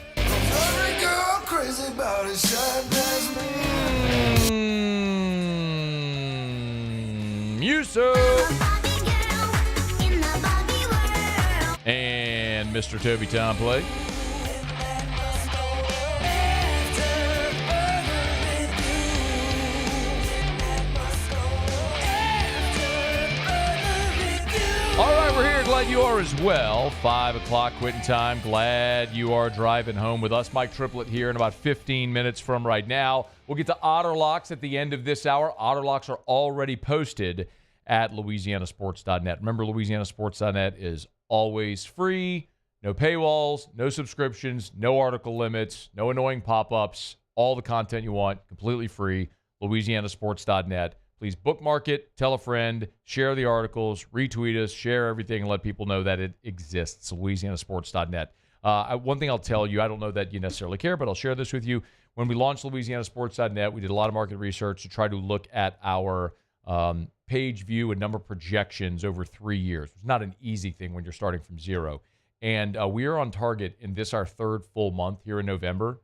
Muso. And Mr. Toby Tomplay. All right, we're here. Glad you are as well. 5 o'clock quitting time. Glad you are driving home with us. Mike Triplet here in about 15 minutes from right now. We'll get to Otter Locks at the end of this hour. Otter Locks are already posted at LouisianaSports.net. Remember, LouisianaSports.net is always free. No paywalls, no subscriptions, no article limits, no annoying pop-ups. All the content you want, completely free. LouisianaSports.net. Please bookmark it, tell a friend, share the articles, retweet us, share everything, and let people know that it exists. LouisianaSports.net. One thing I'll tell you, I don't know that you necessarily care, but I'll share this with you. When we launched LouisianaSports.net, we did a lot of market research to try to look at our page view and number projections over 3 years. It's not an easy thing when you're starting from zero. And we are on target in this, our 3rd full month here in November,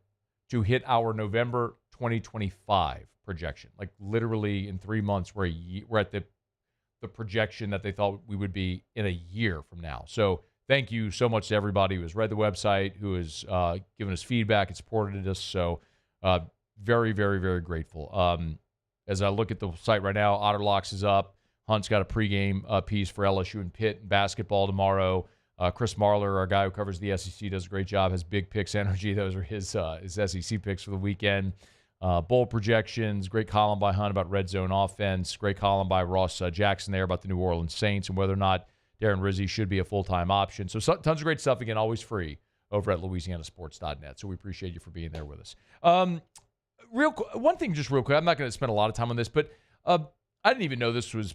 to hit our November 2025 projection. Like literally in 3 months, we're at the projection that they thought we would be in a year from now. So thank you so much to everybody who has read the website, who has given us feedback and supported us. So very, very, very grateful. As I look at the site right now, Otter Locks is up. Hunt's got a pregame piece for LSU and Pitt in basketball tomorrow. Chris Marler, our guy who covers the SEC, does a great job. Has Big Picks Energy. Those are his SEC picks for the weekend. Bowl projections, great column by Hunt about red zone offense, great column by Ross Jackson there about the New Orleans Saints and whether or not Darren Rizzi should be a full-time option. So tons of great stuff, again, always free over at LouisianaSports.net. So we appreciate you for being there with us. One thing just real quick, I'm not going to spend a lot of time on this, but I didn't even know this was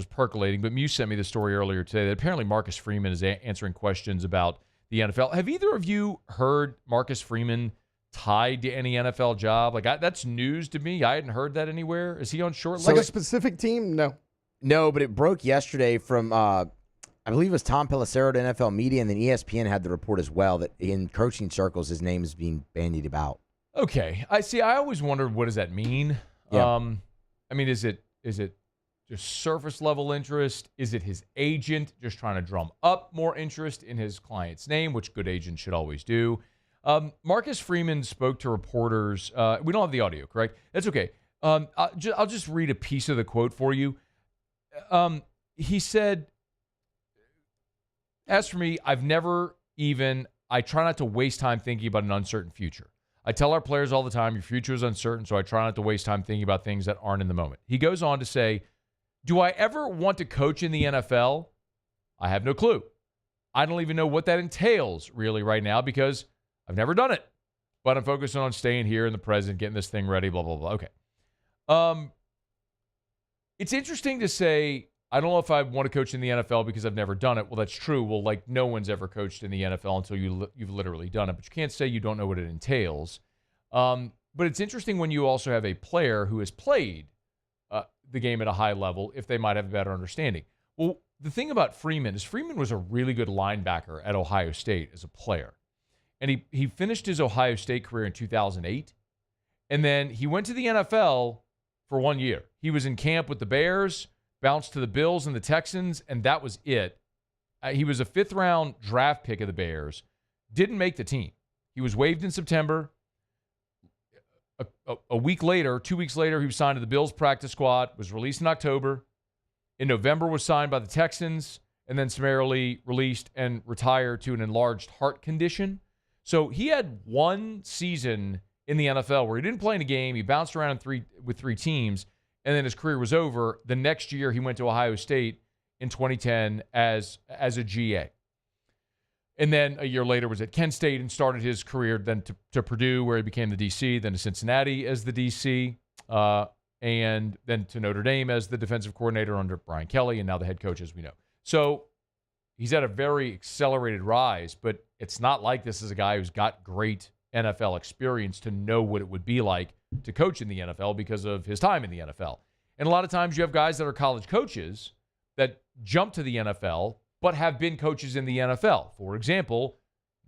percolating, but Muse sent me the story earlier today that apparently Marcus Freeman is answering questions about the NFL. Have either of you heard Marcus Freeman tied to any NFL job? Like that's news to me. I hadn't heard that anywhere. Is he on short list? Like a specific team? No, but it broke yesterday from I believe it was Tom Pelissero to NFL Media, and then ESPN had the report as well that in coaching circles his name is being bandied about. Okay, I see. I always wondered, what does that mean? Yeah. I mean, is it just surface level interest? Is it his agent just trying to drum up more interest in his client's name, which good agents should always do? Marcus Freeman spoke to reporters. We don't have the audio, correct? That's okay. I'll just read a piece of the quote for you. He said, as for me, I try not to waste time thinking about an uncertain future. I tell our players all the time, your future is uncertain, so I try not to waste time thinking about things that aren't in the moment. He goes on to say, do I ever want to coach in the NFL? I have no clue. I don't even know what that entails really right now because I've never done it. but I'm focusing on staying here in the present, getting this thing ready, blah, blah, blah. Okay. It's interesting to say, I don't know if I want to coach in the NFL because I've never done it. Well, that's true. Well, like no one's ever coached in the NFL until you've literally done it. But you can't say you don't know what it entails. But it's interesting when you also have a player who has played the game at a high level, if they might have a better understanding. Well, the thing about Freeman is Freeman was a really good linebacker at Ohio State as a player. And he finished his Ohio State career in 2008. And then he went to the NFL for 1 year. He was in camp with the Bears, bounced to the Bills and the Texans, and that was it. He was a 5th-round draft pick of the Bears. Didn't make the team. He was waived in September. A week later, 2 weeks later, he was signed to the Bills practice squad, was released in October. In November, was signed by the Texans, and then summarily released and retired to an enlarged heart condition. So he had one season in the NFL where he didn't play in a game. He bounced around with three teams, and then his career was over. The next year, he went to Ohio State in 2010 as a GA. And then a year later was at Kent State and started his career then to Purdue, where he became the DC, then to Cincinnati as the DC, and then to Notre Dame as the defensive coordinator under Brian Kelly, and now the head coach, as we know. So he's had a very accelerated rise, but it's not like this is a guy who's got great NFL experience to know what it would be like to coach in the NFL because of his time in the NFL. And a lot of times you have guys that are college coaches that jump to the NFL but have been coaches in the NFL. For example,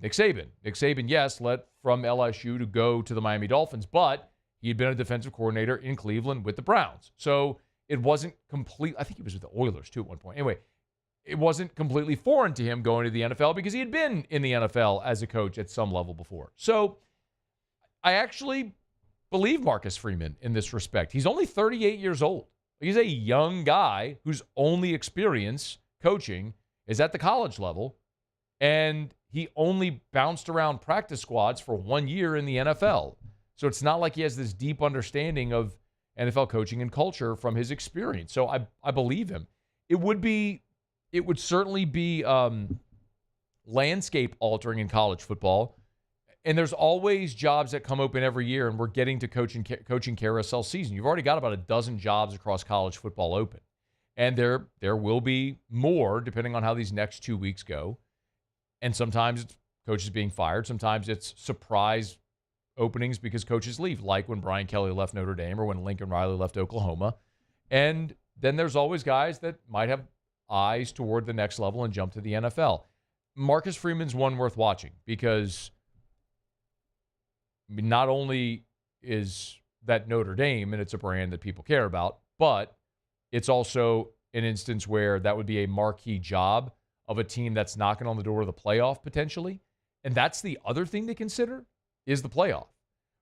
Nick Saban. Nick Saban, yes, left from LSU to go to the Miami Dolphins, but he had been a defensive coordinator in Cleveland with the Browns. So it wasn't complete. I think he was with the Oilers, too, at one point. Anyway, it wasn't completely foreign to him going to the NFL because he had been in the NFL as a coach at some level before. So I actually believe Marcus Freeman in this respect. He's only 38 years old. He's a young guy whose only experience coaching is at the college level, and he only bounced around practice squads for 1 year in the NFL. So it's not like he has this deep understanding of NFL coaching and culture from his experience. So I believe him. It would certainly be landscape altering in college football. And there's always jobs that come open every year, and we're getting to coaching carousel season. You've already got about a dozen jobs across college football open. And there will be more depending on how these next 2 weeks go. And sometimes it's coaches being fired. Sometimes it's surprise openings because coaches leave, like when Brian Kelly left Notre Dame or when Lincoln Riley left Oklahoma. And then there's always guys that might have eyes toward the next level and jump to the NFL. Marcus Freeman's one worth watching because not only is that Notre Dame and it's a brand that people care about, but it's also an instance where that would be a marquee job of a team that's knocking on the door of the playoff potentially. And that's the other thing to consider is the playoff.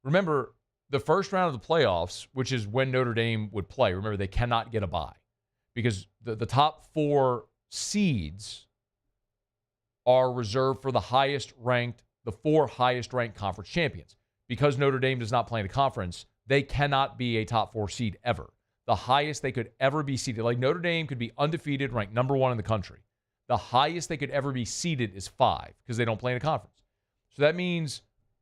Remember, the first round of the playoffs, which is when Notre Dame would play, remember, they cannot get a bye because the top 4 seeds are reserved for the 4 highest ranked conference champions. Because Notre Dame does not play in a conference, they cannot be a top 4 seed ever. The highest they could ever be seeded, like Notre Dame could be undefeated, ranked number 1 in the country. The highest they could ever be seeded is 5 because they don't play in a conference. So that means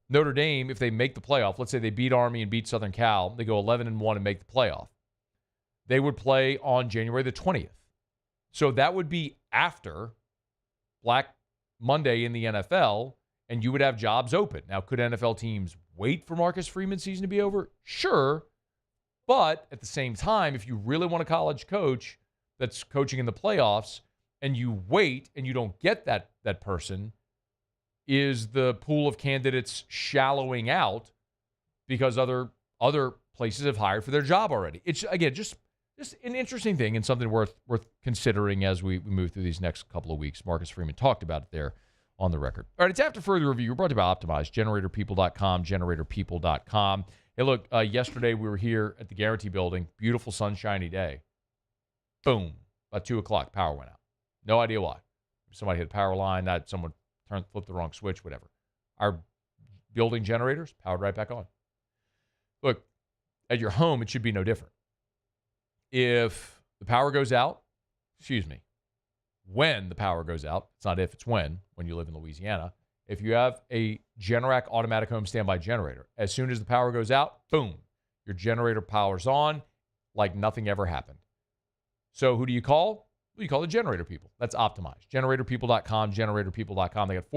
Notre Dame, if they make the playoff, let's say they beat Army and beat Southern Cal, they go 11-1 and make the playoff. They would play on January the 20th. So that would be after Black Monday in the NFL, and you would have jobs open. Now, could NFL teams wait for Marcus Freeman's season to be over? Sure. But at the same time, if you really want a college coach that's coaching in the playoffs and you wait and you don't get that person, is the pool of candidates shallowing out because other places have hired for their job already? It's, again, just an interesting thing and something worth considering as we move through these next couple of weeks. Marcus Freeman talked about it there on the record. All right, it's After Further Review. We're brought to you by Optimize, generatorpeople.com, generatorpeople.com. Hey, look, yesterday we were here at the Guarantee Building. Beautiful, sunshiny day. Boom. About 2 o'clock, power went out. No idea why. Somebody hit a power line, someone flipped the wrong switch, whatever. Our building generators powered right back on. Look, at your home, it should be no different. If the power goes out, when the power goes out, it's not if, it's when you live in Louisiana, If you have a Generac automatic home standby generator, as soon as the power goes out, boom, your generator powers on like nothing ever happened. So who do you call? Well, you call the generator people. That's optimized. Generatorpeople.com, generatorpeople.com. They got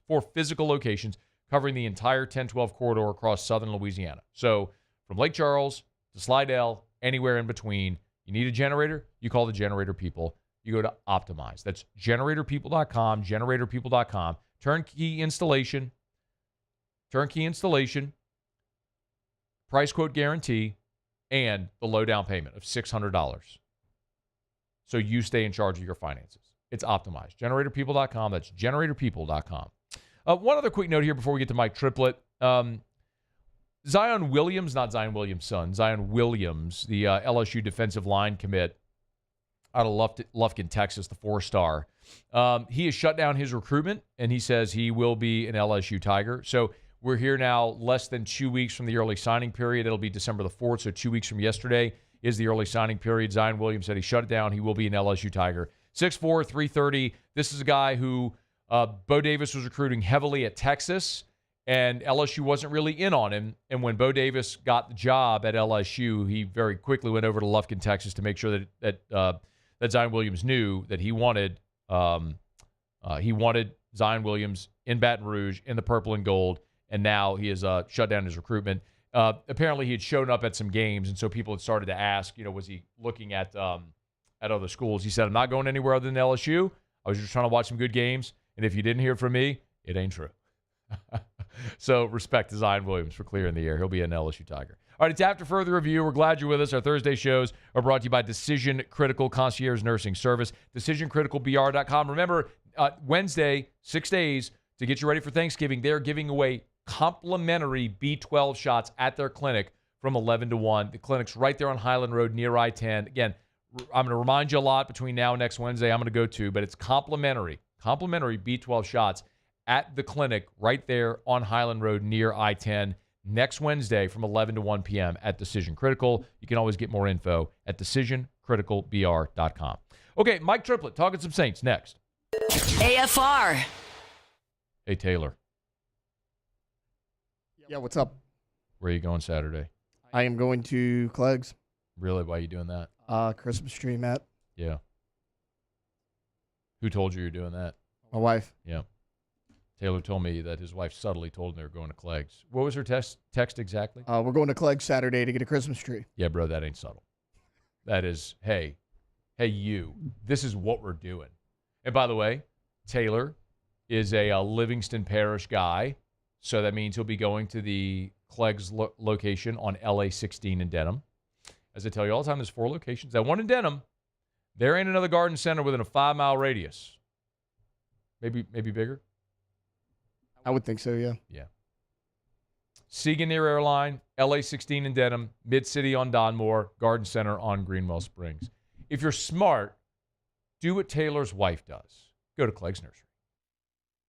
4 physical locations covering the entire 1012 corridor across southern Louisiana. So from Lake Charles to Slidell, anywhere in between, you need a generator, you call the generator people. You go to Optimize. That's generatorpeople.com, generatorpeople.com. Turnkey installation, price quote guarantee, and the low down payment of $600. So you stay in charge of your finances. It's Optimized. Generatorpeople.com. That's generatorpeople.com. One other quick note here before we get to Mike Triplet. Zion Williams, not Zion Williams' son, Zion Williams, the LSU defensive line commit out of Lufkin, Texas, the 4-star. He has shut down his recruitment, and he says he will be an LSU Tiger. So we're here now less than 2 weeks from the early signing period. It'll be December the 4th, so 2 weeks from yesterday is the early signing period. Zion Williams said he shut it down. He will be an LSU Tiger. 6'4", 330. This is a guy who Bo Davis was recruiting heavily at Texas, and LSU wasn't really in on him. And when Bo Davis got the job at LSU, he very quickly went over to Lufkin, Texas to make sure that Zion Williams knew that he wanted Zion Williams in Baton Rouge in the purple and gold, and now he has shut down his recruitment. Apparently, he had shown up at some games, and so people had started to ask, was he looking at other schools? He said, I'm not going anywhere other than LSU. I was just trying to watch some good games, and if you didn't hear from me, it ain't true. So respect to Zion Williams for clearing the air. He'll be an LSU Tiger. All right, it's After Further Review. We're glad you're with us. Our Thursday shows are brought to you by Decision Critical Concierge Nursing Service, DecisionCriticalBR.com. Remember, Wednesday, 6 days to get you ready for Thanksgiving, they're giving away complimentary B12 shots at their clinic from 11 to 1. The clinic's right there on Highland Road near I-10. Again, I'm going to remind you a lot between now and next Wednesday I'm going to go to, but it's complimentary B12 shots at the clinic right there on Highland Road near I-10 next Wednesday from 11 to 1 p.m. at Decision Critical. You can always get more info at DecisionCriticalBR.com. Okay, Mike Triplet, talking some Saints next. AFR. Hey, Taylor. Yeah, what's up? Where are you going Saturday? I am going to Clegg's. Really? Why are you doing that? Christmas tree, Matt. Yeah. Who told you you're doing that? My wife. Yeah. Taylor told me that his wife subtly told him they were going to Clegg's. What was her text exactly? We're going to Clegg's Saturday to get a Christmas tree. Yeah, bro, that ain't subtle. That is, hey, you, this is what we're doing. And by the way, Taylor is a Livingston Parish guy, so that means he'll be going to the Clegg's location on LA 16 in Denham. As I tell you all the time, there's 4 locations. That one in Denham, there ain't another garden center within a 5-mile radius. Maybe bigger. I would think so, yeah. Yeah. Seagoneer Airline, LA 16 in Denham, Mid-City on Donmore, Garden Center on Greenwell Springs. If you're smart, do what Taylor's wife does. Go to Clegg's Nursery.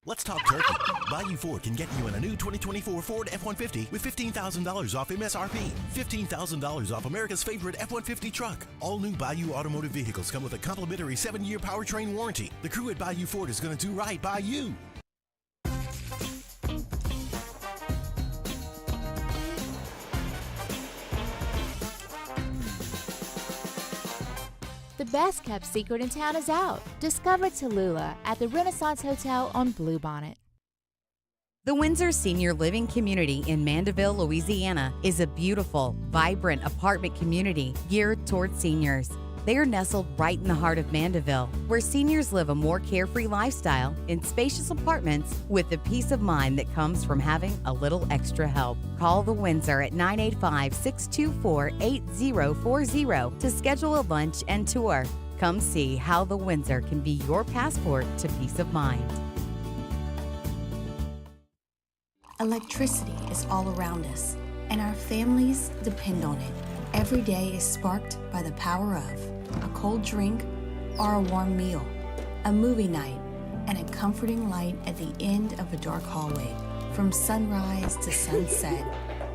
Let's talk turkey. Bayou Ford can get you in a new 2024 Ford F-150 with $15,000 off MSRP. $15,000 off America's favorite F-150 truck. All new Bayou automotive vehicles come with a complimentary 7-year powertrain warranty. The crew at Bayou Ford is going to do right by you. The best kept secret in town is out. Discover Tallulah at the Renaissance Hotel on Bluebonnet. The Windsor Senior Living Community in Mandeville, Louisiana is a beautiful, vibrant apartment community geared towards seniors. They are nestled right in the heart of Mandeville, where seniors live a more carefree lifestyle in spacious apartments with the peace of mind that comes from having a little extra help. Call the Windsor at 985-624-8040 to schedule a lunch and tour. Come see how the Windsor can be your passport to peace of mind. Electricity is all around us, and our families depend on it. Every day is sparked by the power of a cold drink or a warm meal, a movie night, and a comforting light at the end of a dark hallway. From sunrise to sunset,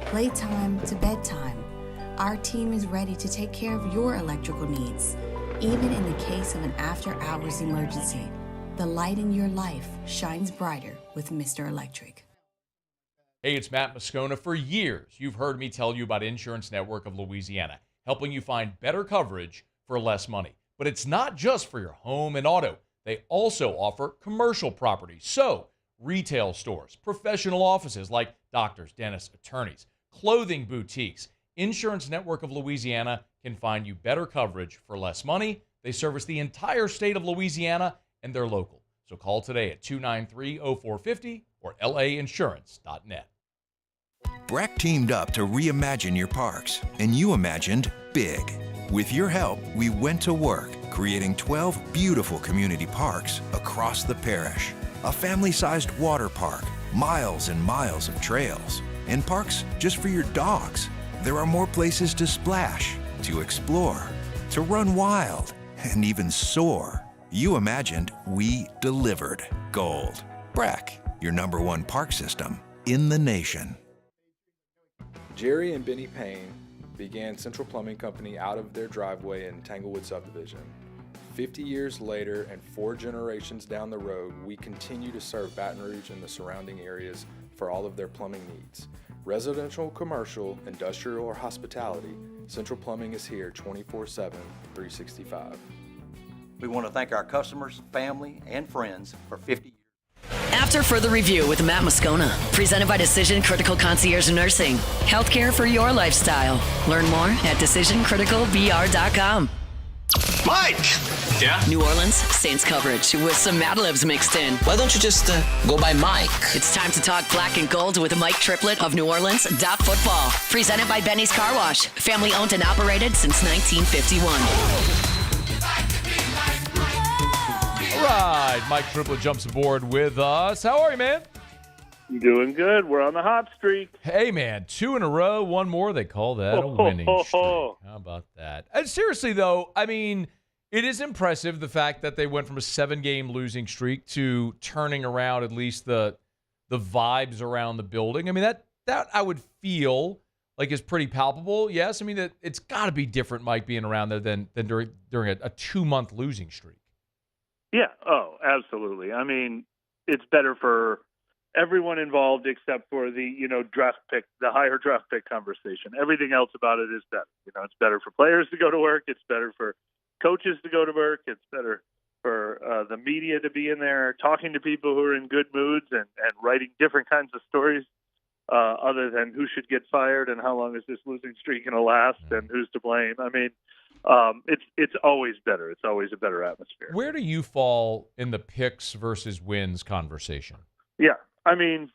playtime to bedtime, our team is ready to take care of your electrical needs, even in the case of an after-hours emergency. The light in your life shines brighter with Mr. Electric. Hey, it's Matt Moscona. For years, you've heard me tell you about Insurance Network of Louisiana, helping you find better coverage for less money. But it's not just for your home and auto. They also offer commercial property. So, retail stores, professional offices like doctors, dentists, attorneys, clothing boutiques. Insurance Network of Louisiana can find you better coverage for less money. They service the entire state of Louisiana, and they're local. So call today at 293-0450 or lainsurance.net. Breck teamed up to reimagine your parks, and you imagined big. With your help, we went to work, creating 12 beautiful community parks across the parish. A family-sized water park, miles and miles of trails, and parks just for your dogs. There are more places to splash, to explore, to run wild, and even soar. You imagined, we delivered. Gold. Breck, your #1 park system in the nation. Jerry and Benny Payne began Central Plumbing Company out of their driveway in Tanglewood subdivision. 50 years later and 4 generations down the road, we continue to serve Baton Rouge and the surrounding areas for all of their plumbing needs. Residential, commercial, industrial, or hospitality, Central Plumbing is here 24/7, 365. We want to thank our customers, family, and friends for 50 years. After further review with Matt Moscona, presented by Decision Critical Concierge Nursing. Healthcare for your lifestyle. Learn more at DecisionCriticalVR.com. Mike! Yeah? New Orleans Saints coverage with some Mad Libs mixed in. Why don't you just go by Mike? It's time to talk black and gold with Mike Triplet of New Orleans Football. Presented by Benny's Car Wash. Family owned and operated since 1951. All right, Mike Triplet jumps aboard with us. How are you, man? Doing good. We're on the hot streak. Hey, man, 2 in a row, 1 more. They call that a winning streak. How about that? And seriously, though, I mean, it is impressive the fact that they went from a 7-game losing streak to turning around at least the vibes around the building. I mean, that I would feel like is pretty palpable. Yes, I mean, it's got to be different, Mike, being around there than during a 2-month losing streak. Yeah. Oh, absolutely. I mean, it's better for everyone involved except for the, draft pick, the higher draft pick conversation. Everything else about it is better. It's better for players to go to work. It's better for coaches to go to work. It's better for the media to be in there talking to people who are in good moods and writing different kinds of stories other than who should get fired and how long is this losing streak going to last and who's to blame. I mean, it's always better. It's always a better atmosphere. Where do you fall in the picks versus wins conversation? Yeah. I mean,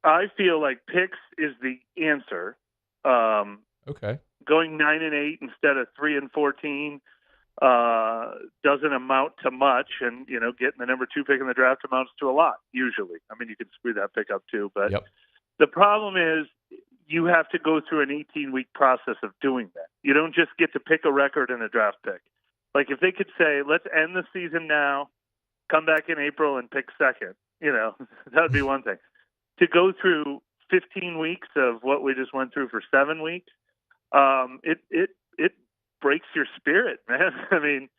I feel like picks is the answer. Okay. Going 9-8 instead of 3-14 doesn't amount to much, and getting the number 2 pick in the draft amounts to a lot usually. I mean, you can screw that pick up too, but the problem is you have to go through an 18-week process of doing that. You don't just get to pick a record in a draft pick. Like if they could say, let's end the season now, come back in April and pick second, that would be one thing. To go through 15 weeks of what we just went through for 7 weeks, it breaks your spirit, man. I mean,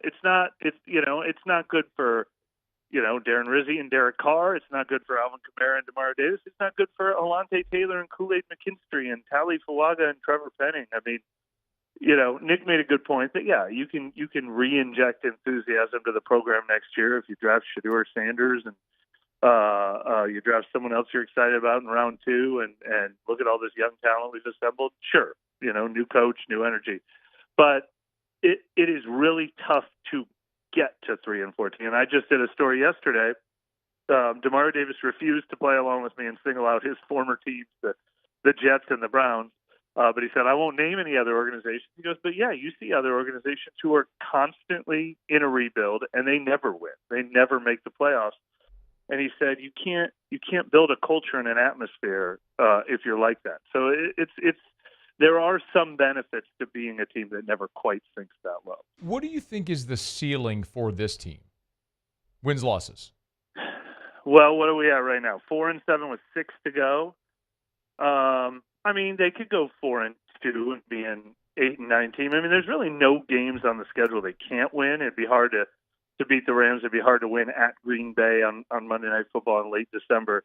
it's not good for, Darren Rizzi and Derek Carr. It's not good for Alvin Kamara and Demario Davis. It's not good for Alante Taylor and Kool-Aid McKinstry and Tali Fuaga and Trevor Penning. I mean, Nick made a good point that, you can re-inject enthusiasm to the program next year if you draft Shedeur Sanders and you draft someone else you're excited about in round 2 and look at all this young talent we've assembled. Sure, new coach, new energy. But it is really tough to get to 3-14. And I just did a story yesterday. Demario Davis refused to play along with me and single out his former teams, the Jets and the Browns. But he said, I won't name any other organizations. He goes, but yeah, you see other organizations who are constantly in a rebuild and they never win. They never make the playoffs. And he said, you can't build a culture and an atmosphere if you're like that. So there are some benefits to being a team that never quite sinks that low. What do you think is the ceiling for this team? Wins, losses. Well, what are we at right now? 4-7 with 6 to go. I mean, they could go 4-2 and be an 8-9 team. I mean, there's really no games on the schedule they can't win. It'd be hard to to beat the Rams. It'd be hard to win at Green Bay on Monday Night Football in late December.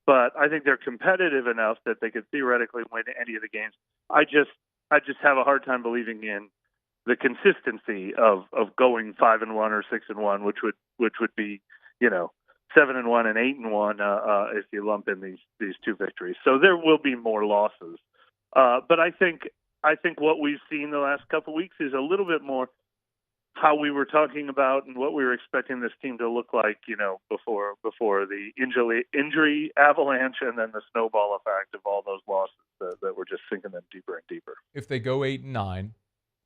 But I think they're competitive enough that they could theoretically win any of the games. I just have a hard time believing in the consistency of going 5-1 or 6-1, which would be 7-1 and 8-1 if you lump in these two victories. So there will be more losses. But I think what we've seen the last couple of weeks is a little bit more how we were talking about and what we were expecting this team to look like, before the injury avalanche and then the snowball effect of all those losses that were just sinking them deeper and deeper. If they go 8-9,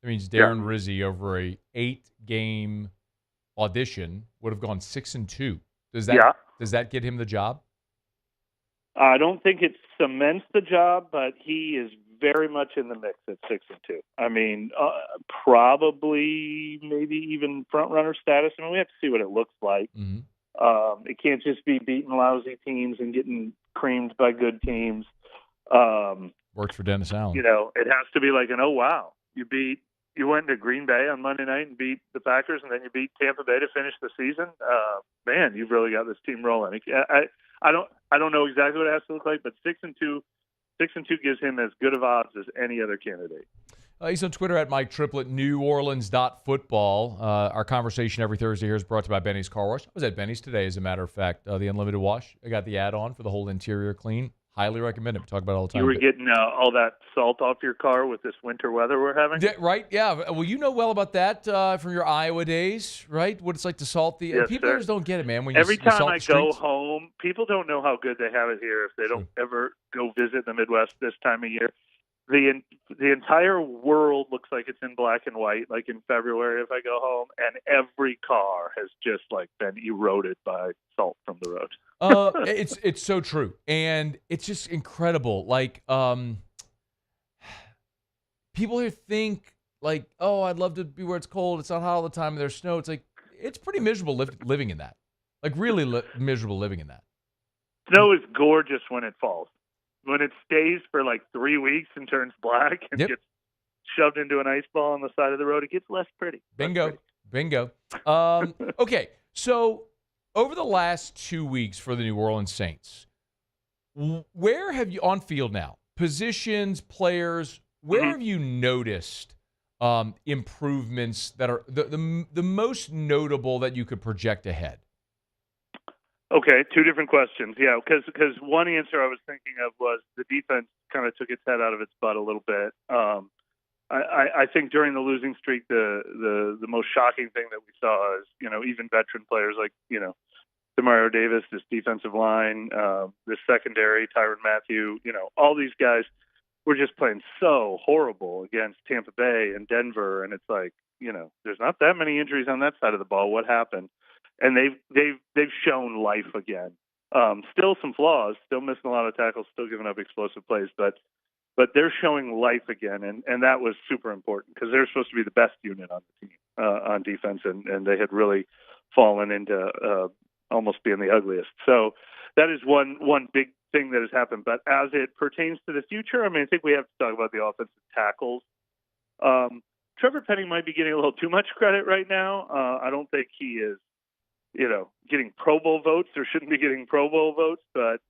that means Darren Rizzi over a 8-game audition would have gone 6-2. Does that get him the job? I don't think it cements the job, but he is very much in the mix at 6-2. I mean, probably maybe even front runner status. I mean, we have to see what it looks like. Mm-hmm. It can't just be beating lousy teams and getting creamed by good teams. Worked for Dennis Allen. It has to be like oh wow, you went to Green Bay on Monday night and beat the Packers, and then you beat Tampa Bay to finish the season. Man, you've really got this team rolling. I don't know exactly what it has to look like, but 6-2 gives him as good of odds as any other candidate. He's on Twitter at Mike Triplet, NewOrleans.football. Our conversation every Thursday here is brought to you by Benny's Car Wash. I was at Benny's today, as a matter of fact. The Unlimited Wash. I got the add-on for the whole interior clean. Highly recommend it. We talk about it all the time. You were getting all that salt off your car with this winter weather we're having? Yeah, right, yeah. Well, you know well about that from your Iowa days, right? What it's like to salt the yes, people just don't get it, man. When every you time salt I go home, people don't know how good they have it here if they don't ever go visit the Midwest this time of year. The entire world looks like it's in black and white, like in February if I go home, and every car has just been eroded by salt from the road. It's so true, and it's just incredible. People here think I'd love to be where it's cold. It's not hot all the time. There's snow. It's it's pretty miserable living in that. Really miserable living in that. Snow is gorgeous when it falls. When it stays for 3 weeks and turns black and gets shoved into an ice ball on the side of the road, it gets less pretty. Bingo. Okay, so over the last 2 weeks for the New Orleans Saints, where have you, on field now, positions, players, where have you noticed improvements that are the most notable that you could project ahead? Okay, two different questions. Yeah, because one answer I was thinking of was the defense kind of took its head out of its butt a little bit. I think during the losing streak, the most shocking thing that we saw is even veteran players like Demario Davis, this defensive line, this secondary, Tyrann Mathieu, all these guys were just playing so horrible against Tampa Bay and Denver, and it's there's not that many injuries on that side of the ball. What happened? And they've shown life again. Still some flaws, still missing a lot of tackles, still giving up explosive plays, but they're showing life again, and that was super important because they're supposed to be the best unit on the team on defense, and they had really fallen into almost being the ugliest. So that is one big thing that has happened. But as it pertains to the future, I think we have to talk about the offensive tackles. Trevor Penning might be getting a little too much credit right now. I don't think he is getting Pro Bowl votes or shouldn't be getting Pro Bowl votes, but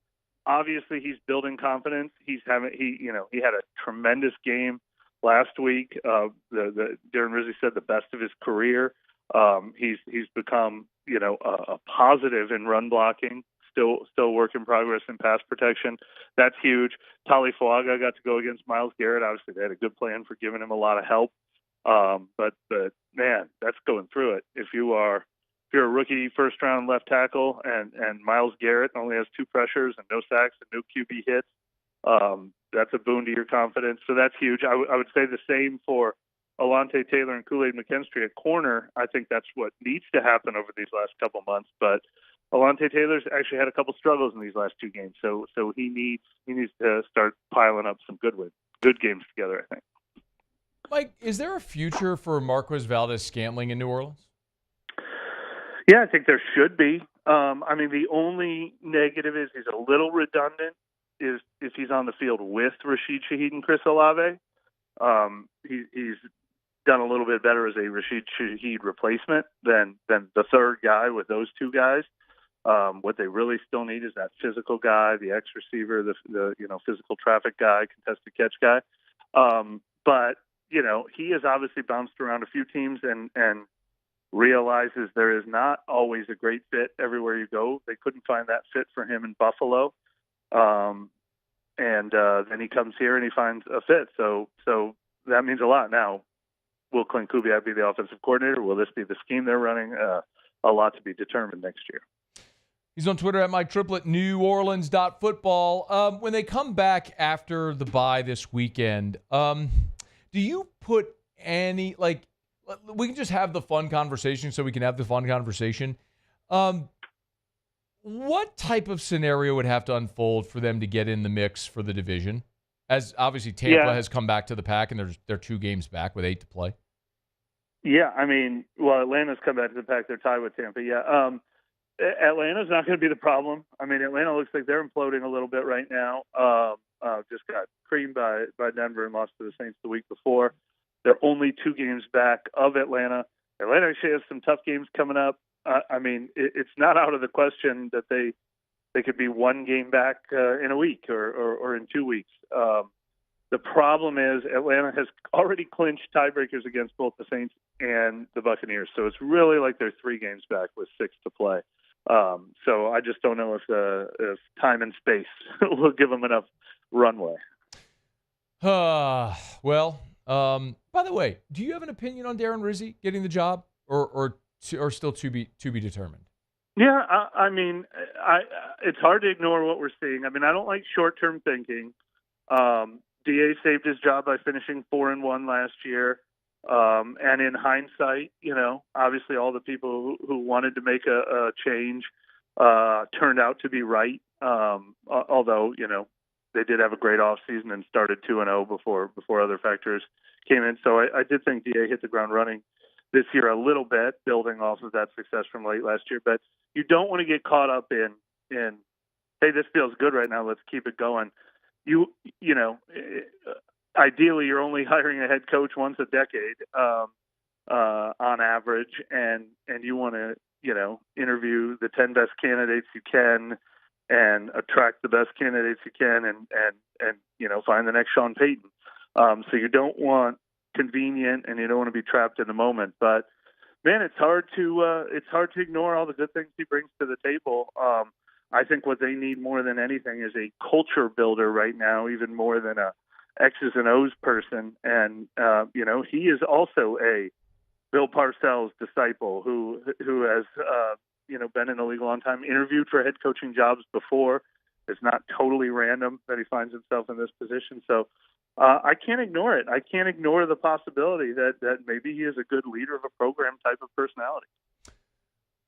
obviously he's building confidence. He had a tremendous game last week. Darren Rizzi said the best of his career. He's become a positive in run blocking. Still work in progress in pass protection. That's huge. Tali Fuaga got to go against Myles Garrett. Obviously they had a good plan for giving him a lot of help. But man, that's going through it. If you're a rookie first-round left tackle and Myles Garrett only has 2 pressures and no sacks and no QB hits, that's a boon to your confidence. So that's huge. I would say the same for Alontae Taylor and Kool-Aid McKinstry at corner. I think that's what needs to happen over these last couple months. But Alontae Taylor's actually had a couple struggles in these last 2 games, so he needs to start piling up some good games together, I think. Mike, is there a future for Marquez Valdes-Scantling in New Orleans? Yeah, I think there should be. The only negative is he's a little redundant is if he's on the field with Rashid Shaheed and Chris Olave. He's done a little bit better as a Rashid Shaheed replacement than the third guy with those two guys. What they really still need is that physical guy, the X receiver, the physical traffic guy, contested catch guy. But he has obviously bounced around a few teams and realizes there is not always a great fit everywhere you go. They couldn't find that fit for him in Buffalo. And then he comes here and he finds a fit. So that means a lot. Now, will Clint Kubiak be the offensive coordinator? Will this be the scheme they're running? A lot to be determined next year. He's on Twitter at MikeTriplet, NewOrleans.football. When they come back after the bye this weekend, do you put any, we can just have the fun conversation so we can have the fun conversation. What type of scenario would have to unfold for them to get in the mix for the division? As obviously Tampa has come back to the pack, and they're 2 games back with 8 to play. Yeah, Atlanta's come back to the pack. They're tied with Tampa. Yeah, Atlanta's not going to be the problem. Atlanta looks like they're imploding a little bit right now. Just got creamed by Denver and lost to the Saints the week before. They're only 2 games back of Atlanta. Atlanta actually has some tough games coming up. It's not out of the question that they could be 1 game back in a week or in 2 weeks. The problem is Atlanta has already clinched tiebreakers against both the Saints and the Buccaneers. So it's really like they're 3 games back with 6 to play. So I just don't know if time and space will give them enough runway. By the way, do you have an opinion on Darren Rizzi getting the job, or still to be determined? Yeah, it's hard to ignore what we're seeing. I don't like short-term thinking. DA saved his job by finishing 4-1 last year. And in hindsight, obviously all the people who wanted to make a change turned out to be right. Although, they did have a great offseason and started 2-0 before other factors came in. So I did think DA hit the ground running this year a little bit, building off of that success from late last year. But you don't want to get caught up in hey, this feels good right now, let's keep it going. Ideally, you're only hiring a head coach once a decade on average, and you want to, interview the 10 best candidates you can and attract the best candidates you can and find the next Sean Payton. So you don't want convenient and you don't want to be trapped in the moment. But, man, it's hard to ignore all the good things he brings to the table. I think what they need more than anything is a culture builder right now, even more than a X's and O's person. And, he is also a Bill Parcells disciple who has, been in the league a long time, interviewed for head coaching jobs before. It's not totally random that he finds himself in this position. So I can't ignore it. I can't ignore the possibility that maybe he is a good leader of a program type of personality.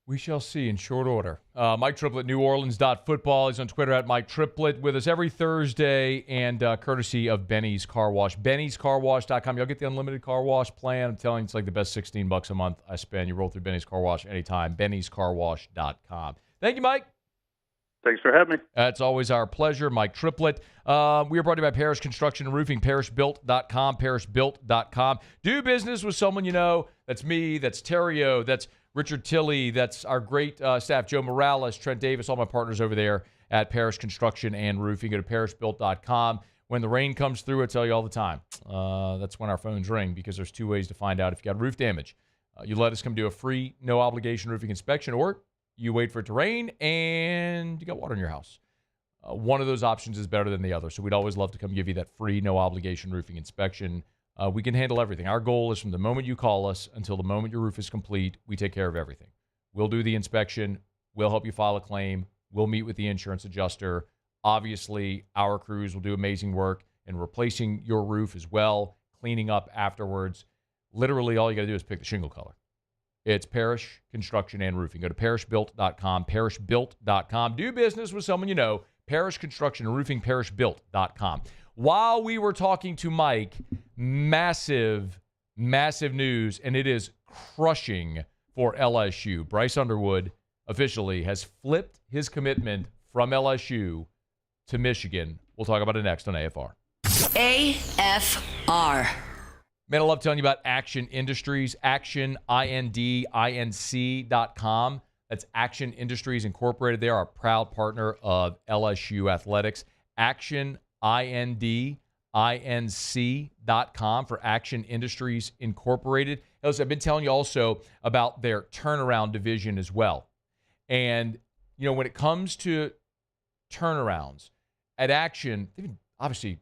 We shall see in short order. Mike Triplet, NewOrleans.football. He's on Twitter at Mike Triplet, with us every Thursday, and courtesy of Benny's Car Wash. Benny'sCarWash.com. You'll get the unlimited car wash plan. I'm telling you, it's like the best $16 a month I spend. You roll through Benny's Car Wash anytime. Benny'sCarWash.com. Thank you, Mike. Thanks for having me. It's always our pleasure. Mike Triplet. We are brought to you by Parish Construction and Roofing, parishbuilt.com, parishbuilt.com. Do business with someone you know. That's me. That's Terrio. That's Richard Tilley. That's our great staff, Joe Morales, Trent Davis, all my partners over there at Parish Construction and Roofing. Go to parishbuilt.com. When the rain comes through, I tell you all the time, that's when our phones ring, because there's 2 ways to find out if you got roof damage. You let us come do a free, no-obligation roofing inspection, or you wait for it to rain and you got water in your house. One of those options is better than the other, so we'd always love to come give you that free, no-obligation roofing inspection. We can handle everything. Our goal is from the moment you call us until the moment your roof is complete, we take care of everything. We'll do the inspection. We'll help you file a claim. We'll meet with the insurance adjuster. Obviously, our crews will do amazing work in replacing your roof as well, cleaning up afterwards. Literally, all you got to do is pick the shingle color. It's Parish Construction and Roofing. Go to parishbuilt.com, parishbuilt.com. Do business with someone you know. Parish Construction and Roofing, parishbuilt.com. While we were talking to Mike, massive news, and it is crushing for LSU. Bryce Underwood officially has flipped his commitment from LSU to Michigan. We'll talk about it next on AFR. AFR. Man, I love telling you about Action Industries, actionindinc.com. That's Action Industries Incorporated. They are a proud partner of LSU Athletics. actionindinc.com for Action Industries Incorporated. Listen, I've been telling you also about their turnaround division as well. And, when it comes to turnarounds, at Action, they've obviously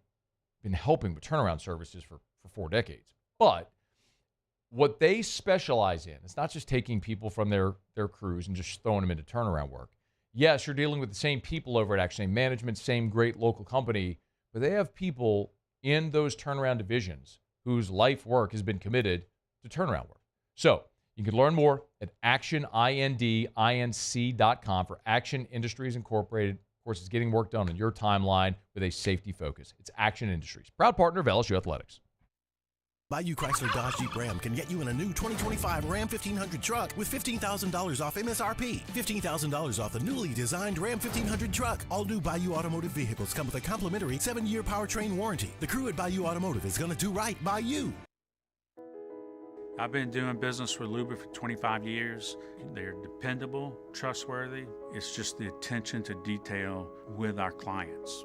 been helping with turnaround services for 4 decades. But what they specialize in, it's not just taking people from their crews and just throwing them into turnaround work. Yes, you're dealing with the same people over at Action, same management, same great local company, but they have people in those turnaround divisions whose life work has been committed to turnaround work. So you can learn more at actionindinc.com for Action Industries Incorporated. Of course, it's getting work done on your timeline with a safety focus. It's Action Industries, proud partner of LSU Athletics. Bayou Chrysler Dodge Jeep Ram can get you in a new 2025 Ram 1500 truck with $15,000 off MSRP. $15,000 off the newly designed Ram 1500 truck. All new Bayou Automotive vehicles come with a complimentary 7-year powertrain warranty. The crew at Bayou Automotive is going to do right by you. I've been doing business with Luba for 25 years. They're dependable, trustworthy. It's just the attention to detail with our clients.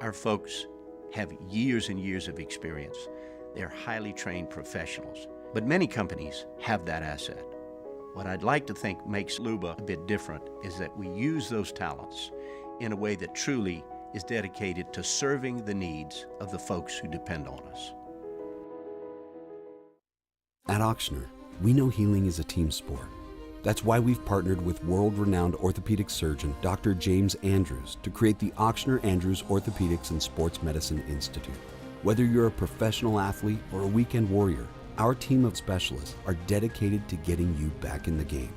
Our folks have years and years of experience. They're highly trained professionals, but many companies have that asset. What I'd like to think makes Luba a bit different is that we use those talents in a way that truly is dedicated to serving the needs of the folks who depend on us. At Ochsner, we know healing is a team sport. That's why we've partnered with world-renowned orthopedic surgeon Dr. James Andrews to create the Ochsner Andrews Orthopedics and Sports Medicine Institute. Whether you're a professional athlete or a weekend warrior, our team of specialists are dedicated to getting you back in the game.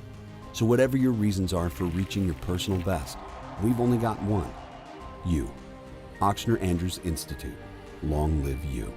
So whatever your reasons are for reaching your personal best, we've only got one: you. Ochsner Andrews Institute. Long live you.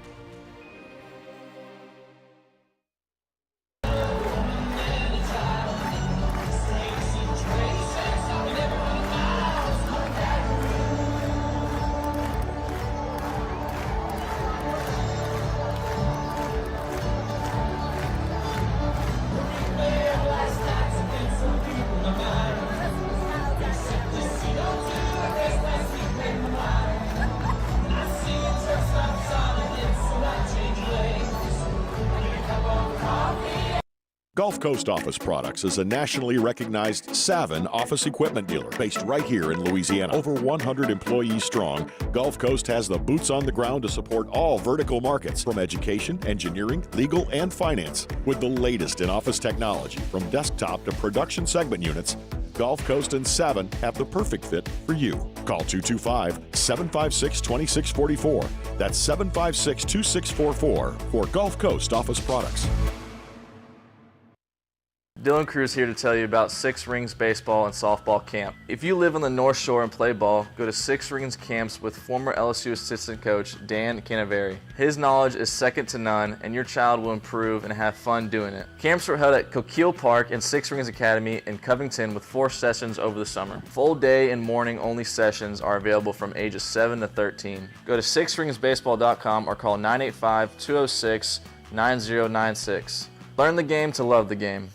Gulf Coast Office Products is a nationally recognized Savin office equipment dealer based right here in Louisiana. Over 100 employees strong, Gulf Coast has the boots on the ground to support all vertical markets, from education, engineering, legal, and finance. With the latest in office technology, from desktop to production segment units, Gulf Coast and Savin have the perfect fit for you. Call 225-756-2644. That's 756-2644 for Gulf Coast Office Products. Dylan Cruz here to tell you about Six Rings Baseball and Softball Camp. If you live on the North Shore and play ball, go to Six Rings Camps with former LSU assistant coach Dan Canaveri. His knowledge is second to none, and your child will improve and have fun doing it. Camps were held at Coquille Park and Six Rings Academy in Covington with 4 sessions over the summer. Full day and morning only sessions are available from ages 7 to 13. Go to sixringsbaseball.com or call 985-206-9096. Learn the game to love the game.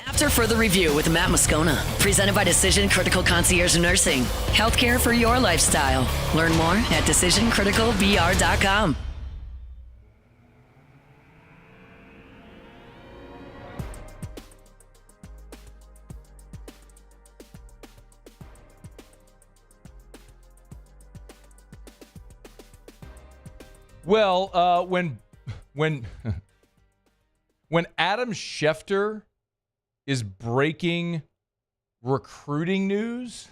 After further review with Matt Moscona, presented by Decision Critical Concierge Nursing. Healthcare for your lifestyle. Learn more at decisioncriticalbr.com. Well, when Adam Schefter is breaking recruiting news,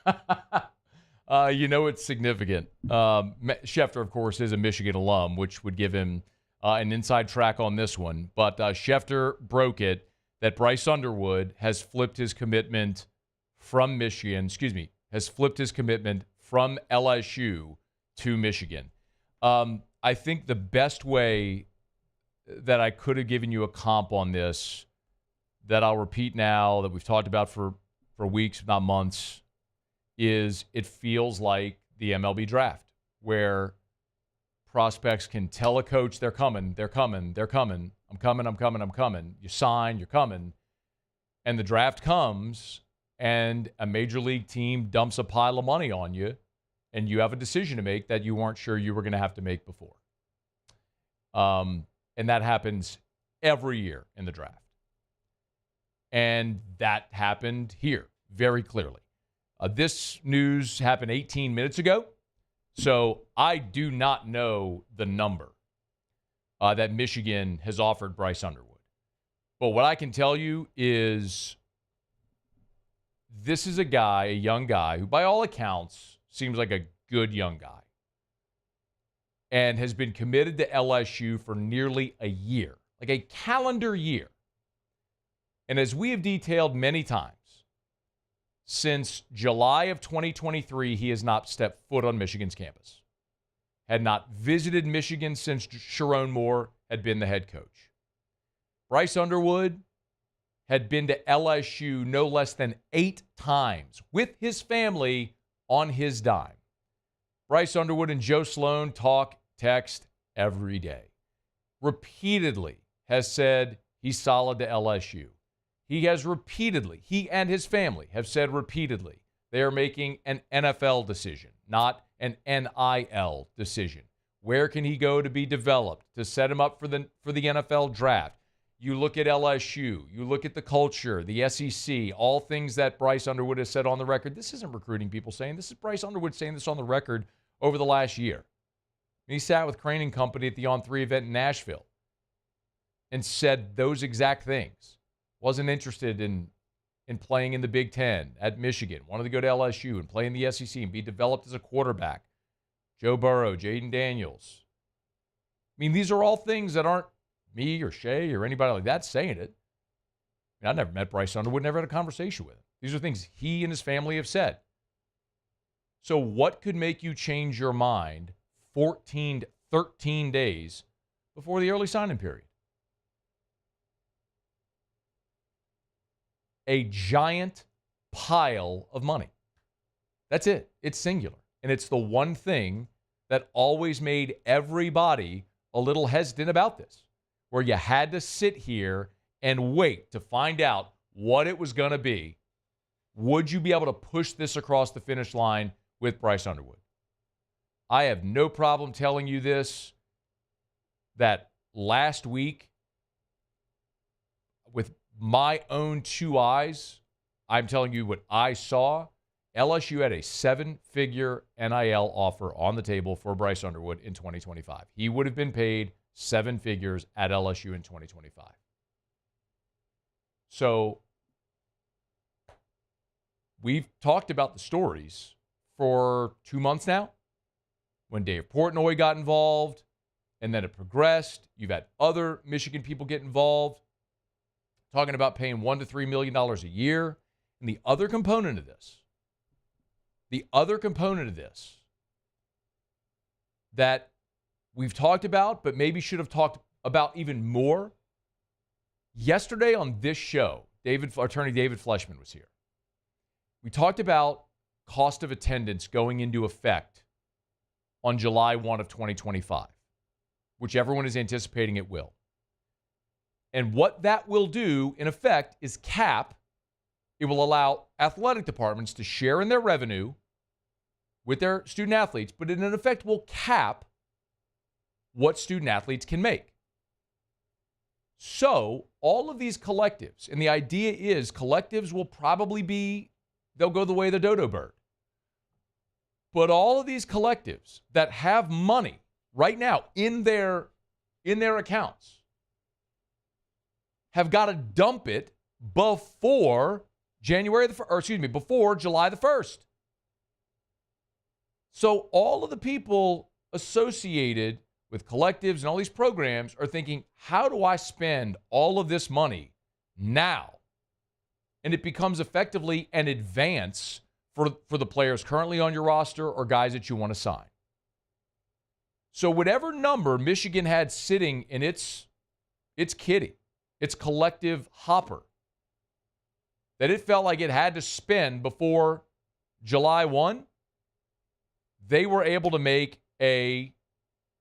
it's significant. Schefter, of course, is a Michigan alum, which would give him an inside track on this one. But Schefter broke it that Bryce Underwood has flipped his commitment from has flipped his commitment from LSU to Michigan. I think the best way that I could have given you a comp on this that I'll repeat now that we've talked about for weeks, if not months, is it feels like the MLB draft, where prospects can tell a coach they're coming. I'm coming. You sign, you're coming. And the draft comes, and a major league team dumps a pile of money on you, and you have a decision to make that you weren't sure you were going to have to make before. And that happens every year in the draft. And that happened here very clearly. This news happened 18 minutes ago, so I do not know the number that Michigan has offered Bryce Underwood. But what I can tell you is this is a young guy, who by all accounts seems like a good young guy and has been committed to LSU for nearly a year, like a calendar year. And as we have detailed many times, since July of 2023, he has not stepped foot on Michigan's campus. Had not visited Michigan since Sharon Moore had been the head coach. Bryce Underwood had been to LSU no less than 8 times with his family on his dime. Bryce Underwood and Joe Sloan talk, text every day. Repeatedly has said he's solid to LSU. He has repeatedly, he and his family have said repeatedly, they are making an NFL decision, not an NIL decision. Where can he go to be developed, to set him up for the NFL draft? You look at LSU, you look at the culture, the SEC, all things that Bryce Underwood has said on the record. This isn't recruiting people saying this. Is Bryce Underwood saying this on the record over the last year. And he sat with Crane & Company at the On3 event in Nashville and said those exact things. Wasn't interested in playing in the Big Ten at Michigan. Wanted to go to LSU and play in the SEC and be developed as a quarterback. Joe Burrow, Jaden Daniels. I mean, these are all things that aren't me or Shay or anybody like that saying it. I mean, I never met Bryce Underwood, never had a conversation with him. These are things he and his family have said. So what could make you change your mind 13 days before the early signing period? A giant pile of money. That's it. It's singular. And it's the one thing that always made everybody a little hesitant about this, where you had to sit here and wait to find out what it was going to be. Would you be able to push this across the finish line with Bryce Underwood? I have no problem telling you this, that last week, with my own 2 eyes, I'm telling you what I saw. LSU had a 7-figure NIL offer on the table for Bryce Underwood in 2025. He would have been paid 7 figures at LSU in 2025. So we've talked about the stories for 2 months now. When Dave Portnoy got involved, and then it progressed. You've had other Michigan people get involved, talking about paying $1 to $3 million a year. And the other component of this that we've talked about, but maybe should have talked about even more. Yesterday on this show, attorney David Fleshman was here. We talked about cost of attendance going into effect on July 1 of 2025, which everyone is anticipating it will. And what that will do, in effect, is cap. It will allow athletic departments to share in their revenue with their student athletes, but it, in effect, will cap what student athletes can make. So all of these collectives, and the idea is collectives will probably they'll go the way of the dodo bird. But all of these collectives that have money right now in their accounts have got to dump it before before July the 1st. So all of the people associated with collectives and all these programs are thinking, how do I spend all of this money now? And it becomes effectively an advance for the players currently on your roster or guys that you want to sign. So whatever number Michigan had sitting in its kitty, its collective hopper that it felt like it had to spend before July 1, they were able to make the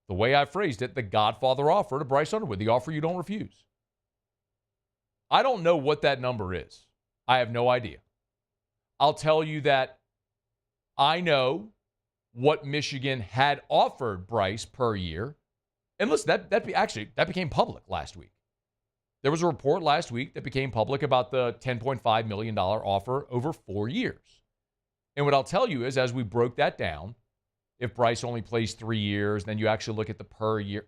way I phrased it, the Godfather offer to Bryce Underwood, the offer you don't refuse. I don't know what that number is. I have no idea. I'll tell you that I know what Michigan had offered Bryce per year. And listen, that became public last week. There was a report last week that became public about the $10.5 million offer over 4 years. And what I'll tell you is, as we broke that down, if Bryce only plays 3 years, then you actually look at the per year.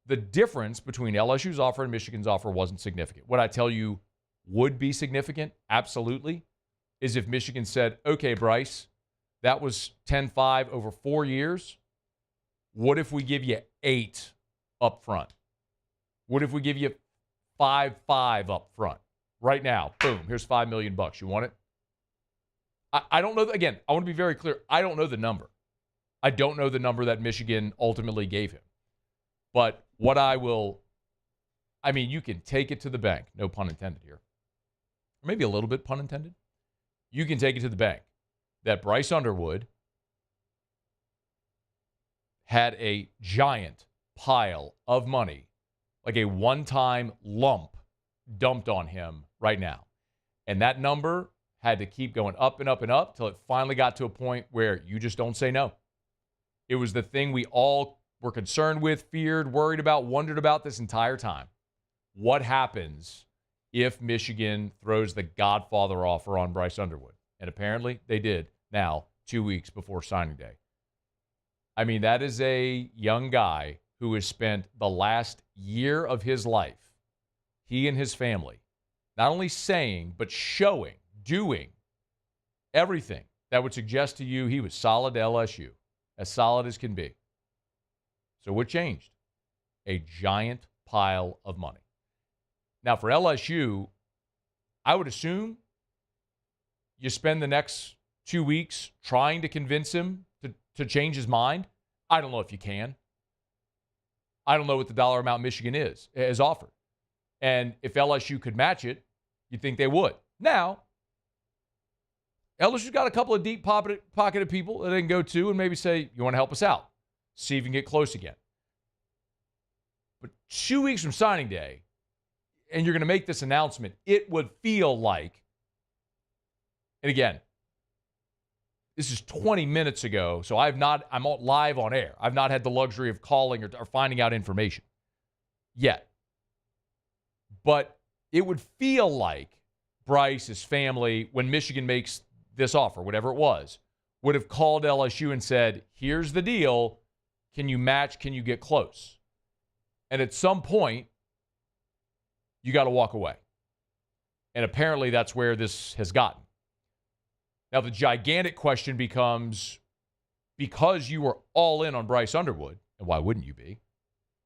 The difference between LSU's offer and Michigan's offer wasn't significant. What I tell you would be significant, absolutely, is if Michigan said, okay, Bryce, that was 10.5 over 4 years. What if we give you 8 up front? What if we give you 5.5 up front? Right now, boom, here's $5 million. You want it? I don't know. Again, I want to be very clear. I don't know the number. I don't know the number that Michigan ultimately gave him. But what you can take it to the bank. No pun intended here. Or maybe a little bit pun intended. You can take it to the bank that Bryce Underwood had a giant pile of money, like a one-time lump, dumped on him right now. And that number had to keep going up and up and up till it finally got to a point where you just don't say no. It was the thing we all were concerned with, feared, worried about, wondered about this entire time. What happens if Michigan throws the Godfather offer on Bryce Underwood? And apparently they did now, 2 weeks before signing day. I mean, that is a young guy who has spent the last year of his life, he and his family, not only saying, but showing, doing everything that would suggest to you he was solid to LSU, as solid as can be. So what changed? A giant pile of money. Now, for LSU, I would assume you spend the next 2 weeks trying to convince him to change his mind. I don't know if you can. I don't know what the dollar amount Michigan is offered. And if LSU could match it, you'd think they would. Now, LSU's got a couple of deep pocketed people that they can go to and maybe say, you want to help us out? See if you can get close again. But 2 weeks from signing day, and you're going to make this announcement, it would feel like, and again, this is 20 minutes ago, so I'm live on air. I've not had the luxury of calling or finding out information yet. But it would feel like Bryce, his family, when Michigan makes this offer, whatever it was, would have called LSU and said, here's the deal. Can you match? Can you get close? And at some point, you got to walk away. And apparently that's where this has gotten. Now, the gigantic question becomes, because you were all in on Bryce Underwood, and why wouldn't you be?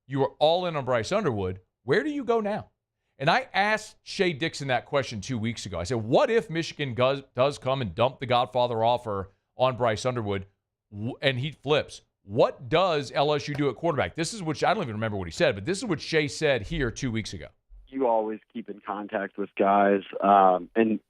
You were all in on Bryce Underwood. Where do you go now? And I asked Shea Dixon that question 2 weeks ago. I said, what if Michigan does come and dump the Godfather offer on Bryce Underwood and he flips? What does LSU do at quarterback? This is what I don't even remember what he said, but this is what Shea said here 2 weeks ago. You always keep in contact with guys, and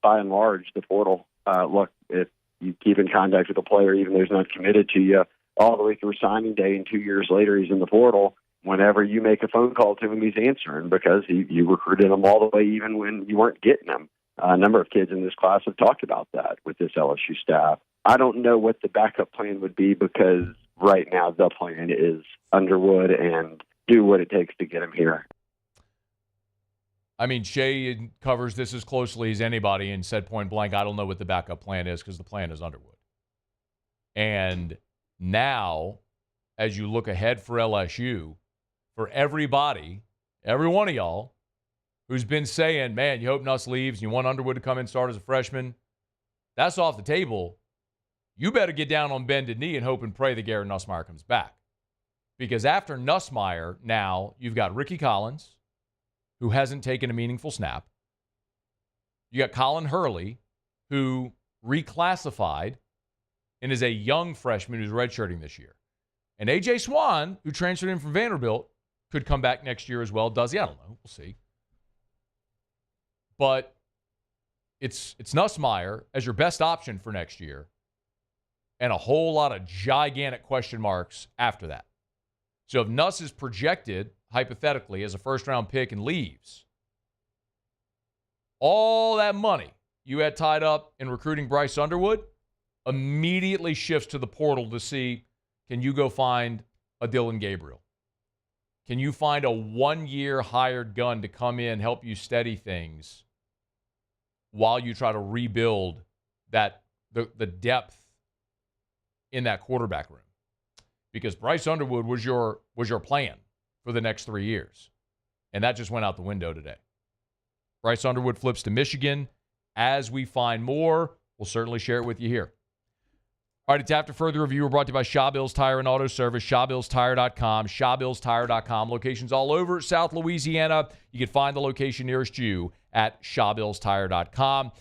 by and large, the portal. Look, if you keep in contact with a player, even though he's not committed to you, all the way through signing day, and 2 years later he's in the portal, whenever you make a phone call to him, he's answering because you recruited him all the way even when you weren't getting him. A number of kids in this class have talked about that with this LSU staff. I don't know what the backup plan would be because right now the plan is Underwood and do what it takes to get him here. I mean, Shea covers this as closely as anybody and said point blank, I don't know what the backup plan is because the plan is Underwood. And now, as you look ahead for LSU, for everybody, every one of y'all who's been saying, man, you hope Nuss leaves and you want Underwood to come in and start as a freshman, that's off the table. You better get down on bended knee and hope and pray that Garrett Nussmeier comes back. Because after Nussmeier, now you've got Ricky Collins, who hasn't taken a meaningful snap. You got Colin Hurley, who reclassified and is a young freshman who's redshirting this year. And A.J. Swan, who transferred in from Vanderbilt, could come back next year as well. Does he? I don't know. We'll see. But it's Nussmeier as your best option for next year, and a whole lot of gigantic question marks after that. So if Nuss is projected, hypothetically, as a first-round pick and leaves, all that money you had tied up in recruiting Bryce Underwood immediately shifts to the portal to see, can you go find a Dylan Gabriel? Can you find a one-year hired gun to come in, help you steady things while you try to rebuild that the depth in that quarterback room? Because Bryce Underwood was your plan for the next 3 years, and that just went out the window today. Bryce Underwood flips to Michigan. As we find more, we'll certainly share it with you here. All right, it's After Further Review. We're brought to you by Shawbills Tire and Auto Service, ShawBillsTire.com, ShawBillsTire.com. Locations all over South Louisiana. You can find the location nearest you at ShawBillsTire.com.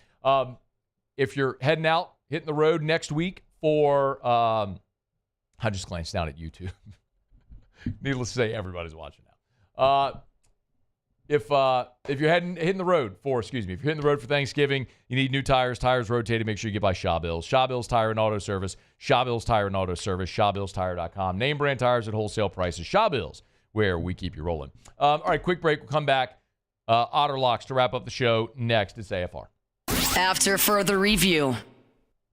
If you're heading out, hitting the road next week for, I just glanced down at YouTube. Needless to say, everybody's watching now. If you're hitting the road for Thanksgiving, you need new tires rotated, make sure you get by Shawbills. Shawbills Tire and Auto Service, Shawbills Tire and Auto Service, ShawBillsTire.com. Name brand tires at wholesale prices. Shawbills, where we keep you rolling. All right, quick break. We'll come back. Otter Locks to wrap up the show. Next, it's AFR. After Further Review.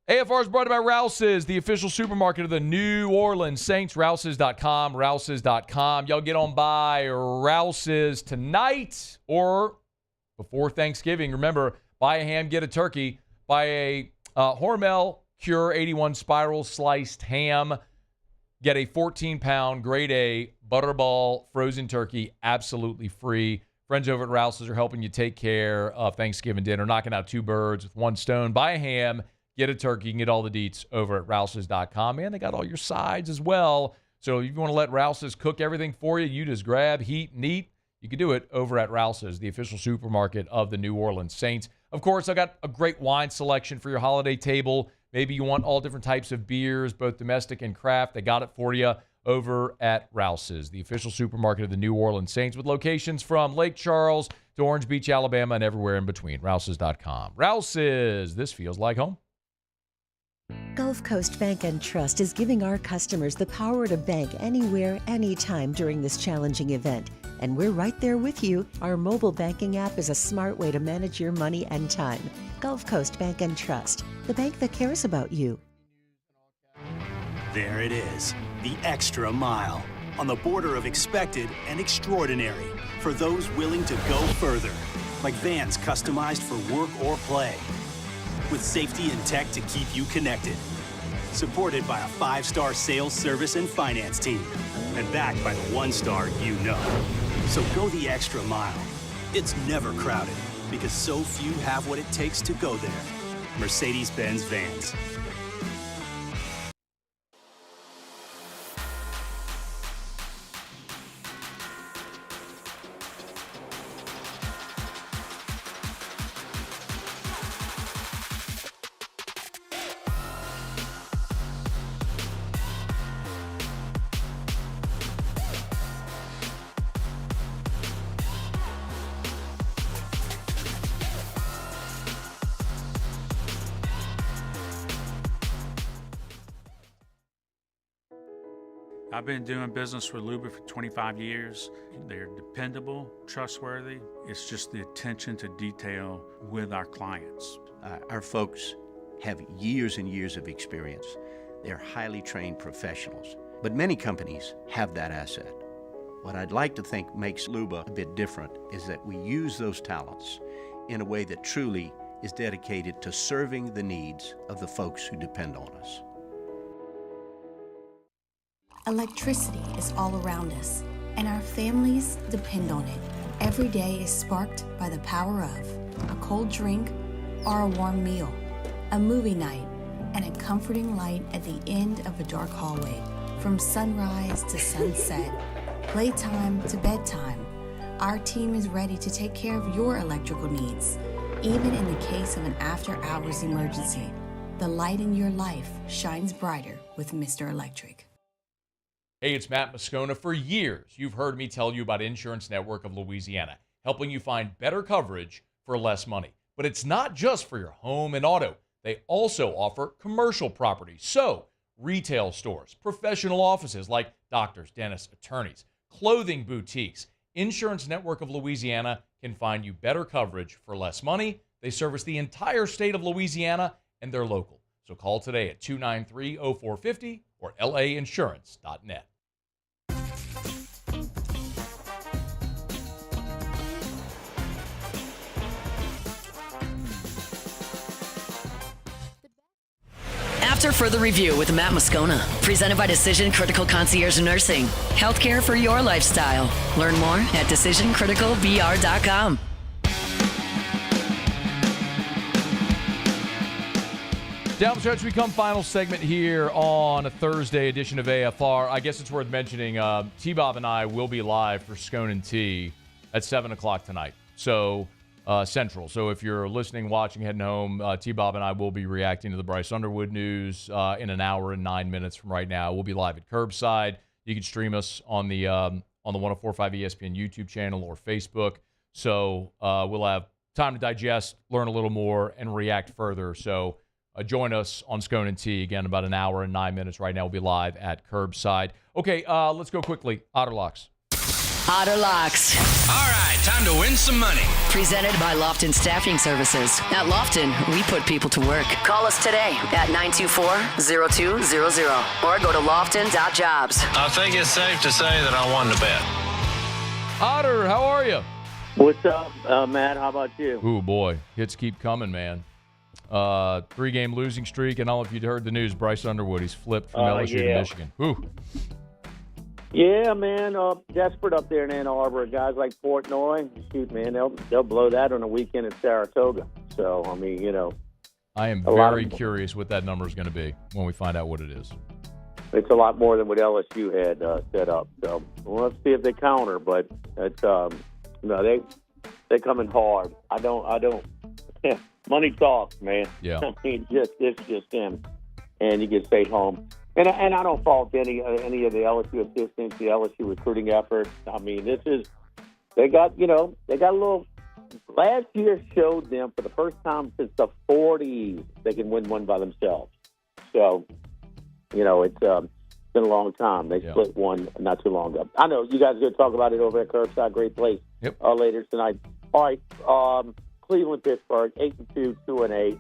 AFR is brought to you by Rouse's, the official supermarket of the New Orleans Saints. Rouse's.com, Rouse's.com. Y'all get on by Rouse's tonight or before Thanksgiving. Remember, buy a ham, get a turkey. Buy a Hormel Cure 81 spiral sliced ham. Get a 14-pound grade A Butterball frozen turkey absolutely free. Friends over at Rouse's are helping you take care of Thanksgiving dinner, knocking out two birds with one stone. Buy a ham. Get a turkey. You can get all the deets over at Rouse's.com. And they got all your sides as well. So if you want to let Rouse's cook everything for you, you just grab, heat, and eat. You can do it over at Rouse's, the official supermarket of the New Orleans Saints. Of course, I got a great wine selection for your holiday table. Maybe you want all different types of beers, both domestic and craft. They got it for you over at Rouse's, the official supermarket of the New Orleans Saints, with locations from Lake Charles to Orange Beach, Alabama, and everywhere in between. Rouse's.com. Rouse's, this feels like home. Gulf Coast Bank and Trust is giving our customers the power to bank anywhere, anytime during this challenging event. And we're right there with you. Our mobile banking app is a smart way to manage your money and time. Gulf Coast Bank and Trust, the bank that cares about you. There it is, the extra mile, on the border of expected and extraordinary, for those willing to go further, like vans customized for work or play, with safety and tech to keep you connected. Supported by a 5-star sales, service, and finance team. And backed by the 1-star you know. So go the extra mile. It's never crowded, because so few have what it takes to go there. Mercedes-Benz Vans. I've been doing business with Luba for 25 years. They're dependable, trustworthy. It's just the attention to detail with our clients. Our folks have years and years of experience. They're highly trained professionals. But many companies have that asset. What I'd like to think makes Luba a bit different is that we use those talents in a way that truly is dedicated to serving the needs of the folks who depend on us. Electricity is all around us, and our families depend on it. Every day is sparked by the power of a cold drink or a warm meal, a movie night, and a comforting light at the end of a dark hallway. From sunrise to sunset, playtime to bedtime, our team is ready to take care of your electrical needs. Even in the case of an after-hours emergency, the light in your life shines brighter with Mr. Electric. Hey, it's Matt Moscona. For years, you've heard me tell you about Insurance Network of Louisiana, helping you find better coverage for less money. But it's not just for your home and auto. They also offer commercial property. So, retail stores, professional offices like doctors, dentists, attorneys, clothing boutiques. Insurance Network of Louisiana can find you better coverage for less money. They service the entire state of Louisiana, and they're local. So call today at 293-0450 or lainsurance.net. After further review with Matt Moscona, presented by Decision Critical Concierge Nursing. Healthcare for your lifestyle. Learn more at decisioncriticalvr.com. Down the stretch, we come final segment here on a Thursday edition of AFR. I guess it's worth mentioning T-Bob and I will be live for Scone and Tea at 7 o'clock tonight. So Central. So if you're listening, watching, heading home, T-Bob and I will be reacting to the Bryce Underwood news in an hour and 9 minutes from right now. We'll be live at Curbside. You can stream us on the 104.5 ESPN YouTube channel or Facebook. So we'll have time to digest, learn a little more, and react further. So join us on Scone and Tea again about an hour and 9 minutes. Right now we'll be live at Curbside. Okay, let's go quickly. Otter Locks. Otter Locks. All right, time to win some money. Presented by Lofton Staffing Services. At Lofton, we put people to work. Call us today at 924-0200 or go to lofton.jobs. I think it's safe to say that I won the bet. Otter, how are you? What's up, Matt? How about you? Ooh, boy. Hits keep coming, man. 3-game losing streak, and I don't know if you'd heard the news, Bryce Underwood, he's flipped from LSU to Michigan. Ooh. Yeah, man, desperate up there in Ann Arbor. Guys like Portnoy, shoot, man, they'll blow that on a weekend in Saratoga. So, I mean, you know. I am very curious what that number is going to be when we find out what it is. It's a lot more than what LSU had set up. So, well, let's see if they counter. But it's, they're coming hard. I don't. Money talks, man. Yeah. I mean, it's just him, and you get stayed home. And I don't fault any of the LSU assistants, the LSU recruiting effort. I mean, they got a little. Last year showed them for the first time since the 40s they can win one by themselves. So, it's been a long time. They split one not too long ago. I know you guys are going to talk about it over at Curbside. Great place. Yep. Later tonight. All right. Cleveland, Pittsburgh, 8-2, 2-8.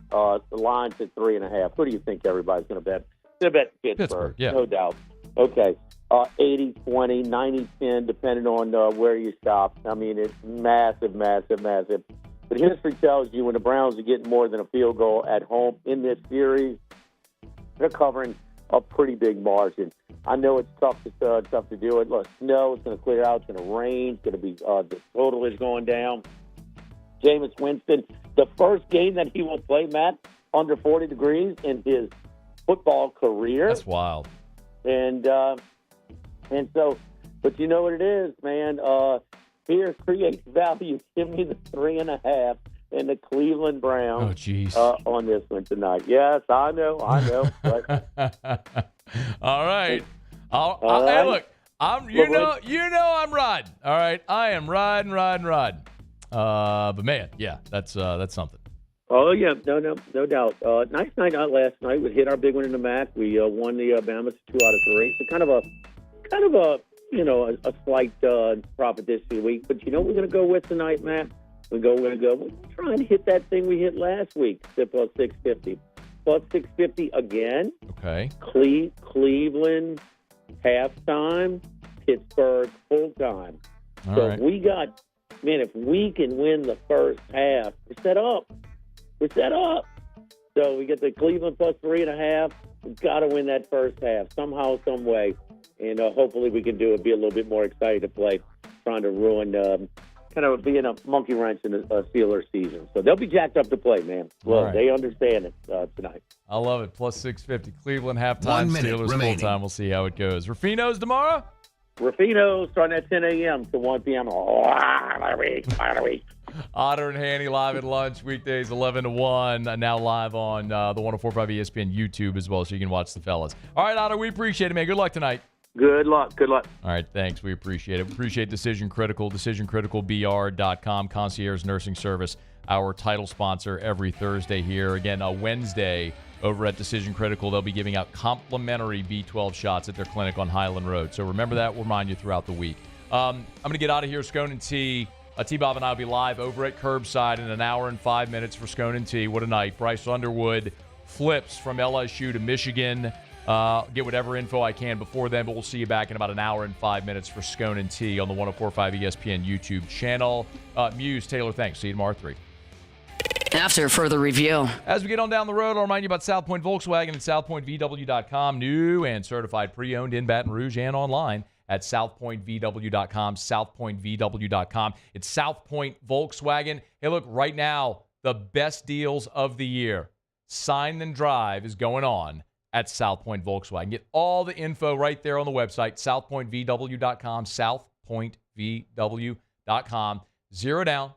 The line's at 3.5. Who do you think everybody's going to bet? They're bet Pittsburgh, yeah. No doubt. Okay. 80-20, 90-10, depending on where you shop. I mean, it's massive, massive, massive. But history tells you when the Browns are getting more than a field goal at home in this series, they're covering a pretty big margin. I know it's tough to do it. Look, snow, it's going to clear out. It's going to rain. It's going to be the total is going down. Jameis Winston, the first game that he will play, Matt, under 40 degrees in his football career. That's wild. And so, but you know what it is, man. Fear creates value. Give me the 3.5 and the Cleveland Browns. Oh, jeez. On this one tonight. Yes, I know. But, all right. All hey, right. look, I'm I'm riding. All right, I am riding. But man, yeah, that's something. Oh yeah, no doubt. Nice night out last night. We hit our big one in the MAC. We won the Bama's 2 out of 3. So kind of a a slight profit this week. But you know what we're going to go with tonight, Matt? We're trying to hit that thing we hit last week. Plus 650. Plus 650 again. Okay. Cleveland halftime. Pittsburgh full time. So right. we got. Man, if we can win the first half, we're set up. So we get the Cleveland plus 3.5. We've got to win that first half somehow, some way. And hopefully we can do it, be a little bit more excited to play, trying to ruin, kind of being a monkey wrench in the Steelers season. So they'll be jacked up to play, man. Well, right. They understand it tonight. I love it. Plus 650. Cleveland halftime, Steelers full time. We'll see how it goes. Rufino's tomorrow? Rufino starting at 10 a.m. to 1 p.m. Otter and Hanny live at lunch, weekdays 11 to 1. Now live on the 104.5 ESPN YouTube as well, so you can watch the fellas. All right, Otter, we appreciate it, man. Good luck tonight. Good luck. Good luck. All right, thanks. We appreciate it. We appreciate Decision Critical, decisioncriticalbr.com, concierge nursing service, our title sponsor every Thursday here. Again, a Wednesday over at Decision Critical, they'll be giving out complimentary B12 shots at their clinic on Highland Road. So remember that. We'll remind you throughout the week. I'm going to get out of here. Scone and Tea. T-Bob and I will be live over at Curbside in an hour and 5 minutes for Scone and Tea. What a night. Bryce Underwood flips from LSU to Michigan. Get whatever info I can before then, but we'll see you back in about an hour and 5 minutes for Scone and Tea on the 104.5 ESPN YouTube channel. Muse, Taylor, thanks. See you tomorrow at 3. After further review. As we get on down the road, I'll remind you about South Point Volkswagen and SouthPointVW.com. New and certified pre-owned in Baton Rouge and online at SouthPointVW.com, SouthPointVW.com. It's South Point Volkswagen. Hey, look, right now, the best deals of the year. Sign and Drive is going on at South Point Volkswagen. Get all the info right there on the website, SouthPointVW.com, SouthPointVW.com. 0 down,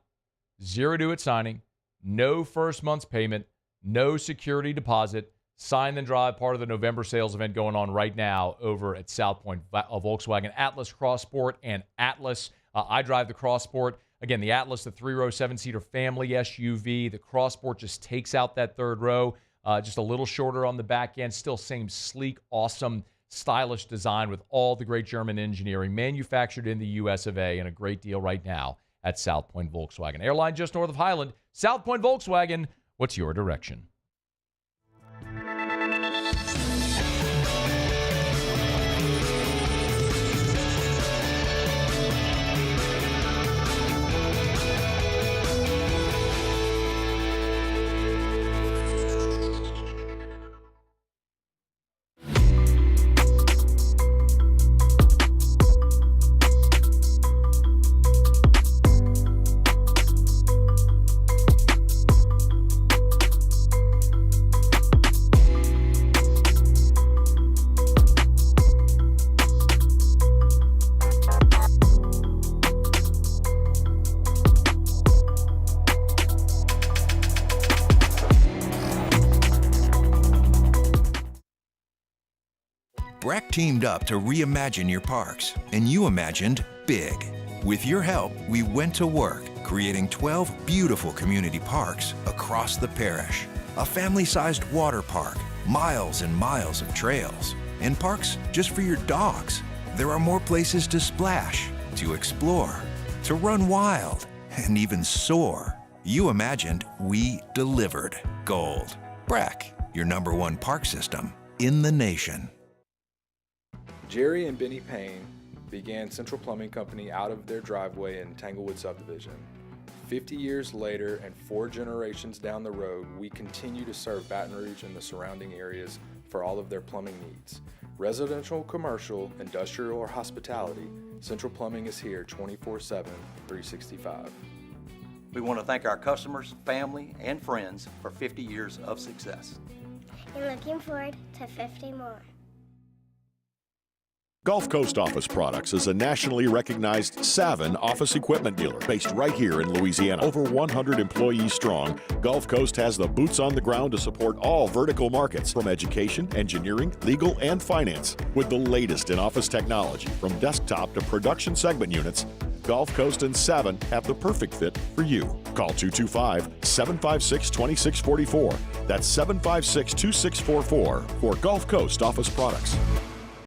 0 due at signing, no first month's payment, no security deposit. Sign and Drive, part of the November sales event going on right now over at South Point Volkswagen. Atlas Cross Sport and Atlas. I drive the Cross Sport. Again, the Atlas, the 3-row, 7-seater family SUV. The Cross Sport just takes out that third row. Just a little shorter on the back end. Still same sleek, awesome, stylish design with all the great German engineering. Manufactured in the US of A, and a great deal right now at South Point Volkswagen. Airline just north of Highland. South Point Volkswagen. What's your direction? Breck teamed up to reimagine your parks, and you imagined big. With your help, we went to work, creating 12 beautiful community parks across the parish. A family-sized water park, miles and miles of trails, and parks just for your dogs. There are more places to splash, to explore, to run wild, and even soar. You imagined, we delivered. Gold. Breck, your #1 park system in the nation. Jerry and Benny Payne began Central Plumbing Company out of their driveway in Tanglewood subdivision. 50 years later and 4 generations down the road, we continue to serve Baton Rouge and the surrounding areas for all of their plumbing needs. Residential, commercial, industrial, or hospitality, Central Plumbing is here 24/7, 365. We want to thank our customers, family, and friends for 50 years of success. And looking forward to 50 more. Gulf Coast Office Products is a nationally recognized Savin office equipment dealer based right here in Louisiana. Over 100 employees strong, Gulf Coast has the boots on the ground to support all vertical markets from education, engineering, legal, and finance. With the latest in office technology from desktop to production segment units, Gulf Coast and Savin have the perfect fit for you. Call 225-756-2644. That's 756-2644 for Gulf Coast Office Products.